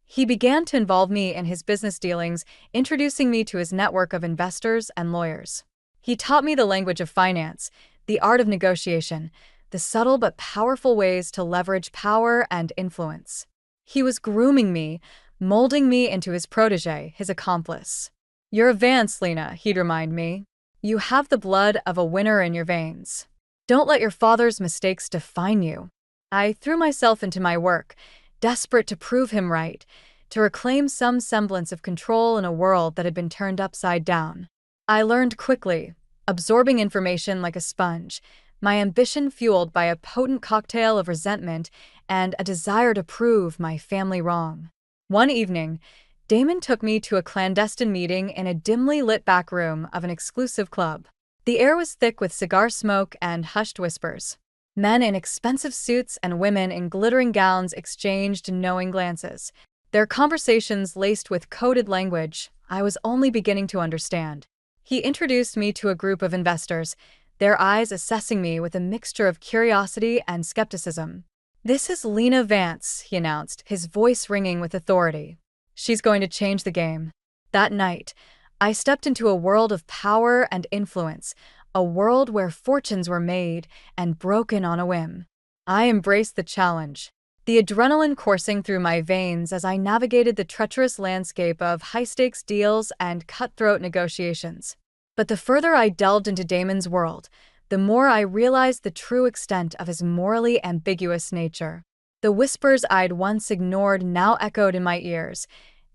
He began to involve me in his business dealings, introducing me to his network of investors and lawyers. He taught me the language of finance, the art of negotiation, the subtle but powerful ways to leverage power and influence. He was grooming me, molding me into his protege, his accomplice. "You're advanced, Lena," he'd remind me. "You have the blood of a winner in your veins. Don't let your father's mistakes define you." I threw myself into my work, desperate to prove him right, to reclaim some semblance of control in a world that had been turned upside down. I learned quickly, absorbing information like a sponge, my ambition fueled by a potent cocktail of resentment and a desire to prove my family wrong. One evening, Damon took me to a clandestine meeting in a dimly lit back room of an exclusive club. The air was thick with cigar smoke and hushed whispers. Men in expensive suits and women in glittering gowns exchanged knowing glances, their conversations laced with coded language I was only beginning to understand. He introduced me to a group of investors, their eyes assessing me with a mixture of curiosity and skepticism. "This is Lena Vance," he announced, his voice ringing with authority. "She's going to change the game." That night, I stepped into a world of power and influence, a world where fortunes were made and broken on a whim. I embraced the challenge, the adrenaline coursing through my veins as I navigated the treacherous landscape of high-stakes deals and cutthroat negotiations. But the further I delved into Damon's world, the more I realized the true extent of his morally ambiguous nature. The whispers I'd once ignored now echoed in my ears,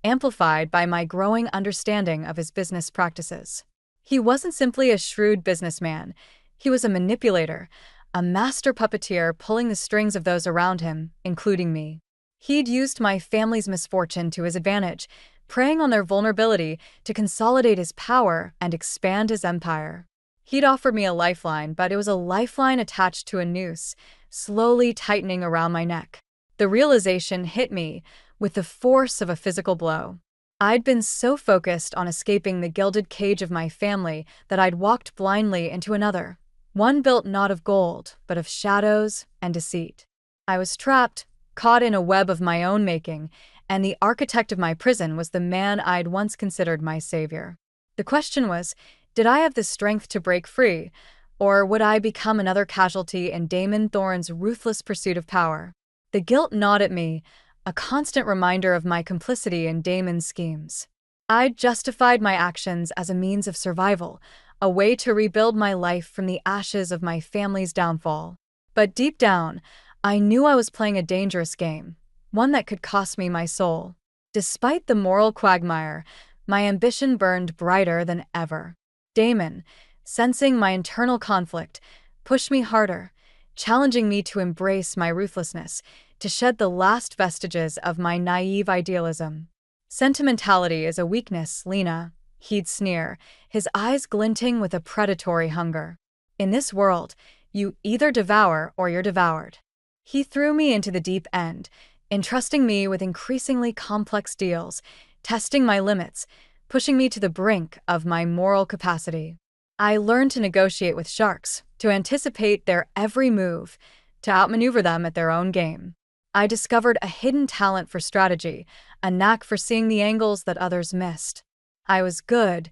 amplified by my growing understanding of his business practices. He wasn't simply a shrewd businessman. He was a manipulator, a master puppeteer pulling the strings of those around him, including me. He'd used my family's misfortune to his advantage, preying on their vulnerability to consolidate his power and expand his empire. He'd offered me a lifeline, but it was a lifeline attached to a noose, slowly tightening around my neck. The realization hit me with the force of a physical blow. I'd been so focused on escaping the gilded cage of my family that I'd walked blindly into another, one built not of gold, but of shadows and deceit. I was trapped, caught in a web of my own making, and the architect of my prison was the man I'd once considered my savior. The question was, did I have the strength to break free, or would I become another casualty in Damon Thorne's ruthless pursuit of power? The guilt gnawed at me, a constant reminder of my complicity in Damon's schemes. I'd justified my actions as a means of survival, a way to rebuild my life from the ashes of my family's downfall. But deep down, I knew I was playing a dangerous game, one that could cost me my soul. Despite the moral quagmire, my ambition burned brighter than ever. Damon, sensing my internal conflict, pushed me harder, challenging me to embrace my ruthlessness, to shed the last vestiges of my naive idealism. "Sentimentality is a weakness, Lena," he'd sneer, his eyes glinting with a predatory hunger. "In this world, you either devour or you're devoured." He threw me into the deep end, entrusting me with increasingly complex deals, testing my limits, pushing me to the brink of my moral capacity. I learned to negotiate with sharks, to anticipate their every move, to outmaneuver them at their own game. I discovered a hidden talent for strategy, a knack for seeing the angles that others missed. I was good,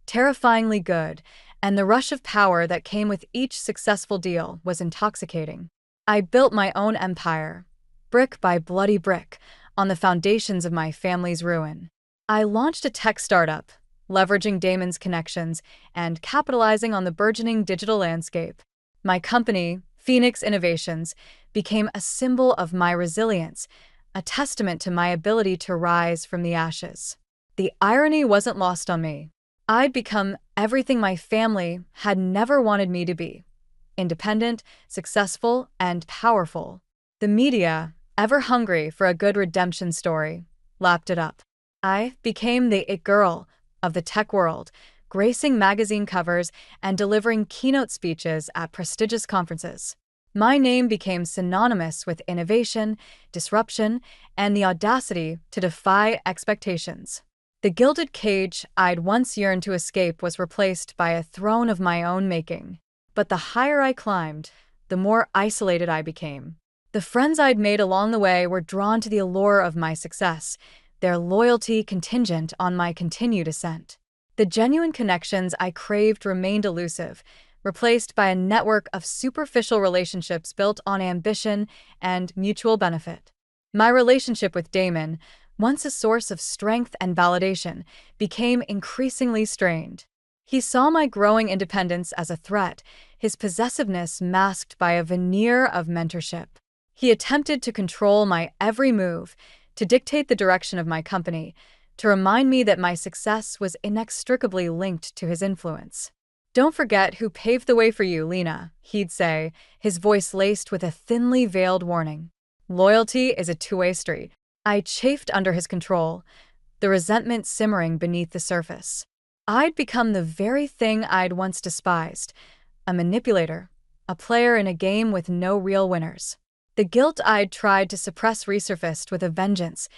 terrifyingly good, and the rush of power that came with each successful deal was intoxicating. I built my own empire, brick by bloody brick, on the foundations of my family's ruin. I launched a tech startup, leveraging Damon's connections and capitalizing on the burgeoning digital landscape. My company, Phoenix Innovations, became a symbol of my resilience, a testament to my ability to rise from the ashes. The irony wasn't lost on me. I'd become everything my family had never wanted me to be: independent, successful, and powerful. The media, ever hungry for a good redemption story, lapped it up. I became the it girl of the tech world, gracing magazine covers and delivering keynote speeches at prestigious conferences. My name became synonymous with innovation, disruption, and the audacity to defy expectations. The gilded cage I'd once yearned to escape was replaced by a throne of my own making. But the higher I climbed, the more isolated I became. The friends I'd made along the way were drawn to the allure of my success, their loyalty contingent on my continued ascent. The genuine connections I craved remained elusive, replaced by a network of superficial relationships built on ambition and mutual benefit. My relationship with Damon, once a source of strength and validation, became increasingly strained. He saw my growing independence as a threat, his possessiveness masked by a veneer of mentorship. He attempted to control my every move, to dictate the direction of my company, to remind me that my success was inextricably linked to his influence. "Don't forget who paved the way for you, Lena," he'd say, his voice laced with a thinly veiled warning. Loyalty is a two-way street. I chafed under his control, the resentment simmering beneath the surface. I'd become the very thing I'd once despised: a manipulator, a player in a game with no real winners. The guilt I'd tried to suppress resurfaced with a vengeance,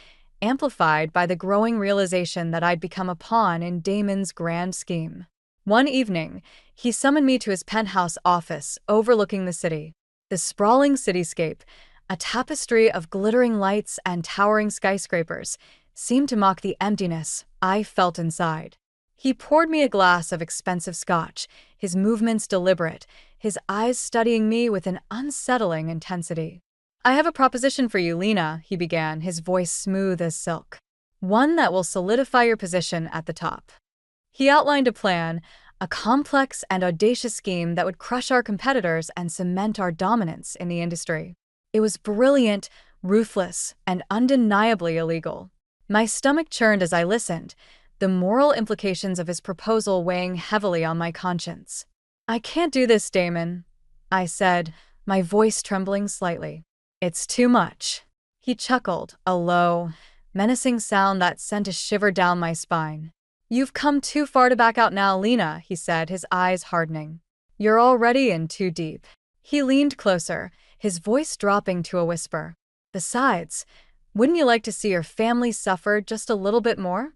amplified by the growing realization that I'd become a pawn in Damon's grand scheme. One evening, he summoned me to his penthouse office overlooking the city. The sprawling cityscape, a tapestry of glittering lights and towering skyscrapers, seemed to mock the emptiness I felt inside. He poured me a glass of expensive scotch, his movements deliberate, his eyes studying me with an unsettling intensity. "I have a proposition for you, Lena," he began, his voice smooth as silk. "One that will solidify your position at the top." He outlined a plan, a complex and audacious scheme that would crush our competitors and cement our dominance in the industry. It was brilliant, ruthless, and undeniably illegal. My stomach churned as I listened, the moral implications of his proposal weighing heavily on my conscience. "I can't do this, Damon," I said, my voice trembling slightly. "It's too much." He chuckled, a low, menacing sound that sent a shiver down my spine. "You've come too far to back out now, Lena," he said, his eyes hardening. "You're already in too deep." He leaned closer, his voice dropping to a whisper. "Besides, wouldn't you like to see your family suffer just a little bit more?"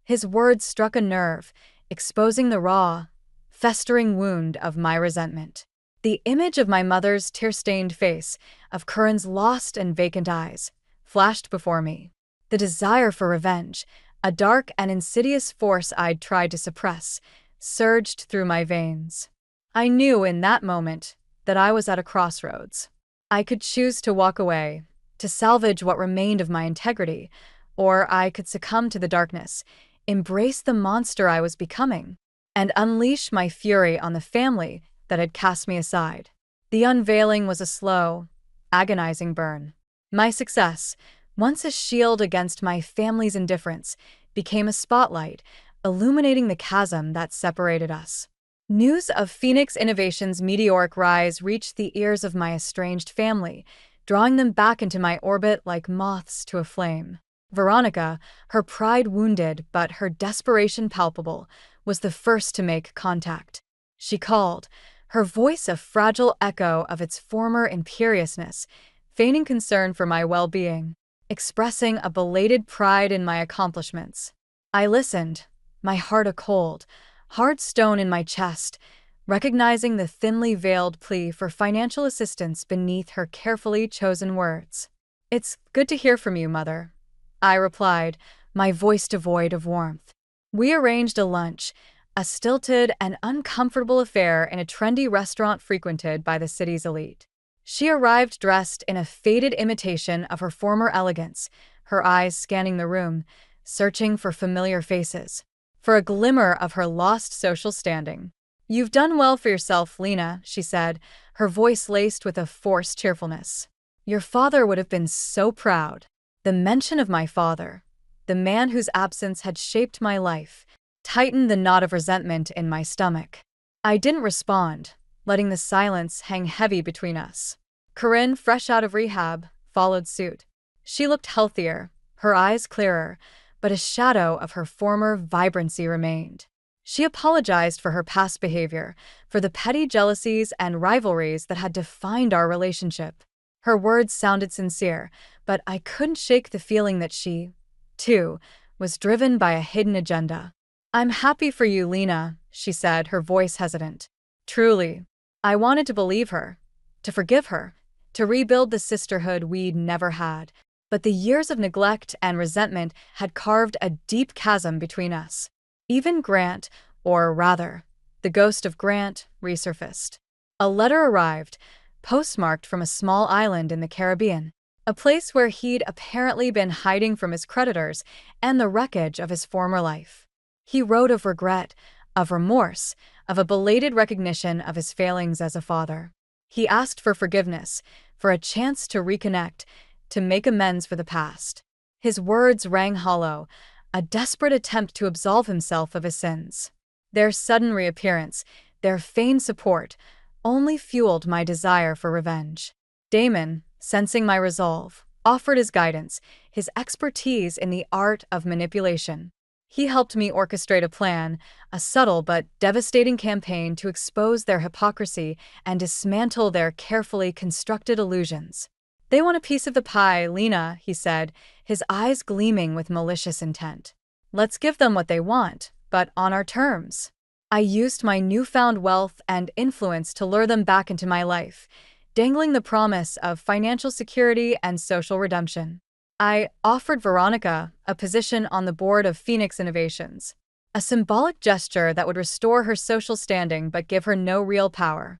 His words struck a nerve, exposing the raw, festering wound of my resentment. The image of my mother's tear-stained face, of Curran's lost and vacant eyes, flashed before me. The desire for revenge, a dark and insidious force I'd tried to suppress, surged through my veins. I knew in that moment that I was at a crossroads. I could choose to walk away, to salvage what remained of my integrity, or I could succumb to the darkness, embrace the monster I was becoming, and unleash my fury on the family that had cast me aside. The unveiling was a slow, agonizing burn. My success, once a shield against my family's indifference, became a spotlight, illuminating the chasm that separated us. News of Phoenix Innovations' meteoric rise reached the ears of my estranged family, drawing them back into my orbit like moths to a flame. Veronica, her pride wounded but her desperation palpable, was the first to make contact. She called, her voice a fragile echo of its former imperiousness, feigning concern for my well-being, expressing a belated pride in my accomplishments. I listened, my heart a cold, hard stone in my chest, recognizing the thinly veiled plea for financial assistance beneath her carefully chosen words. "It's good to hear from you, Mother," I replied, my voice devoid of warmth. We arranged a lunch, a stilted and uncomfortable affair in a trendy restaurant frequented by the city's elite. She arrived dressed in a faded imitation of her former elegance, her eyes scanning the room, searching for familiar faces, for a glimmer of her lost social standing. "You've done well for yourself, Lena," she said, her voice laced with a forced cheerfulness. "Your father would have been so proud." The mention of my father, the man whose absence had shaped my life, tightened the knot of resentment in my stomach. I didn't respond, letting the silence hang heavy between us. Corinne, fresh out of rehab, followed suit. She looked healthier, her eyes clearer, but a shadow of her former vibrancy remained. She apologized for her past behavior, for the petty jealousies and rivalries that had defined our relationship. Her words sounded sincere, but I couldn't shake the feeling that she, too, was driven by a hidden agenda. "I'm happy for you, Lena," she said, her voice hesitant. Truly, I wanted to believe her, to forgive her, to rebuild the sisterhood we'd never had. But the years of neglect and resentment had carved a deep chasm between us. Even Grant, or rather, the ghost of Grant, resurfaced. A letter arrived, postmarked from a small island in the Caribbean, a place where he'd apparently been hiding from his creditors and the wreckage of his former life. He wrote of regret, of remorse, of a belated recognition of his failings as a father. He asked for forgiveness, for a chance to reconnect, to make amends for the past. His words rang hollow, a desperate attempt to absolve himself of his sins. Their sudden reappearance, their feigned support, only fueled my desire for revenge. Damon, sensing my resolve, offered his guidance, his expertise in the art of manipulation. He helped me orchestrate a plan, a subtle but devastating campaign to expose their hypocrisy and dismantle their carefully constructed illusions. "They want a piece of the pie, Lena," he said, his eyes gleaming with malicious intent. "Let's give them what they want, but on our terms." I used my newfound wealth and influence to lure them back into my life, dangling the promise of financial security and social redemption. I offered Veronica a position on the board of Phoenix Innovations, a symbolic gesture that would restore her social standing but give her no real power.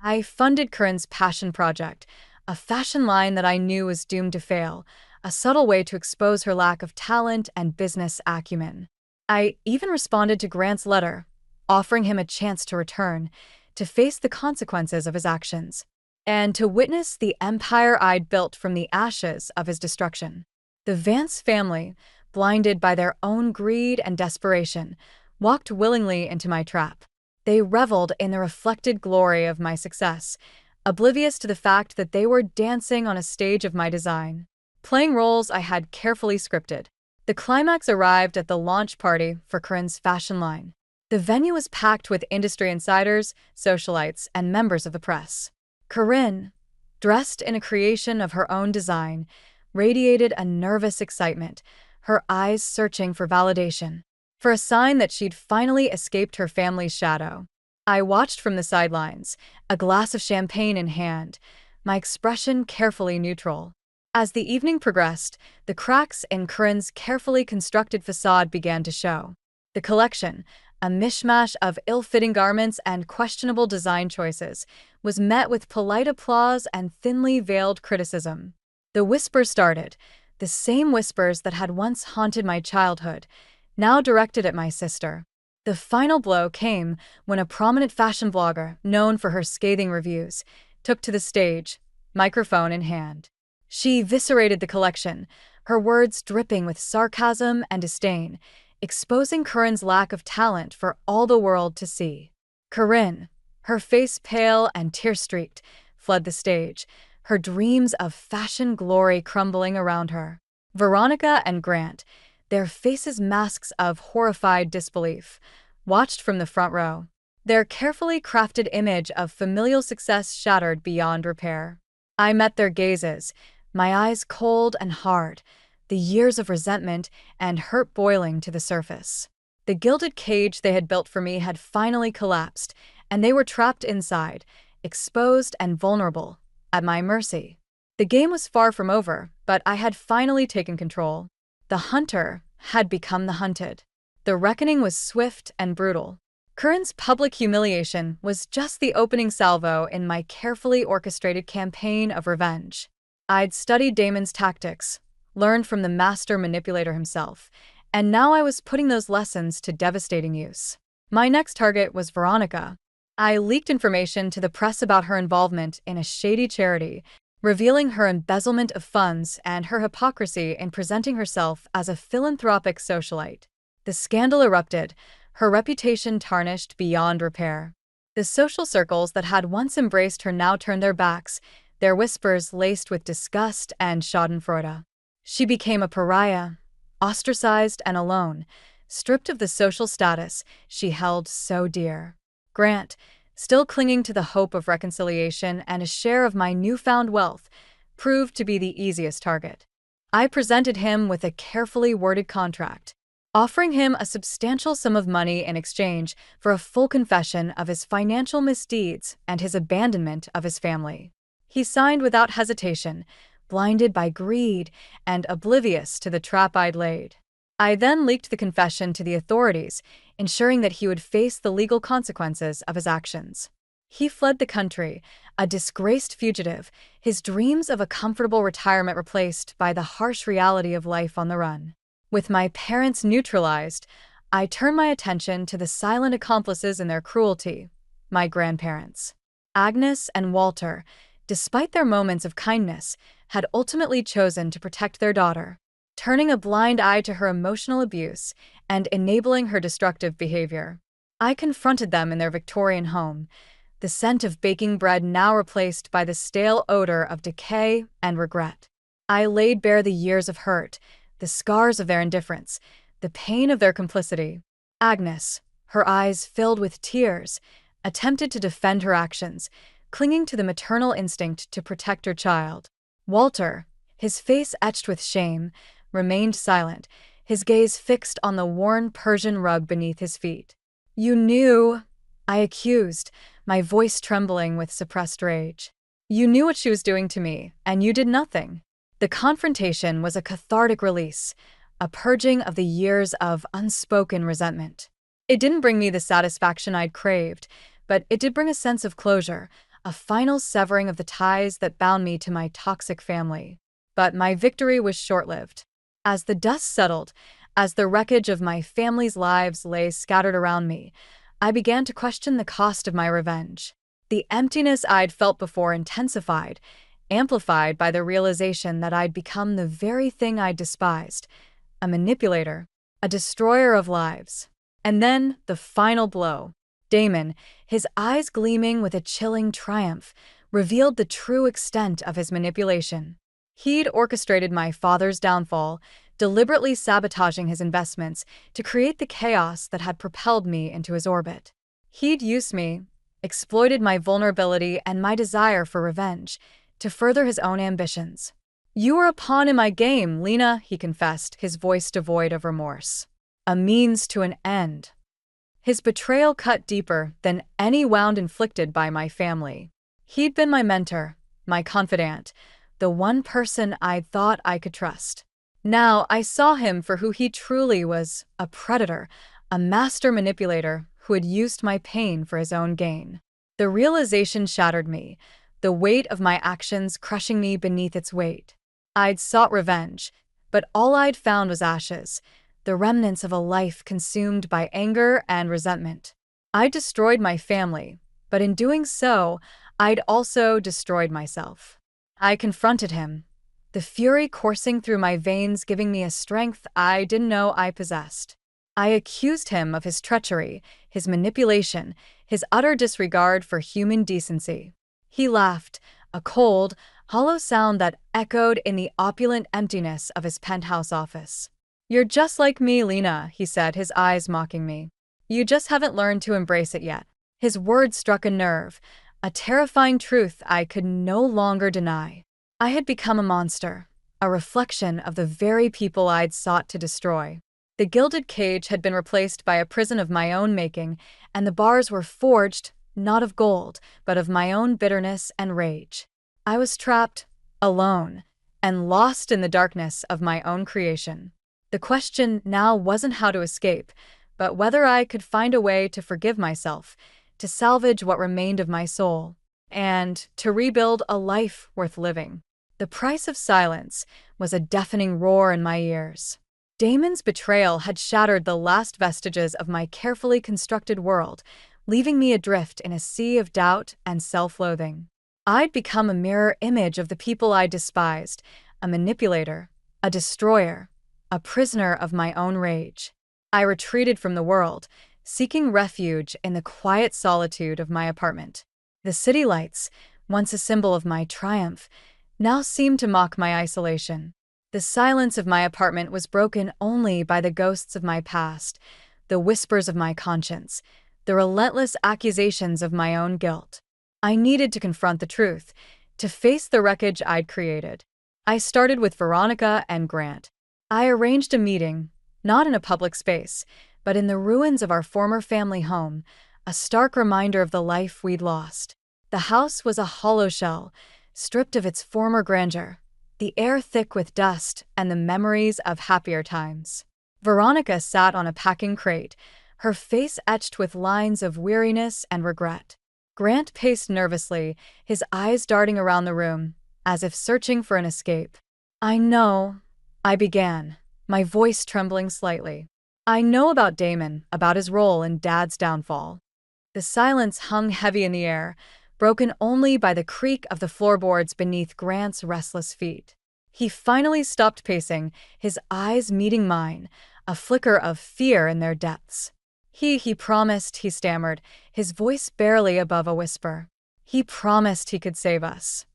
I funded Corinne's passion project, a fashion line that I knew was doomed to fail, a subtle way to expose her lack of talent and business acumen. I even responded to Grant's letter, offering him a chance to return, to face the consequences of his actions, and to witness the empire I'd built from the ashes of his destruction. The Vance family, blinded by their own greed and desperation, walked willingly into my trap. They reveled in the reflected glory of my success, oblivious to the fact that they were dancing on a stage of my design, playing roles I had carefully scripted. The climax arrived at the launch party for Corinne's fashion line. The venue was packed with industry insiders, socialites, and members of the press. Corinne, dressed in a creation of her own design, radiated a nervous excitement, her eyes searching for validation, for a sign that she'd finally escaped her family's shadow. I watched from the sidelines, a glass of champagne in hand, my expression carefully neutral. As the evening progressed, the cracks in Corinne's carefully constructed facade began to show. The collection, a mishmash of ill-fitting garments and questionable design choices, was met with polite applause and thinly veiled criticism. The whispers started, the same whispers that had once haunted my childhood, now directed at my sister. The final blow came when a prominent fashion blogger, known for her scathing reviews, took to the stage, microphone in hand. She eviscerated the collection, her words dripping with sarcasm and disdain, exposing Corinne's lack of talent for all the world to see. Corinne, her face pale and tear-streaked, fled the stage, her dreams of fashion glory crumbling around her. Veronica and Grant, their faces masks of horrified disbelief, watched from the front row, their carefully crafted image of familial success shattered beyond repair. I met their gazes, my eyes cold and hard, the years of resentment and hurt boiling to the surface. The gilded cage they had built for me had finally collapsed, and they were trapped inside, exposed and vulnerable, at my mercy. The game was far from over, but I had finally taken control. The hunter had become the hunted. The reckoning was swift and brutal. Curran's public humiliation was just the opening salvo in my carefully orchestrated campaign of revenge. I'd studied Damon's tactics, learned from the master manipulator himself, and now I was putting those lessons to devastating use. My next target was Veronica. I leaked information to the press about her involvement in a shady charity, revealing her embezzlement of funds and her hypocrisy in presenting herself as a philanthropic socialite. The scandal erupted, her reputation tarnished beyond repair. The social circles that had once embraced her now turned their backs, their whispers laced with disgust and schadenfreude. She became a pariah, ostracized and alone, stripped of the social status she held so dear. Grant, still clinging to the hope of reconciliation and a share of my newfound wealth, proved to be the easiest target. I presented him with a carefully worded contract, offering him a substantial sum of money in exchange for a full confession of his financial misdeeds and his abandonment of his family. He signed without hesitation, blinded by greed and oblivious to the trap I'd laid. I then leaked the confession to the authorities, ensuring that he would face the legal consequences of his actions. He fled the country, a disgraced fugitive, his dreams of a comfortable retirement replaced by the harsh reality of life on the run. With my parents neutralized, I turned my attention to the silent accomplices in their cruelty, my grandparents. Agnes and Walter, despite their moments of kindness, had ultimately chosen to protect their daughter, turning a blind eye to her emotional abuse and enabling her destructive behavior. I confronted them in their Victorian home, the scent of baking bread now replaced by the stale odor of decay and regret. I laid bare the years of hurt, the scars of their indifference, the pain of their complicity. Agnes, her eyes filled with tears, attempted to defend her actions, clinging to the maternal instinct to protect her child. Walter, his face etched with shame, remained silent, his gaze fixed on the worn Persian rug beneath his feet. "You knew," I accused, my voice trembling with suppressed rage. "You knew what she was doing to me, and you did nothing." The confrontation was a cathartic release, a purging of the years of unspoken resentment. It didn't bring me the satisfaction I'd craved, but it did bring a sense of closure, a final severing of the ties that bound me to my toxic family. But my victory was short-lived. As the dust settled, as the wreckage of my family's lives lay scattered around me, I began to question the cost of my revenge. The emptiness I'd felt before intensified, amplified by the realization that I'd become the very thing I despised, a manipulator, a destroyer of lives. And then, the final blow. Damon, his eyes gleaming with a chilling triumph, revealed the true extent of his manipulation. He'd orchestrated my father's downfall, deliberately sabotaging his investments to create the chaos that had propelled me into his orbit. He'd used me, exploited my vulnerability and my desire for revenge, to further his own ambitions. "You were a pawn in my game, Lena," he confessed, his voice devoid of remorse. "A means to an end." His betrayal cut deeper than any wound inflicted by my family. He'd been my mentor, my confidant, the one person I'd thought I could trust. Now I saw him for who he truly was, a predator, a master manipulator who had used my pain for his own gain. The realization shattered me, the weight of my actions crushing me beneath its weight. I'd sought revenge, but all I'd found was ashes, the remnants of a life consumed by anger and resentment. I destroyed my family, but in doing so, I'd also destroyed myself. I confronted him, the fury coursing through my veins giving me a strength I didn't know I possessed. I accused him of his treachery, his manipulation, his utter disregard for human decency. He laughed, a cold, hollow sound that echoed in the opulent emptiness of his penthouse office. "You're just like me, Lena," he said, his eyes mocking me. "You just haven't learned to embrace it yet." His words struck a nerve, a terrifying truth I could no longer deny. I had become a monster, a reflection of the very people I'd sought to destroy. The gilded cage had been replaced by a prison of my own making, and the bars were forged, not of gold, but of my own bitterness and rage. I was trapped, alone, and lost in the darkness of my own creation. The question now wasn't how to escape, but whether I could find a way to forgive myself, to salvage what remained of my soul, and to rebuild a life worth living. The price of silence was a deafening roar in my ears. Damon's betrayal had shattered the last vestiges of my carefully constructed world, leaving me adrift in a sea of doubt and self-loathing. I'd become a mirror image of the people I despised, a manipulator, a destroyer, a prisoner of my own rage. I retreated from the world, seeking refuge in the quiet solitude of my apartment. The city lights, once a symbol of my triumph, now seemed to mock my isolation. The silence of my apartment was broken only by the ghosts of my past, the whispers of my conscience, the relentless accusations of my own guilt. I needed to confront the truth, to face the wreckage I'd created. I started with Veronica and Grant. I arranged a meeting, not in a public space, but in the ruins of our former family home, a stark reminder of the life we'd lost. The house was a hollow shell, stripped of its former grandeur, the air thick with dust and the memories of happier times. Veronica sat on a packing crate, her face etched with lines of weariness and regret. Grant paced nervously, his eyes darting around the room, as if searching for an escape. "I know," I began, my voice trembling slightly. "I know about Damon, about his role in Dad's downfall." The silence hung heavy in the air, broken only by the creak of the floorboards beneath Grant's restless feet. He finally stopped pacing, his eyes meeting mine, a flicker of fear in their depths. He promised," he stammered, his voice barely above a whisper. "He promised he could save us."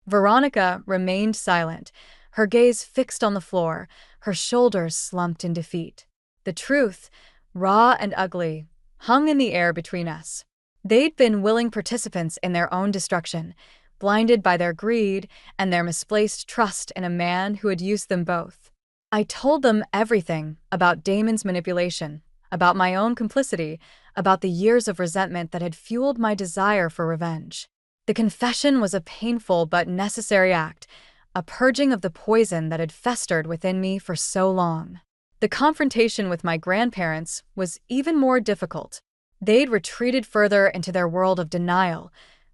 Veronica remained silent, her gaze fixed on the floor, her shoulders slumped in defeat. The truth, raw and ugly, hung in the air between us. They'd been willing participants in their own destruction, blinded by their greed and their misplaced trust in a man who had used them both. I told them everything about Damon's manipulation, about my own complicity, about the years of resentment that had fueled my desire for revenge. The confession was a painful but necessary act, a purging of the poison that had festered within me for so long. The confrontation with my grandparents was even more difficult. They'd retreated further into their world of denial,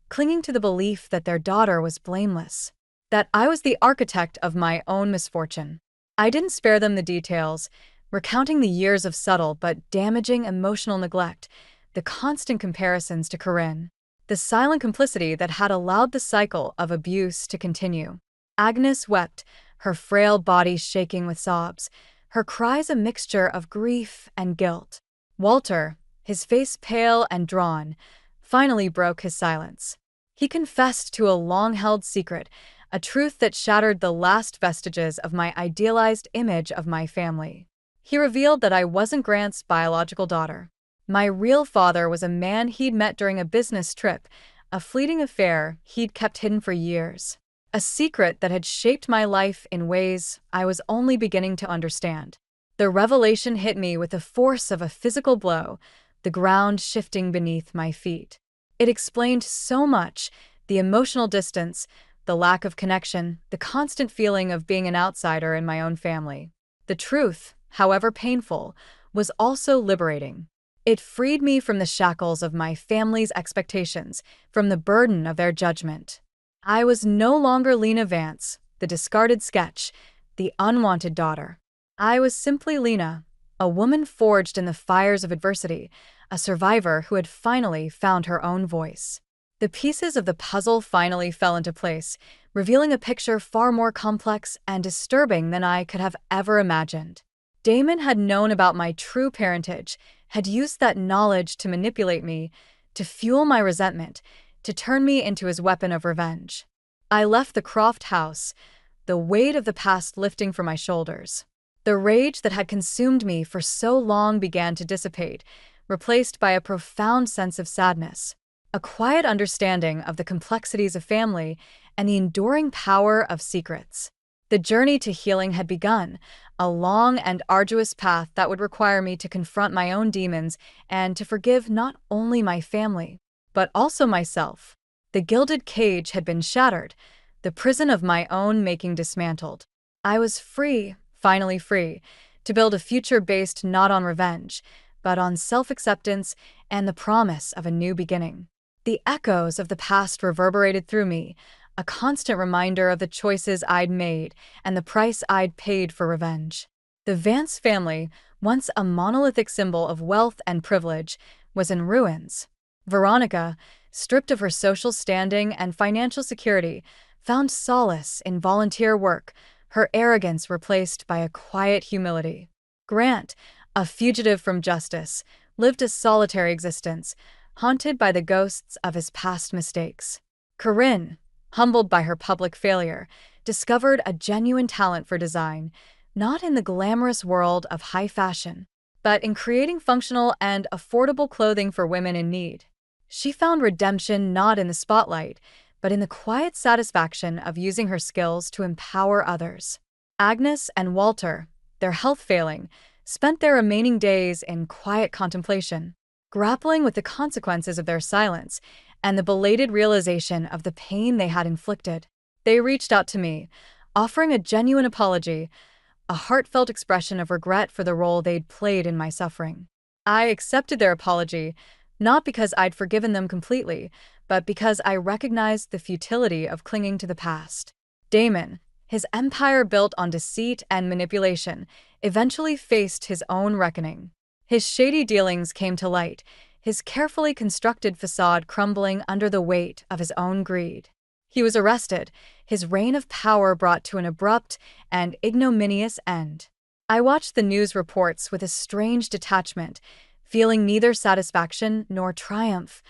clinging to the belief that their daughter was blameless, that I was the architect of my own misfortune. I didn't spare them the details, recounting the years of subtle but damaging emotional neglect, the constant comparisons to Corinne, the silent complicity that had allowed the cycle of abuse to continue. Agnes wept, her frail body shaking with sobs, her cries a mixture of grief and guilt. Walter, his face pale and drawn, finally broke his silence. He confessed to a long-held secret, a truth that shattered the last vestiges of my idealized image of my family. He revealed that I wasn't Grant's biological daughter. My real father was a man he'd met during a business trip, a fleeting affair he'd kept hidden for years. A secret that had shaped my life in ways I was only beginning to understand. The revelation hit me with the force of a physical blow, the ground shifting beneath my feet. It explained so much, the emotional distance, the lack of connection, the constant feeling of being an outsider in my own family. The truth, however painful, was also liberating. It freed me from the shackles of my family's expectations, from the burden of their judgment. I was no longer Lena Vance, the discarded sketch, the unwanted daughter. I was simply Lena, a woman forged in the fires of adversity, a survivor who had finally found her own voice. The pieces of the puzzle finally fell into place, revealing a picture far more complex and disturbing than I could have ever imagined. Damon had known about my true parentage, had used that knowledge to manipulate me, to fuel my resentment, to turn me into his weapon of revenge. I left the Croft house, the weight of the past lifting from my shoulders. The rage that had consumed me for so long began to dissipate, replaced by a profound sense of sadness, a quiet understanding of the complexities of family and the enduring power of secrets. The journey to healing had begun, a long and arduous path that would require me to confront my own demons and to forgive not only my family, but also myself. The gilded cage had been shattered, the prison of my own making dismantled. I was free, finally free, to build a future based not on revenge, but on self-acceptance and the promise of a new beginning. The echoes of the past reverberated through me, a constant reminder of the choices I'd made and the price I'd paid for revenge. The Vance family, once a monolithic symbol of wealth and privilege, was in ruins. Veronica, stripped of her social standing and financial security, found solace in volunteer work, her arrogance replaced by a quiet humility. Grant, a fugitive from justice, lived a solitary existence, haunted by the ghosts of his past mistakes. Corinne, humbled by her public failure, discovered a genuine talent for design, not in the glamorous world of high fashion, but in creating functional and affordable clothing for women in need. She found redemption not in the spotlight, but in the quiet satisfaction of using her skills to empower others. Agnes and Walter, their health failing, spent their remaining days in quiet contemplation, grappling with the consequences of their silence and the belated realization of the pain they had inflicted. They reached out to me, offering a genuine apology, a heartfelt expression of regret for the role they'd played in my suffering. I accepted their apology, not because I'd forgiven them completely, but because I recognized the futility of clinging to the past. Damon, his empire built on deceit and manipulation, eventually faced his own reckoning. His shady dealings came to light, his carefully constructed facade crumbling under the weight of his own greed. He was arrested, his reign of power brought to an abrupt and ignominious end. I watched the news reports with a strange detachment, feeling neither satisfaction nor triumph,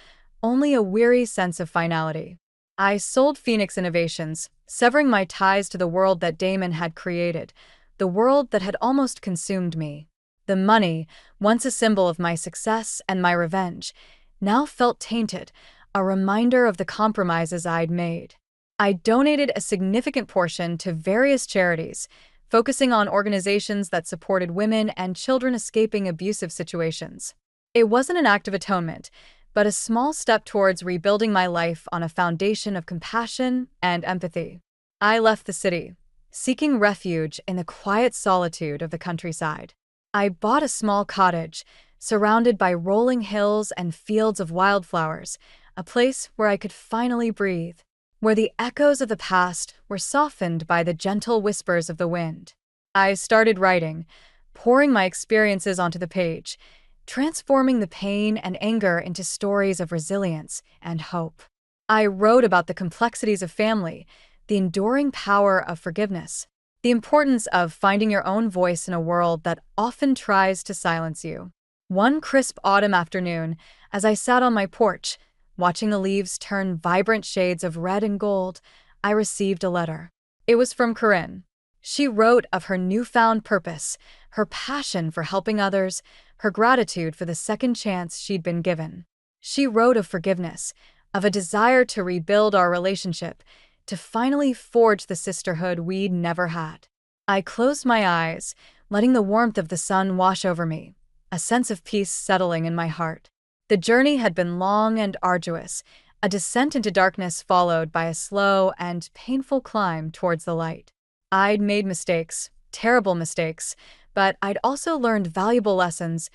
only a weary sense of finality. I sold Phoenix Innovations, severing my ties to the world that Damon had created, the world that had almost consumed me. The money, once a symbol of my success and my revenge, now felt tainted, a reminder of the compromises I'd made. I donated a significant portion to various charities, focusing on organizations that supported women and children escaping abusive situations. It wasn't an act of atonement, but a small step towards rebuilding my life on a foundation of compassion and empathy. I left the city, seeking refuge in the quiet solitude of the countryside. I bought a small cottage, surrounded by rolling hills and fields of wildflowers, a place where I could finally breathe, where the echoes of the past were softened by the gentle whispers of the wind. I started writing, pouring my experiences onto the page, transforming the pain and anger into stories of resilience and hope. I wrote about the complexities of family, the enduring power of forgiveness, the importance of finding your own voice in a world that often tries to silence you. One crisp autumn afternoon, as I sat on my porch, watching the leaves turn vibrant shades of red and gold, I received a letter. It was from Corinne. She wrote of her newfound purpose, her passion for helping others, her gratitude for the second chance she'd been given. She wrote of forgiveness, of a desire to rebuild our relationship, to finally forge the sisterhood we'd never had. I closed my eyes, letting the warmth of the sun wash over me, a sense of peace settling in my heart. The journey had been long and arduous, a descent into darkness followed by a slow and painful climb towards the light. I'd made mistakes, terrible mistakes, but I'd also learned valuable lessons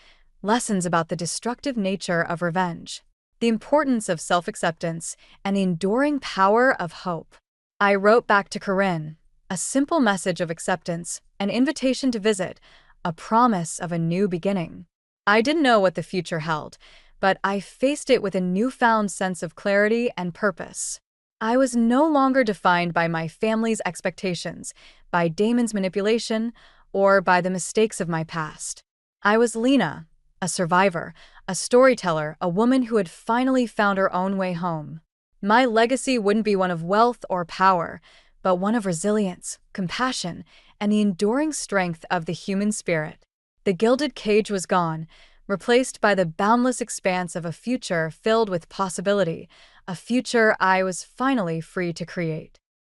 about the destructive nature of revenge, the importance of self-acceptance, and the enduring power of hope. I wrote back to Corinne, a simple message of acceptance, an invitation to visit, a promise of a new beginning. I didn't know what the future held, but I faced it with a newfound sense of clarity and purpose. I was no longer defined by my family's expectations, by Damon's manipulation, or by the mistakes of my past. I was Lena, a survivor, a storyteller, a woman who had finally found her own way home. My legacy wouldn't be one of wealth or power, but one of resilience, compassion, and the enduring strength of the human spirit. The gilded cage was gone, replaced by the boundless expanse of a future filled with possibility, a future I was finally free to create.